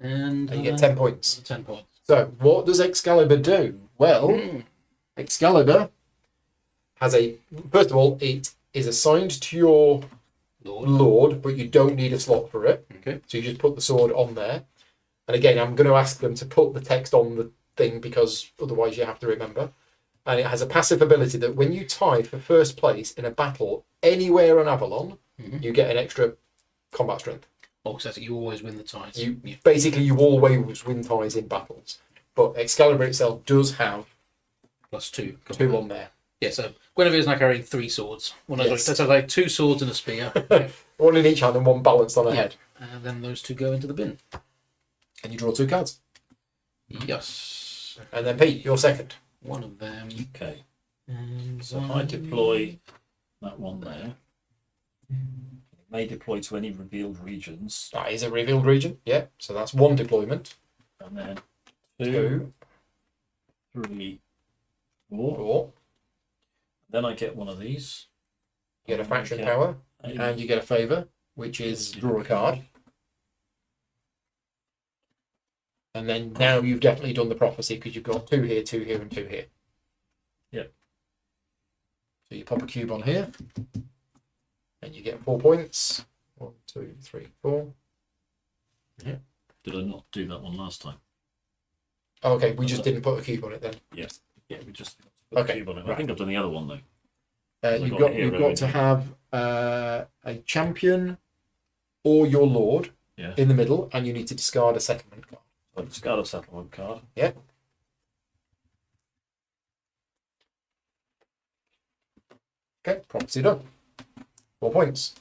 And And you get 10 points. 10 points. So, what does Excalibur do? Well, Excalibur has a. First of all, it is assigned to your Lord. lord, but you don't need a slot for it. Okay. So you just put the sword on there. And again, I'm going to ask them to put the text on the thing because otherwise you have to remember. And it has a passive ability that when you tie for first place in a battle anywhere on Avalon, you get an extra combat strength. Oh, so you always win the ties. Yeah. Basically, you always win ties in battles. But Excalibur itself does have Plus 2. 2 on there. Yeah, so Guinevere's now carrying 3 swords. Well, no, Yes. sorry, that's like 2 swords and a spear. Yeah. 1 in each hand and 1 balanced on a Yeah. head. And then those 2 go into the bin. And you draw 2 cards. Yes. And then Pete, you're second. One of them. Okay. And So I deploy that one there. It may deploy to any revealed regions. That is a revealed region. Yeah, so that's 1 deployment. And then 2. 3, 4. Then I get one of these. You get a And faction get power, a- and you get a favour, which is draw a card. And then now you've definitely done the prophecy because you've got 2 here, 2 here, and 2 here. Yep. So you pop a cube on here, and you get 4 points. 1, 2, 3, 4. Did I not do that one last time? Oh, okay, we just didn't put a cube on it then. Yes. Yeah, we just put Okay, a cube on it. I right. think I've done the other one though. You've got got a you've hero got to in have a champion or your lord Yeah. in the middle, and you need to discard a settlement card. So I discard a settlement card. Yeah. Okay, prophecy done. 4 points.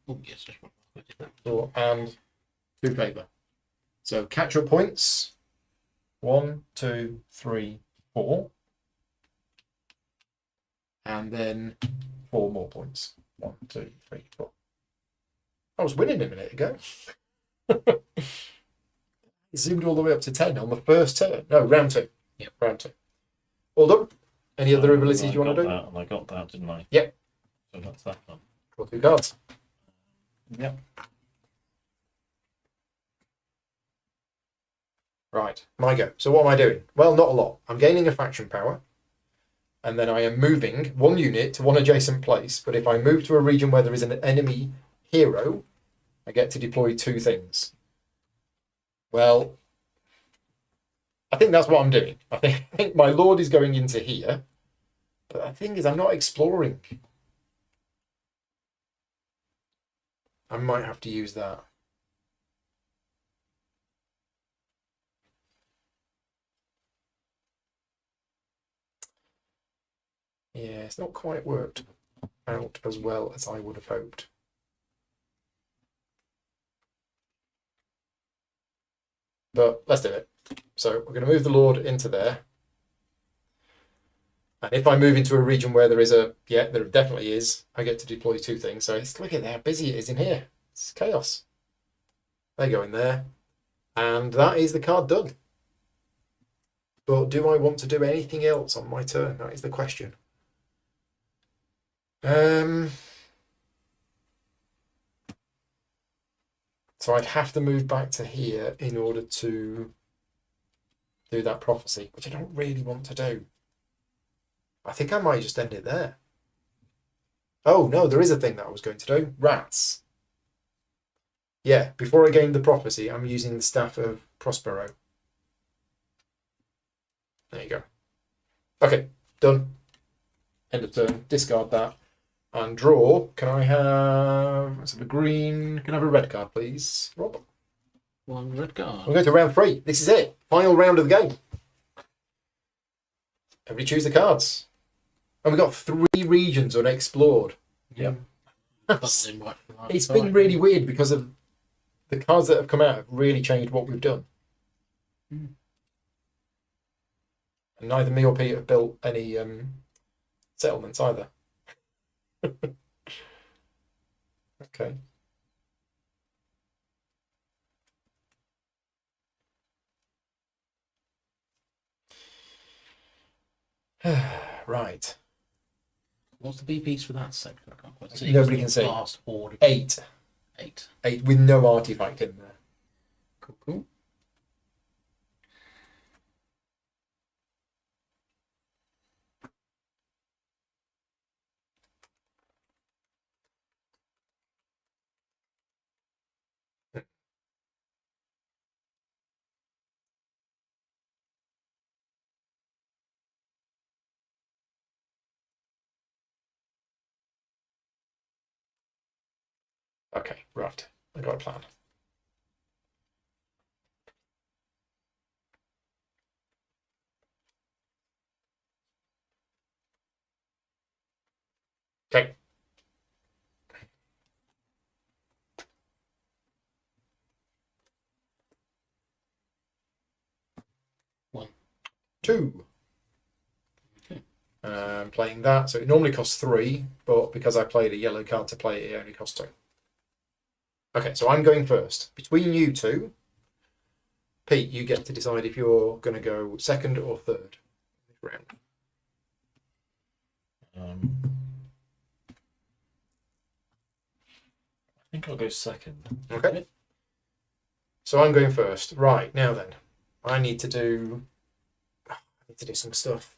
Oh, yes, that's what I did that. And 2 favour. So catch up points. 1, 2, 3, 4. And then 4 more points. 1, 2, 3, 4. I was winning a minute ago. It zoomed all the way up to 10 on the first turn. No, round 2. Yep. Round 2. All done. Any other So abilities you want to do? That, and I got that, didn't I? Yep. So that's that one. Draw 2 cards. Yep. Right, my go. So what am I doing? Well, not a lot. I'm gaining a faction power, and then I am moving 1 unit to 1 adjacent place. But if I move to a region where there is an enemy hero, I get to deploy 2 things. Well, I think that's what I'm doing. I think my lord is going into here, but the thing is, I'm not exploring. I might have to use that. Yeah, it's not quite worked out as well as I would have hoped. But let's do it. So we're going to move the Lord into there. And if I move into a region where there is there definitely is, I get to deploy 2 things. So look at how busy it is in here. It's chaos. They go in there. And that is the card done. But do I want to do anything else on my turn? That is the question. So I'd have to move back to here in order to do that prophecy, which I don't really want to do. I think I might just end it there. Oh, no, there is a thing that I was going to do. Rats. Yeah, before I gain the prophecy, I'm using the Staff of Prospero. There you go. Okay, done. End of turn. Discard that. And draw. Can I have a green? Can I have a red card, please, Rob? 1 red card. We're going to round 3. This is it. Final round of the game. Everybody choose the cards. And we've got 3 regions unexplored. Yep. It's been really weird because of the cards that have come out have really changed what we've done. Mm. And neither me or Pete have built any settlements either. Okay. Right. What's the BPs for that section? I can't quite see. Nobody can see. Fast horde. 8. 8. 8 with no artifact in there. Cool, cool. Okay, right. I got a plan. Okay. One. 2. Okay. Playing that, so it normally costs 3, but because I played a yellow card to play it, it only costs 2. Okay, so I'm going first. Between you 2, Pete, you get to decide if you're going to go second or third this round. I think I'll go second. Okay. So I'm going first. Right, now then. I need to do some stuff.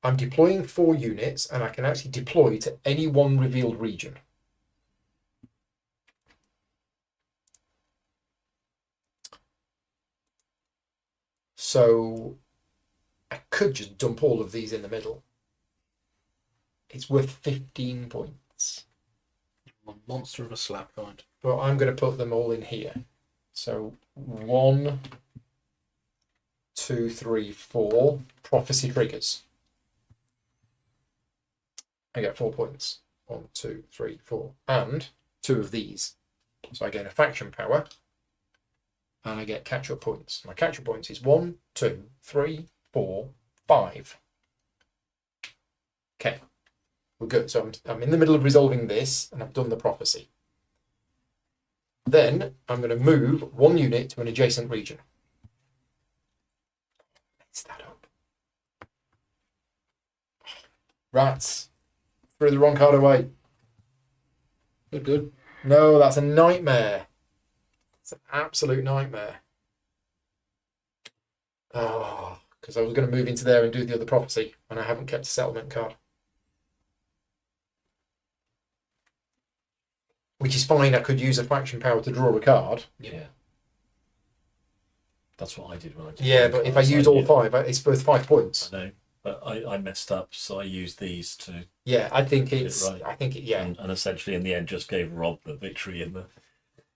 I'm deploying 4 units, and I can actually deploy to any one revealed region. So I could just dump all of these in the middle. It's worth 15 points. One monster of a slap find. But I'm going to put them all in here. So 1, 2, 3, 4 prophecy triggers. I get 4 points. 1, 2, 3, 4. And 2 of these. So I gain a faction power. And I get catch-up points. My catch-up points is 1, 2, 3, 4, 5. Okay. We're good. So I'm in the middle of resolving this, and I've done the prophecy. Then I'm going to move 1 unit to an adjacent region. Mess that up. Rats. Threw the wrong card away. Good. No, that's a nightmare. It's an absolute nightmare. Oh, because I was going to move into there and do the other prophecy, and I haven't kept a settlement card. Which is fine, I could use a faction power to draw a card. Yeah. That's what I did when I did. Yeah, but if I use all 5, it's worth 5 points. I know, but I messed up, so I used these to. Yeah, I think it's. Right. I think it. Yeah, And essentially, in the end, just gave Rob the victory in the.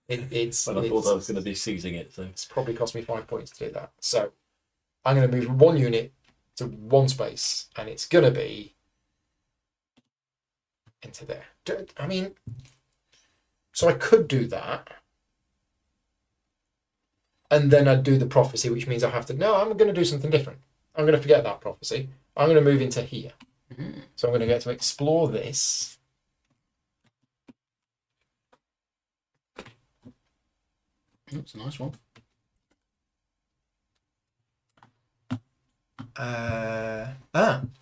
it's. But I thought I was going to be seizing it, so. It's probably cost me 5 points to do that. So I'm going to move 1 unit to 1 space, and it's going to be into there. I mean, so I could do that, and then I'd do the prophecy, which means I have to. No, I'm going to do something different. I'm going to forget that prophecy. I'm going to move into here. Mm-hmm. So I'm going to get to explore this. That's a nice one.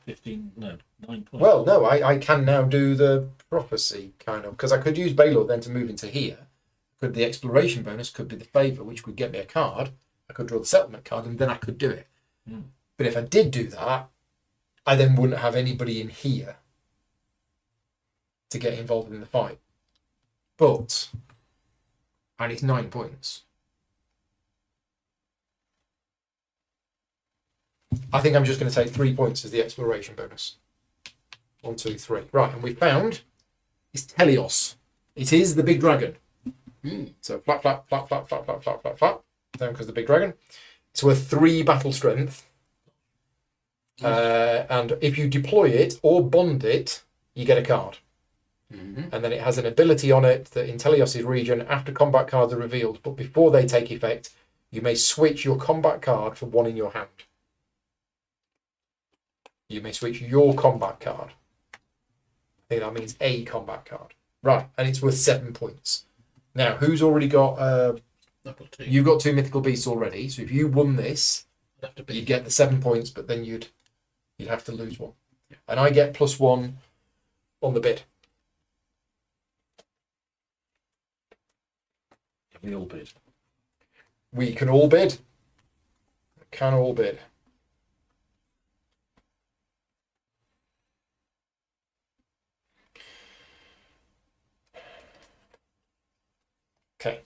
15, no, 9 points. Well, no, I can now do the prophecy, kind of, because I could use Baylor then to move into here. Could the exploration bonus could be the favour, which would get me a card. I could draw the settlement card, and then I could do it. Mm. But if I did do that, I then wouldn't have anybody in here to get involved in the fight. But I need 9 points. I think I'm just going to take 3 points as the exploration bonus. 1, 2, 3. Right, and we found is Telios. It is the big dragon. So flat, flat, flat, flat, flat, flat, flat, flat, flat. Down because the big dragon. It's worth 3 battle strength. And if you deploy it or bond it, you get a card. Mm-hmm. And then it has an ability on it that in Telios' region, after combat cards are revealed, but before they take effect, you may switch your combat card for 1 in your hand. You may switch your combat card. I think that means a combat card. Right, and it's worth 7 points. Now, who's already got... I've got 2. You've got 2 mythical beasts already, so if you won this, I'd have to be. you'd get the 7 points, but then you'd have to lose 1. And I get +1 on the bid. We all bid. We can all bid. Can all bid. Okay.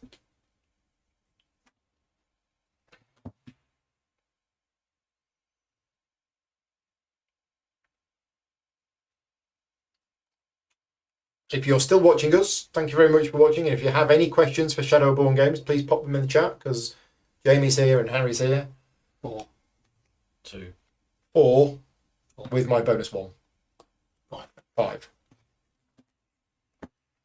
If you're still watching us, thank you very much for watching. And if you have any questions for Shadowborn Games, please pop them in the chat because Jamie's here and Harry's here. 4. 2. Or with my bonus 1. 5.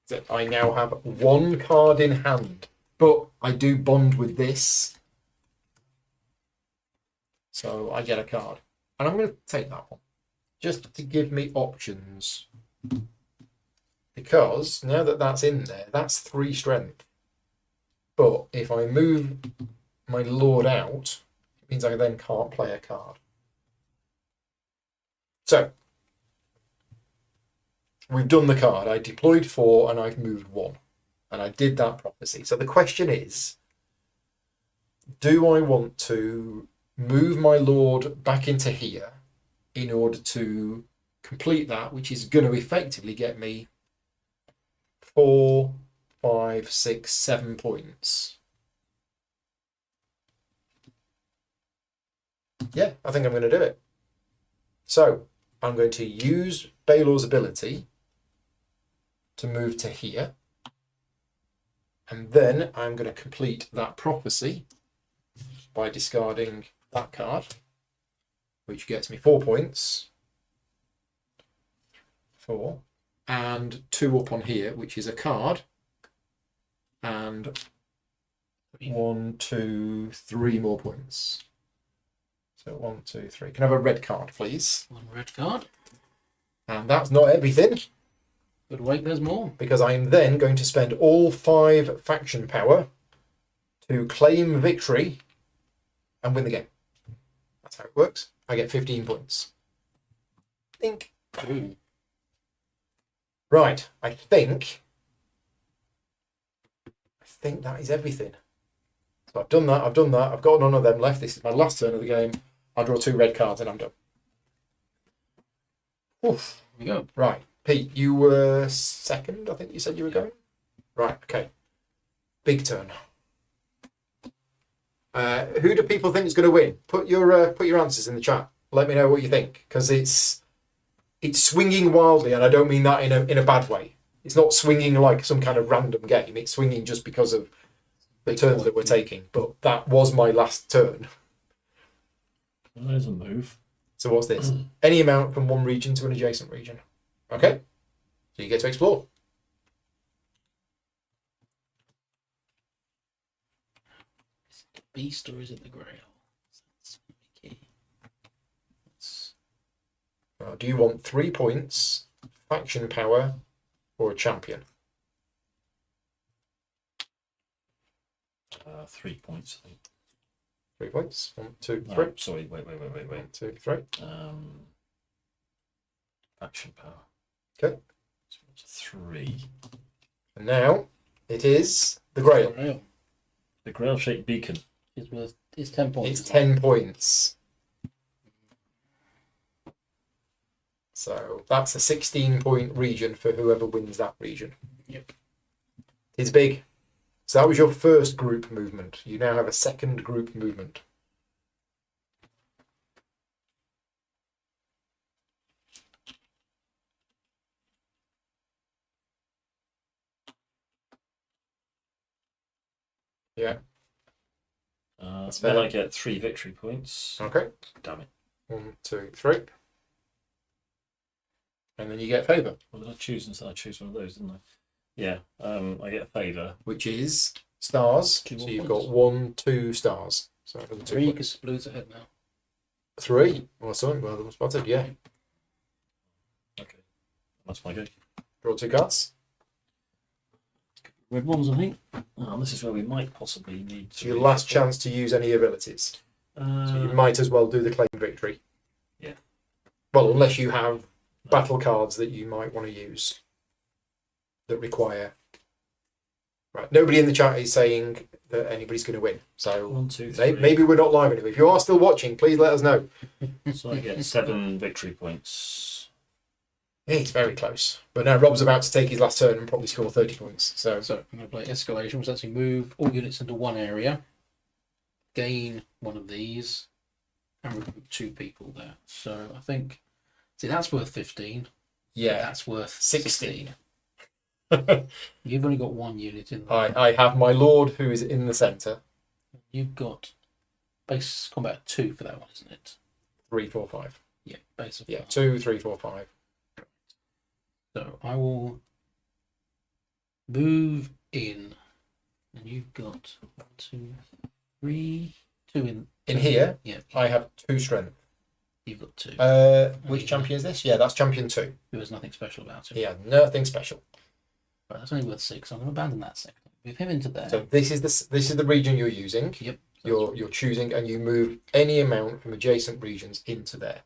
So I now have 1 card in hand, but I do bond with this. So I get a card. And I'm going to take that one just to give me options. Because now that that's in there, that's 3 strength. But if I move my Lord out, it means I then can't play a card. So we've done the card. I deployed 4 and I've moved 1. And I did that prophecy. So the question is, do I want to move my lord back into here in order to complete that, which is going to effectively get me 4, 5, 6, 7 points? Yeah, I think I'm going to do it. So I'm going to use Baelor's ability to move to here. And then I'm going to complete that prophecy by discarding that card, which gets me 4 points. 4. And 2 up on here, which is a card. And 1, 2, 3 more points. So 1, 2, 3. Can I have a red card, please? 1 red card. And that's not everything, But wait, there's more. because I'm then going to spend all 5 faction power to claim victory and win the game. That's how it works. I get 15 points. Think. Ooh. Right, I think that is everything. So I've done that, I've got none of them left. This is my last turn of the game. I'll draw 2 red cards and I'm done. Oof. Here we go. Right, Pete, you were second, I think you said you were going? Right, okay. Big turn. Who do people think is going to win? Put your answers in the chat. Let me know what you think, because it's swinging wildly, and I don't mean that in a bad way. It's not swinging like some kind of random game. It's swinging just because of the turns that we're taking. But that was my last turn. There's a move. So what's this? Any amount from one region to an adjacent region. Okay. So you get to explore. Is it the beast or is it the grail? That's key. Now, do you want 3 points, faction power, or a champion? 3 points, I think. 3 points. 1, 2, 3. No, sorry, wait. 1, 2, 3. Faction power. Okay. 3. And now it is the Grail. Grail. The grail-shaped beacon. It's 10 points. It's 10 points. So that's a 16-point region for whoever wins that region. Yep. It's big. So that was your first group movement. You now have a second group movement. Yeah. Then fair. I get 3 victory points. Okay. Damn it. 1, 2, 3. And then you get favour. What did I choose instead? I choose one of those, didn't I? Yeah. I get favour. Which is stars. 2 So more you've points. got 1, 2 stars. So for the 2 3 points. because blue's ahead now. 3. Awesome. Well done, spotted. Yeah. Okay. That's my go. Draw 2 cards. Red ones, I think. Oh, this is where we might possibly need It's to. your be last careful. chance to use any abilities. So you Uh, might as well do the claim victory. Yeah. Well, unless you have battle cards that you might want to use that require. Right. Nobody in the chat is saying that anybody's going to win. So 1, 2, 3. maybe we're not live anymore. If you are still watching, please let us know. So I get 7 victory points. Yeah, it's very close. But now Rob's about to take his last turn and probably score 30 points. So So I'm going to play Escalation, which actually move all units into one area, gain one of these, and recruit 2 people there. So I think, see, that's worth 15. yeah, That's worth 16. 16. You've only got 1 unit in there. I have my lord who is in the centre. You've got base combat 2 for that one, isn't it? 3, 4, 5. Yeah, base of Yeah, 5. 2, 3, 4, 5. So I will move in, and you've got 1, 2, 3, 2 In here, Yeah, I have 2 strength. you've got 2. Which champion is this? Yeah, that's champion 2. There was nothing special about it. Yeah, nothing special. Right, that's only worth 6. I'm going to abandon that sector. Move him into there. So this is the region you're using. Yep. You're choosing, and you move any amount from adjacent regions into there.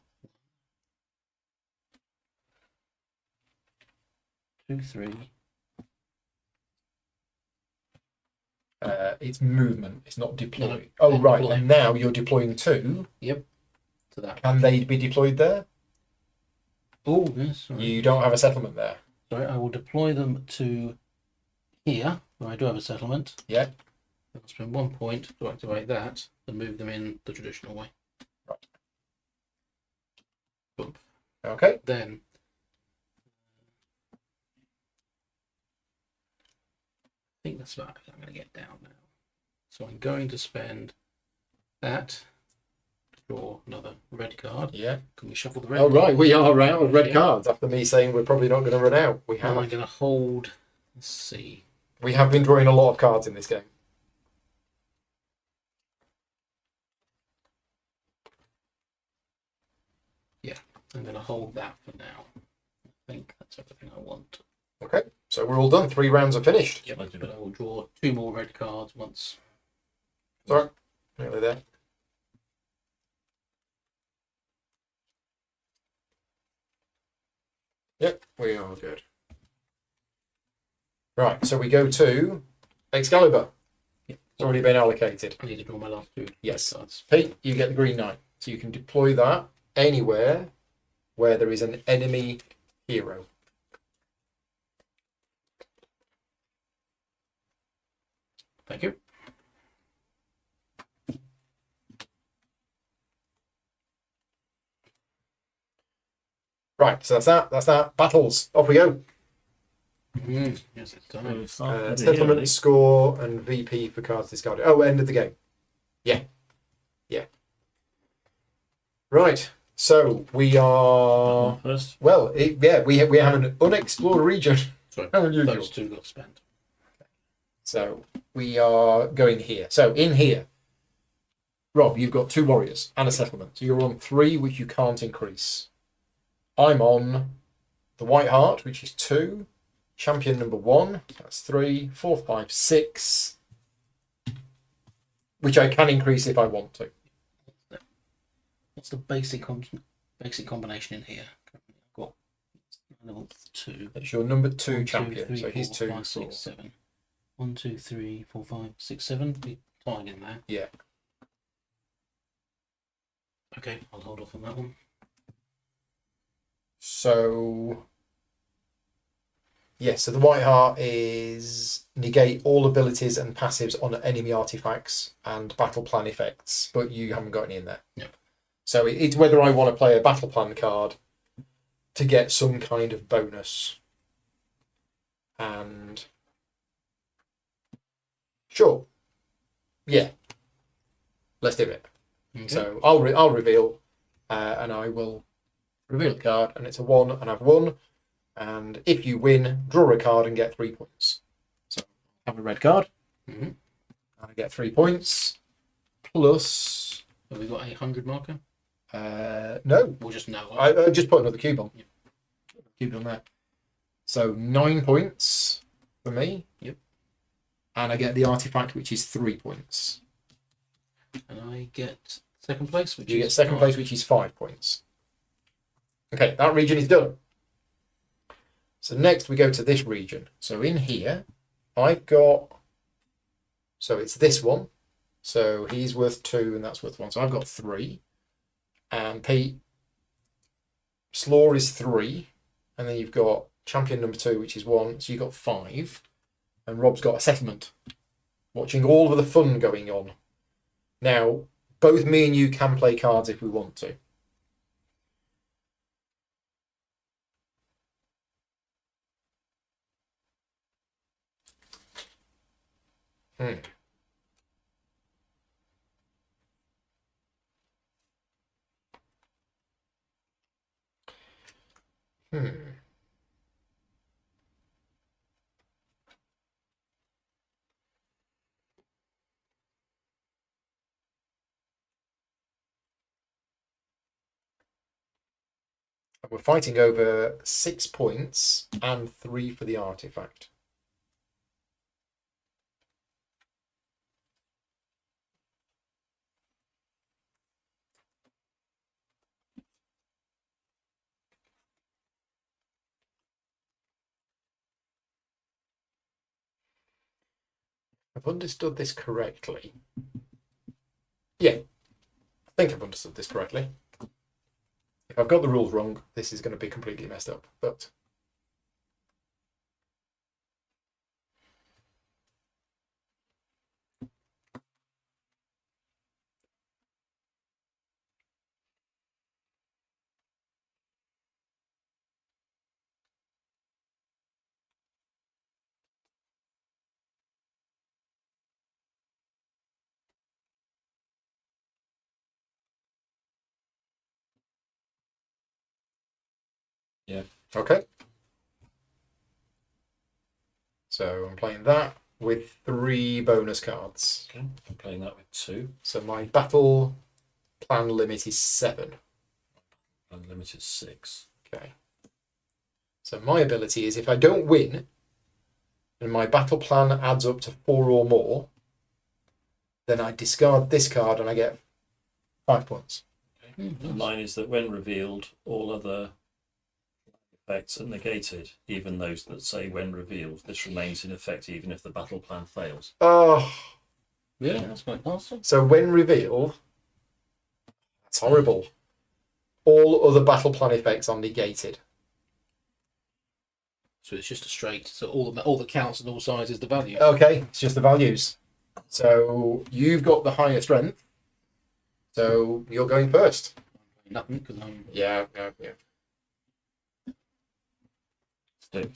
2, 3. It's movement. It's not deploy. No, oh, right. deploy. And now you're deploying 2. Yep. To that. Can they be deployed there? Oh, yes. Sorry. You don't have a settlement there. Sorry, I will deploy them to here, where I do have a settlement. Yeah. I'll spend 1 point to activate that and move them in the traditional way. Right. Boom. Okay. Then I think that's about it. I'm going to get down now. So I'm going to spend that to draw another red card. Yeah. Can we shuffle the red? Oh, right. We are out of red Yeah. cards after me saying we're probably not going to run out. We And have. I'm going to hold. Let's see. We have been drawing a lot of cards in this game. Yeah, I'm going to hold that for now. I think that's everything I want. Okay. So we're all done. 3 rounds are finished. Yep, but I will draw 2 more red cards once. Sorry. Nearly there. Yep, we are good. Right, so we go to Excalibur. Yep. It's already been allocated. I need to draw my last 2 Yes. red cards. Pete, you get the green knight. So you can deploy that anywhere where there is an enemy hero. Thank you. Right, so that's that. That's that. Battles. Off we go. Yes, it's done. Settlement, score, and VP for cards discarded. Oh, end of the game. Yeah. Yeah. Right. So we are. First. Well, we have an unexplored region. Sorry, How unusual. those 2 got spent. So we are going here. So in here, Rob, you've got 2 warriors and a settlement. So you're on 3, which you can't increase. I'm on the White Hart, which is 2. Champion number 1, that's 3, 4, 5, 6. Which I can increase if I want to. What's the basic combination in here? I've got level 2. It's your number 2 1, 2, champion. 3, So he's 4, 2, 5, 4. 6, 7. 1, 2, 3, 4, 5, 6, 7. Be tied in there. Yeah. Okay, I'll hold off on that one. So, yes, so the White Heart is negate all abilities and passives on enemy artifacts and battle plan effects, but you haven't got any in there. Yep. So it's whether I want to play a battle plan card to get some kind of bonus. And sure, yeah, let's do it. Okay. So I'll reveal, and I will reveal a card, and it's a 1, and I've won. And if you win, draw a card and get 3 points. So I have a red card, Mhm. and I get 3 points. Plus, Have we got a 100 marker? no, We'll just know. I just put another cube on. Yep. Cube on there. So 9 points for me. Yep. And I get the artifact, which is 3 points. And I get second place, which You is get second 5. place, which is 5 points. Okay, that region is done. So next we go to this region. So in here, I've got, so it's this one. So he's worth 2 and that's worth 1. So I've got 3. And Pete, Slaw is 3. And then you've got champion number 2, which is 1. So you've got 5. And Rob's got a settlement. Watching all of the fun going on. Now, both me and you can play cards if we want to. Hmm. Hmm. We're fighting over 6 points and 3 for the artifact. I've understood this correctly. Yeah, I think I've understood this correctly. If I've got the rules wrong, this is going to be completely messed up. But Yeah. okay. So I'm playing that with 3 bonus cards. Okay. I'm playing that with 2. So my battle plan limit is 7. Unlimited 6. Okay. So my ability is if I don't win and my battle plan adds up to 4 or more, then I discard this card and I get 5 points. Mine is that when revealed, all other effects are negated, even those that say when revealed. This remains in effect even if the battle plan fails. Oh, Yeah, that's quite awesome. so when revealed, that's horrible. All other battle plan effects are negated. So it's just a straight. So all that counts and all sides is the value. Okay, it's just the values. So you've got the higher strength. So you're going first. Nothing because I'm. Yeah. Stick.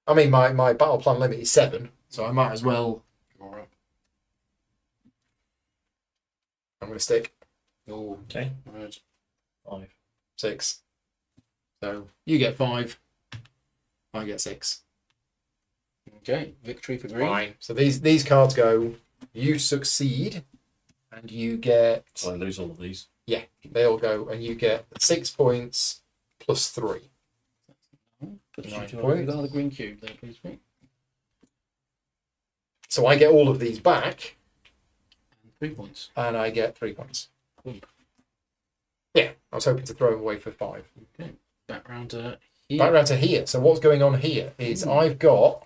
I mean, my battle plan limit is 7, so I might as well. All right. I'm going to stick. Oh, Okay. right. 5. 6. So you get 5. I get 6. Okay, victory for green. Fine. So these cards go. You succeed, and you get. So I lose all of these. Yeah, they all go, and you get 6 points plus 3. Put 9 you to points. another green cube there, please, mate. So I get all of these back, And 3 points. and I get 3 points. Cool. Yeah, I was hoping to throw them away for 5. Okay, back round to here. Back round to here. So what's going on here is I've got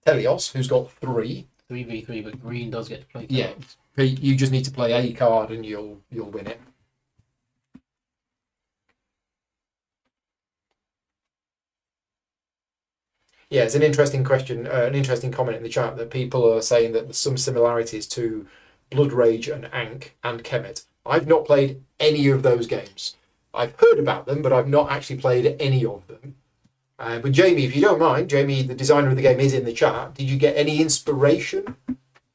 Telios, who's got 3. 3v3, but green does get to play. Yeah. cards. You just need to play a card, and you'll win it. Yeah, it's an interesting question, an interesting comment in the chat that people are saying that there's some similarities to Blood Rage and Ankh and Kemet. I've not played any of those games. I've heard about them, but I've not actually played any of them. But Jamie, if you don't mind, Jamie, the designer of the game, is in the chat. Did you get any inspiration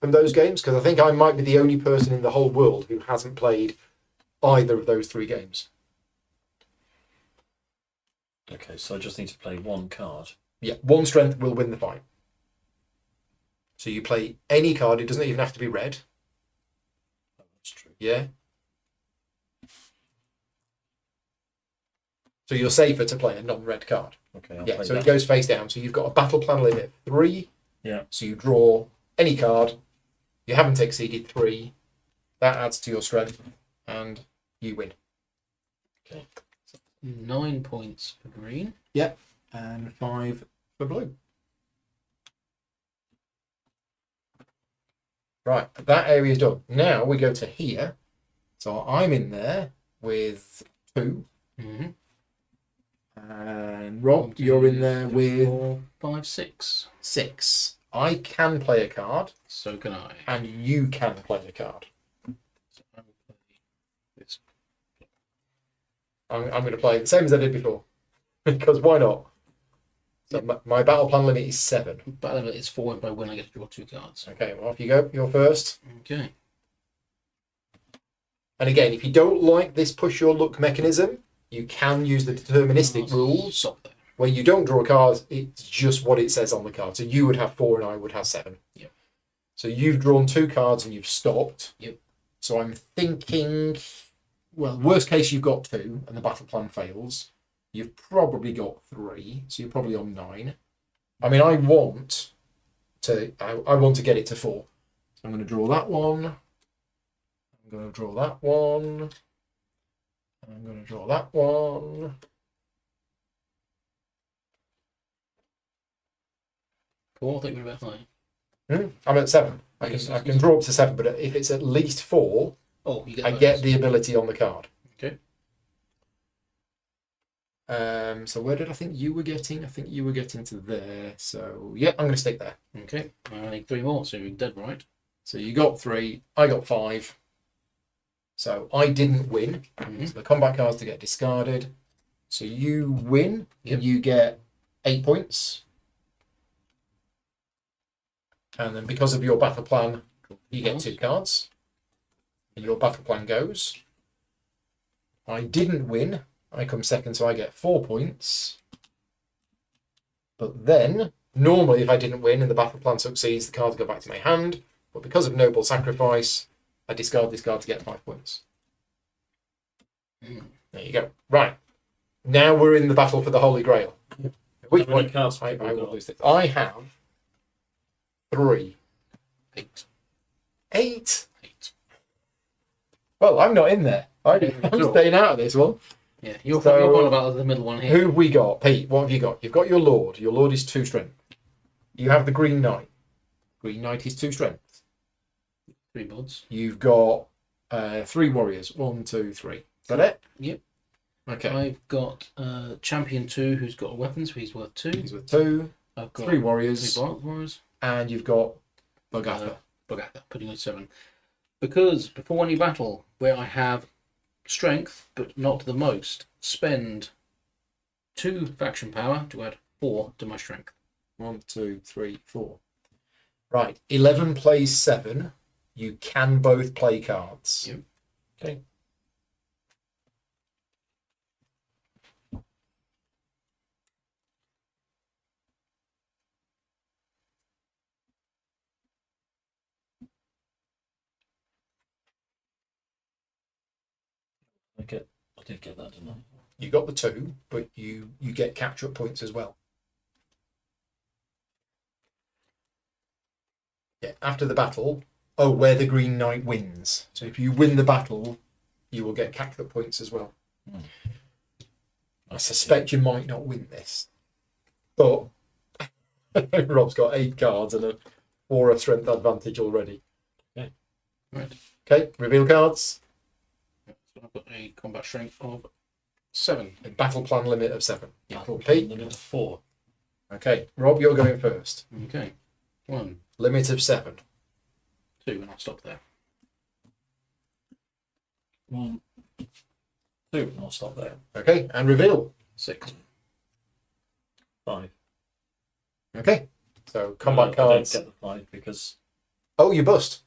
from those games? Because I think I might be the only person in the whole world who hasn't played either of those 3 games. Okay, so I just need to play 1 card. Yeah, 1 strength will win the fight. So you play any card. It doesn't even have to be red. Oh, that's true. Yeah. So you're safer to play a non-red card. Okay, I'll Yeah, play so that. it goes face down. So you've got a battle plan limit of 3. Yeah. So you draw any card. You haven't exceeded 3. That adds to your strength, and you win. Okay. 9 points for green. Yep. And 5 for blue. Right, that area is done. Now we go to here. So I'm in there with 2. Mm-hmm. And Rob, you're in there with 4, 5, 6. 6. I can play a card, So can I. and you can play a card. So I will play this. I'm going to play the same as I did before, because why not? So my battle plan limit is 7. Battle limit is 4, and by win I get to draw 2 cards. Okay, well, off you go. You're first. Okay. And again, if you don't like this push your luck mechanism, you can use the deterministic rules, Stop there. where you don't draw cards, it's just what it says on the card. So you would have 4 and I would have 7. Yep. So you've drawn 2 cards and you've stopped. Yep. So I'm thinking, well, worst case you've got 2 and the battle plan fails. You've probably got 3, so you're probably on 9. I mean, I want to get it to 4. So I'm going to draw that one. I'm going to draw that one. I'm going to draw that one. 4, I think we're a bit high. I'm at 7. I Yes, can draw up to 7, but if it's at least 4, Oh, you get I bonus. get the ability on the card. Okay. So where did I think you were getting? I think you were getting to there. So yeah, I'm going to stick there. Okay. I need 3 more, so you're dead right. So you got 3, I got 5. So I didn't win. Mhm. So the combat cards to get discarded. So you win. Yep. You get 8 points. And then because of your battle plan, you get 2 cards. And your battle plan goes. I didn't win. I come second, so I get 4 points. But then, normally if I didn't win and the battle plan succeeds, the cards go back to my hand. But because of noble sacrifice, I discard this card to get 5 points. There you go. Right. Now we're in the battle for the Holy Grail. At which How many point cards I have you will got? lose this. I have 3. 8. 8? 8. Well, I'm not in there. I'm staying out of this one. Yeah, you're So- one about the middle one here. Who have we got? Pete, what have you got? You've got your Lord. Your Lord is 2 strength. You have the Green Knight. Green Knight is 2 strength. 3 boards. You've got 3 warriors. 1, 2, 3. Is that it? Yep. Okay. I've got Champion 2 who's got a weapon, so he's worth 2. He's with 2. I've got 3 warriors. 3 warriors. And you've got Bogatha. Bogatha, putting on 7. Because before any battle where I have strength, but not the most, spend 2 faction power to add 4 to my strength. 1, 2, 3, 4. Right. 11 plays 7. You can both play cards. Yep. Okay. I did get that, didn't I? You got the 2, but you get capture-up points as well. Yeah, after the battle, where the Green Knight wins. So if you win the battle, you will get capture-up points as well. I suspect you might not win this, but Rob's got 8 cards and a 4 strength advantage already. Okay. Right. Okay, reveal cards. So I've got a combat strength of 7. A battle plan limit of 7. Battle Pete. plan limit of 4. Okay, Rob, you're going first. Okay. 1, Limit of 7. 2, and I'll stop there. 1, 2, and I'll stop there. Okay, and reveal. 6. 5. Okay, so combat I don't cards. get the 5 because Oh, you bust.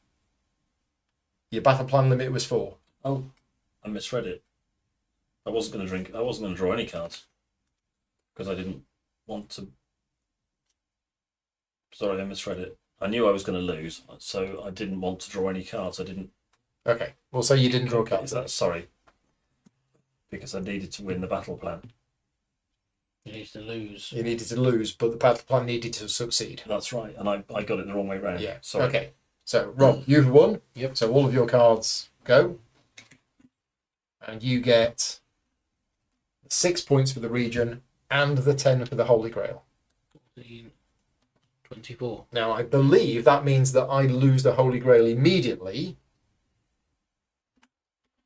Your battle plan limit was 4. I misread it. I wasn't going to drink. I wasn't going to draw any cards because I didn't want to. Sorry, I misread it. I knew I was going to lose, so I didn't want to draw any cards. I didn't. Okay, well, so you didn't draw cards. Sorry, because I needed to win the battle plan. You need to lose. You needed to lose, but the battle plan needed to succeed. That's right, and I got it the wrong way round. Yeah. Sorry. Okay. So Rob, you've won. Yep. So all of your cards go, and you get 6 points for the region and the 10 for the Holy Grail. 14, 24. Now I believe that means that I lose the Holy Grail immediately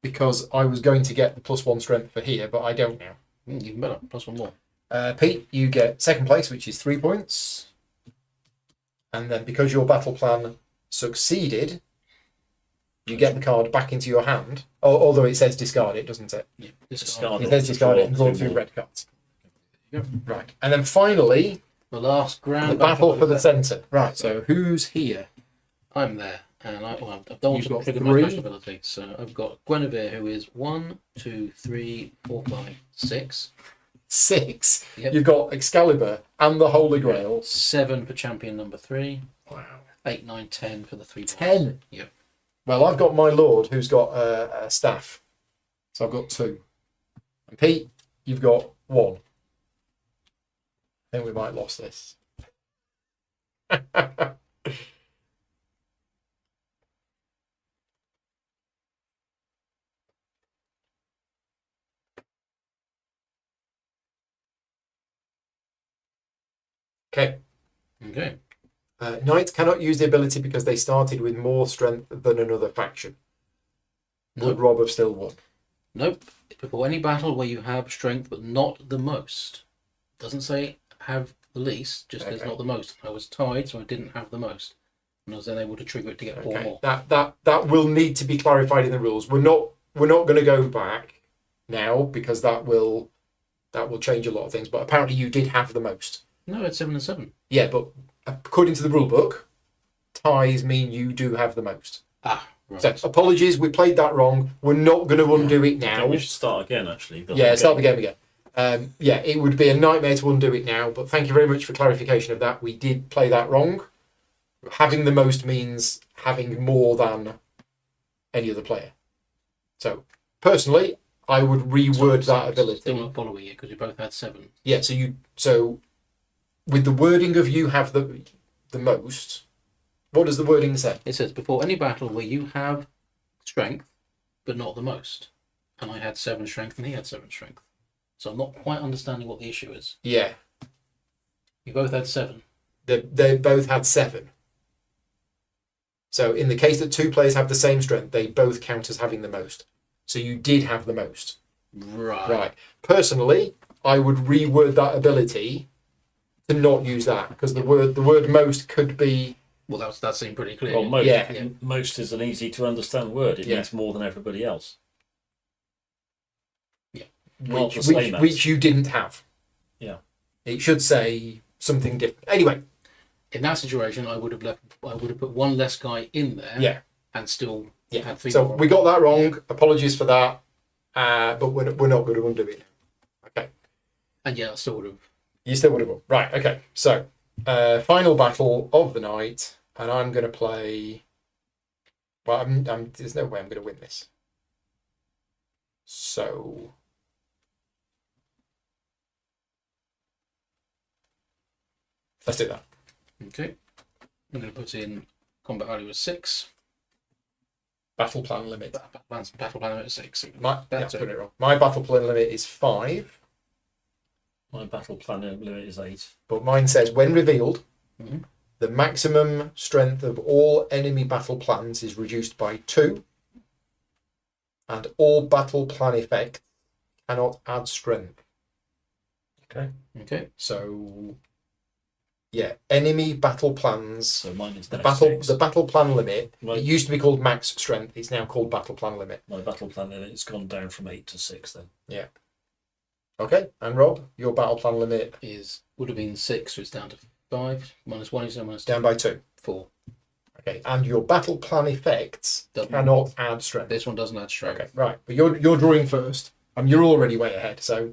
because I was going to get the +1 strength for here, but I don't now. Even better. +1 more. Pete, you get 2nd place, which is 3 points. And then because your battle plan succeeded, you get the card back into your hand. Although it says discard it, doesn't it? Yeah. Discard. It says discard it and draw Two 2 more. red cards. Yep. Right. And then finally, The last the grand battle for the centre. Right, so who's here? I'm there, and I've done You've got triggered my 3. special ability. So I've got Guinevere, who is 1, 2, 3, 4, 5, 6. 6. Yep. You've got Excalibur and the Holy Grail. 7 for champion number 3. Wow. 8, 9, 10 for the 3. 10. Yep. Well, I've got my Lord, who's got a staff. So I've got 2. And Pete, you've got 1. I think we might have lost this. Okay. Okay. Knights cannot use the ability because they started with more strength than another faction. Would Nope. Rob have still won? Nope. Before any battle where you have strength but not the most. Doesn't say have the least, just says Okay. not the most. I was tied, so I didn't have the most. And I was then able to trigger it to get 4 Okay. more. That will need to be clarified in the rules. We're not going to go back now because that will change a lot of things. But apparently you did have the most. No, it's 7 and 7. Yeah, but according to the rule book, ties mean you do have the most. Ah, right. So apologies, we played that wrong. We're not going to undo it I now. think we should start again, actually. Yeah, start the game again. Yeah, it would be a nightmare to undo it now, but thank you very much for clarification of that. We did play that wrong. Having the most means having more than any other player. So, personally, I would reword that ability. Still not following it because we both had 7. Yeah, so with the wording of you have the most, what does the wording say? It says before any battle where you have strength but not the most. And I had 7 strength and he had 7 strength. So I'm not quite understanding what the issue is. Yeah, You both had 7. they both had 7. So in the case that 2 players have the same strength, they both count as having the most. So you did have the most. Right. Personally, I would reword that ability to not use that because the word most could be. Well, that seemed pretty clear. Well, most, Yeah. most is an easy to understand word. It Yeah. means more than everybody else. Yeah. Not the same as. Which you didn't have. Yeah. It should say something different. Anyway. In that situation, I would have put 1 less guy in there. Yeah. And still Yeah. had 3 So more. we got that wrong. Apologies for that. But we're not going to undo it. Okay. And yeah, I still would have. You still would have won. Right, okay. So, final battle of the night, and I'm going to play. Well, there's no way I'm going to win this. So. Let's do that. Okay. I'm going to put in combat value of 6. Battle plan limit. Battle plan at 6. That's put it wrong. My battle plan limit is 5, My battle plan limit is 8. but mine says when revealed, Mhm. the maximum strength of all enemy battle plans is reduced by 2, and all battle plan effects cannot add strength. Okay. So, yeah, enemy battle plans. So mine is The now battle 6. the battle plan limit. Right. It used to be called max strength. It's now called battle plan limit. My battle plan limit has gone down from 8 to 6 then. Okay, and Rob, your battle plan limit Would have been 6, so it's down to 5. Minus 1 is minus 2. down by 2. 4. Okay, and your battle plan effects Doesn't- cannot add strength. This one doesn't add strength. Okay, right, but you're drawing first. You're already way ahead. So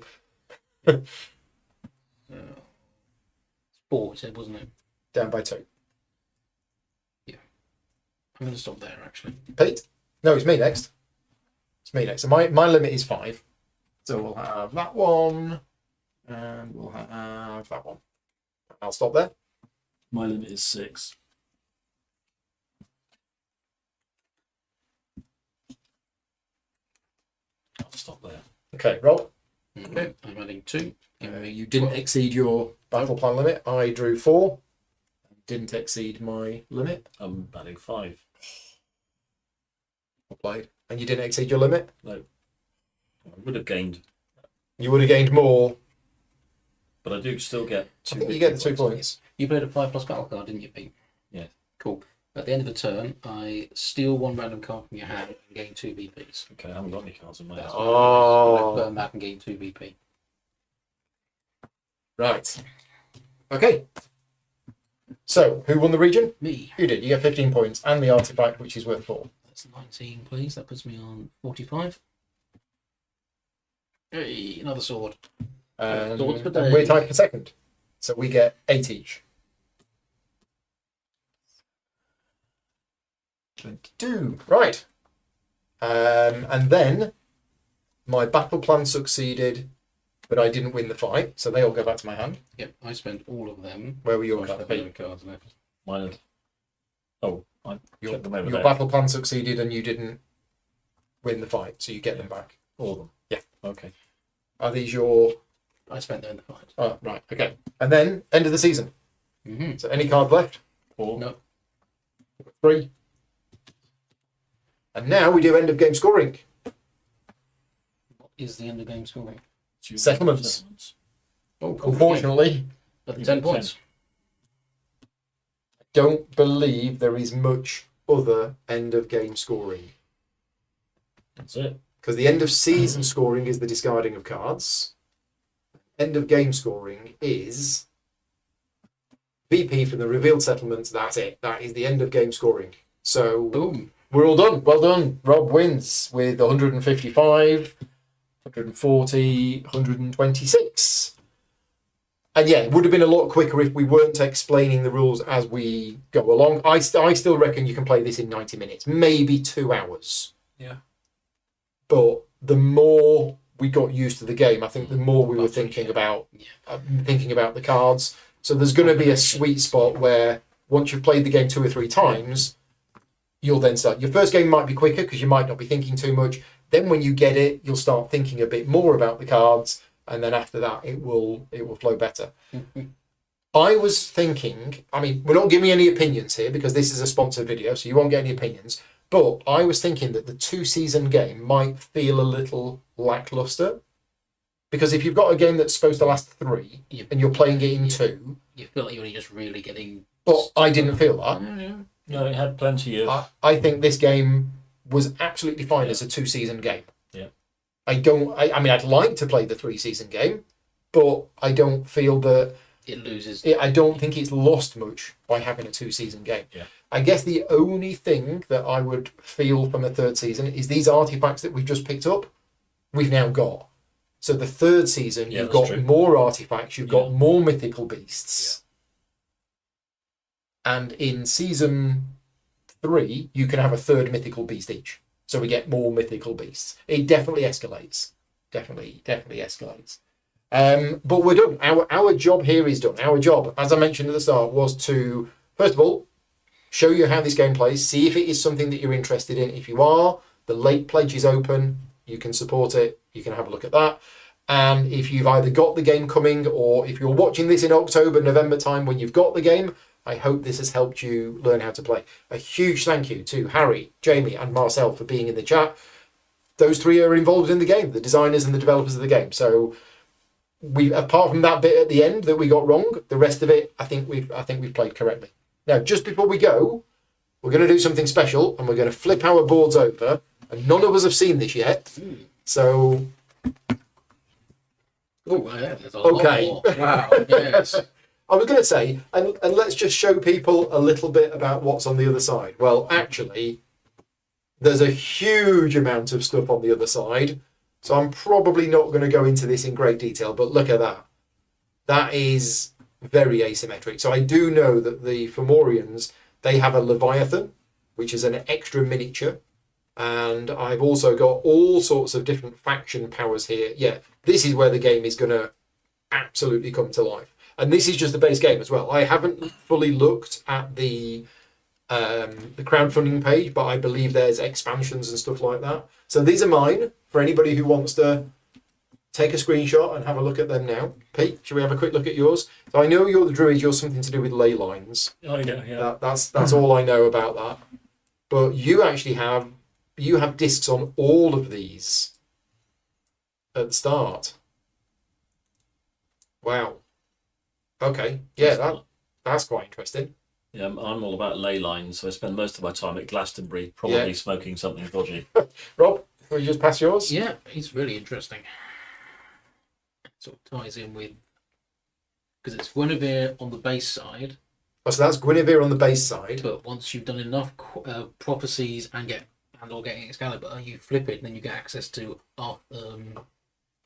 4, it said, wasn't it? down by 2. I'm going to stop there, actually. Pete? No, it's me next. It's me next. So my limit is 5. So we'll have that one, and we'll have that one. I'll stop there. My limit is 6. I'll stop there. Okay, Rob. Okay. I'm adding 2. You didn't exceed your battle plan limit. I drew 4. Didn't exceed my limit. I'm adding 5. I played. And you didn't exceed your limit. No. I would have gained, You would have gained more. but I do still get 2. I think you get the 2 points. You played a 5+ battle card, didn't you, Pete? Yeah. Cool. At the end of the turn, I steal 1 random card from your hand and gain 2 VPs. Okay, I haven't got any cards in my hand. Oh. I burn that and gain 2 VP. Right. Okay. So, who won the region? Me. You did. You get 15 points and the artifact, which is worth 4. That's 19, please. That puts me on 45. Hey, another sword. Swords for And we're days. tied for second. So we get 8 each. 22. Right. And then my battle plan succeeded, but I didn't win the fight, so they all go back to my hand. Yep, I spent all of them. Where were I yours? have no cards left. Mine. Oh, I Your, checked them over your there. battle plan succeeded and you didn't win the fight, so you get them back. All of them. Yeah. Okay. Are these your... I spent them in the fight. Oh, right, okay. And then, end of the season. Mm-hmm. So any card left? 4. No. 3. And now we do end of game scoring. What is the end of game scoring? Settlements. Oh, cool. Unfortunately, But 10 points. I don't believe there is much other end of game scoring. That's it. Because the end of season scoring is the discarding of cards. End of game scoring is VP from the revealed settlements. That's it. That is the end of game scoring. So Boom. we're all done. Well done. Rob wins with 155, 140, 126. And yeah, it would have been a lot quicker if we weren't explaining the rules as we go along. I still reckon you can play this in 90 minutes, maybe 2 hours. Yeah. But the more we got used to the game, I think the more we were thinking about the cards. So there's going to be a sweet spot where once you've played the game 2 or 3 times, you'll then start. Your first game might be quicker because you might not be thinking too much. Then when you get it, you'll start thinking a bit more about the cards, and then after that, it will flow better. I was thinking, I mean, we're not giving any opinions here because this is a sponsored video, so you won't get any opinions. But I was thinking that the 2-season game might feel a little lackluster. Because if you've got a game that's supposed to last 3 and you're playing it in 2... You feel like you're only just really getting... But I didn't feel that. No, it had plenty of... I think this game was absolutely fine as a 2-season game. Yeah. I mean, I'd like to play the 3-season game, but I don't feel that... It loses... I don't think it's lost much by having a 2-season game. Yeah. I guess the only thing that I would feel from the 3rd season is these artifacts that we've just picked up, we've now got. So the 3rd season, you've got more artifacts, you've got more mythical beasts. Yeah. And in season 3, you can have a 3rd mythical beast each. So we get more mythical beasts. It definitely escalates. Definitely escalates. But we're done. Our job here is done. Our job, as I mentioned at the start, was to, first of all, show you how this game plays, see if it is something that you're interested in. If you are, the late pledge is open. You can support it. You can have a look at that. And if you've either got the game coming or if you're watching this in October, November time when you've got the game, I hope this has helped you learn how to play. A huge thank you to Harry, Jamie and Marcel for being in the chat. Those 3 are involved in the game, the designers and the developers of the game. So we, apart from that bit at the end that we got wrong, the rest of it, I think we've played correctly. Now, just before we go, we're going to do something special and we're going to flip our boards over. And none of us have seen this yet. So... Oh, yeah, there's a lot more. Wow, yes. I was going to say, and let's just show people a little bit about what's on the other side. Well, actually, there's a huge amount of stuff on the other side. So I'm probably not going to go into this in great detail, but look at that. That is very asymmetric. So I do know that the Fomorians, they have a Leviathan, which is an extra miniature. And I've also got all sorts of different faction powers here. Yeah, this is where the game is going to absolutely come to life. And this is just the base game as well. I haven't fully looked at the crowdfunding page, but I believe there's expansions and stuff like that. So these are mine for anybody who wants to take a screenshot and have a look at them now. Pete, should we have a quick look at yours? So I know you're the druid, you're something to do with ley lines. Oh, yeah. That's all I know about that. But you actually have discs on all of these at the start. Wow. Okay. Yeah, that's quite interesting. Yeah, I'm all about ley lines, so I spend most of my time at Glastonbury probably smoking something dodgy. Rob, will you just pass yours? Yeah, it's really interesting. Sort of ties in with... Because it's Guinevere on the base side. Oh, so that's Guinevere on the base side. But once you've done enough prophecies and or getting Excalibur, you flip it and then you get access to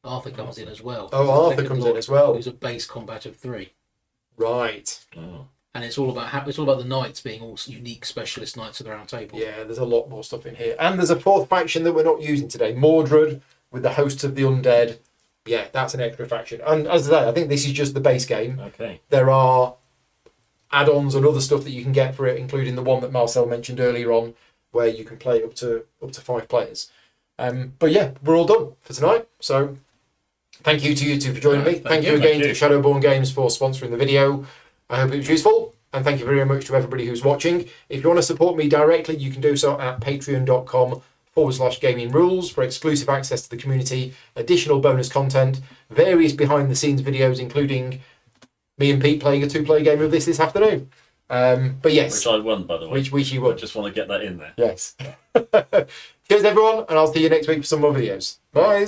Arthur comes in as well. Oh, Arthur comes in as well. Who's a base combat of 3. Right. Oh. And it's all about the knights being all unique specialist knights of the round table. Yeah, there's a lot more stuff in here. And there's a 4th faction that we're not using today. Mordred with the hosts of the undead. Yeah, that's an extra faction. And as I say, I think this is just the base game. Okay. There are add-ons and other stuff that you can get for it, including the one that Marcel mentioned earlier on, where you can play up to 5 players. But yeah, we're all done for tonight. So thank you to you two for joining me. Thank you again to Shadowborn Games for sponsoring the video. I hope it was useful. And thank you very much to everybody who's watching. If you want to support me directly, you can do so at patreon.com/gaming rules for exclusive access to the community, additional bonus content, various behind the scenes videos, including me and Pete playing a 2-player game of this afternoon. But yes. Which I won, by the way. Which you won. I just want to get that in there. Yes. Cheers, everyone, and I'll see you next week for some more videos. Bye.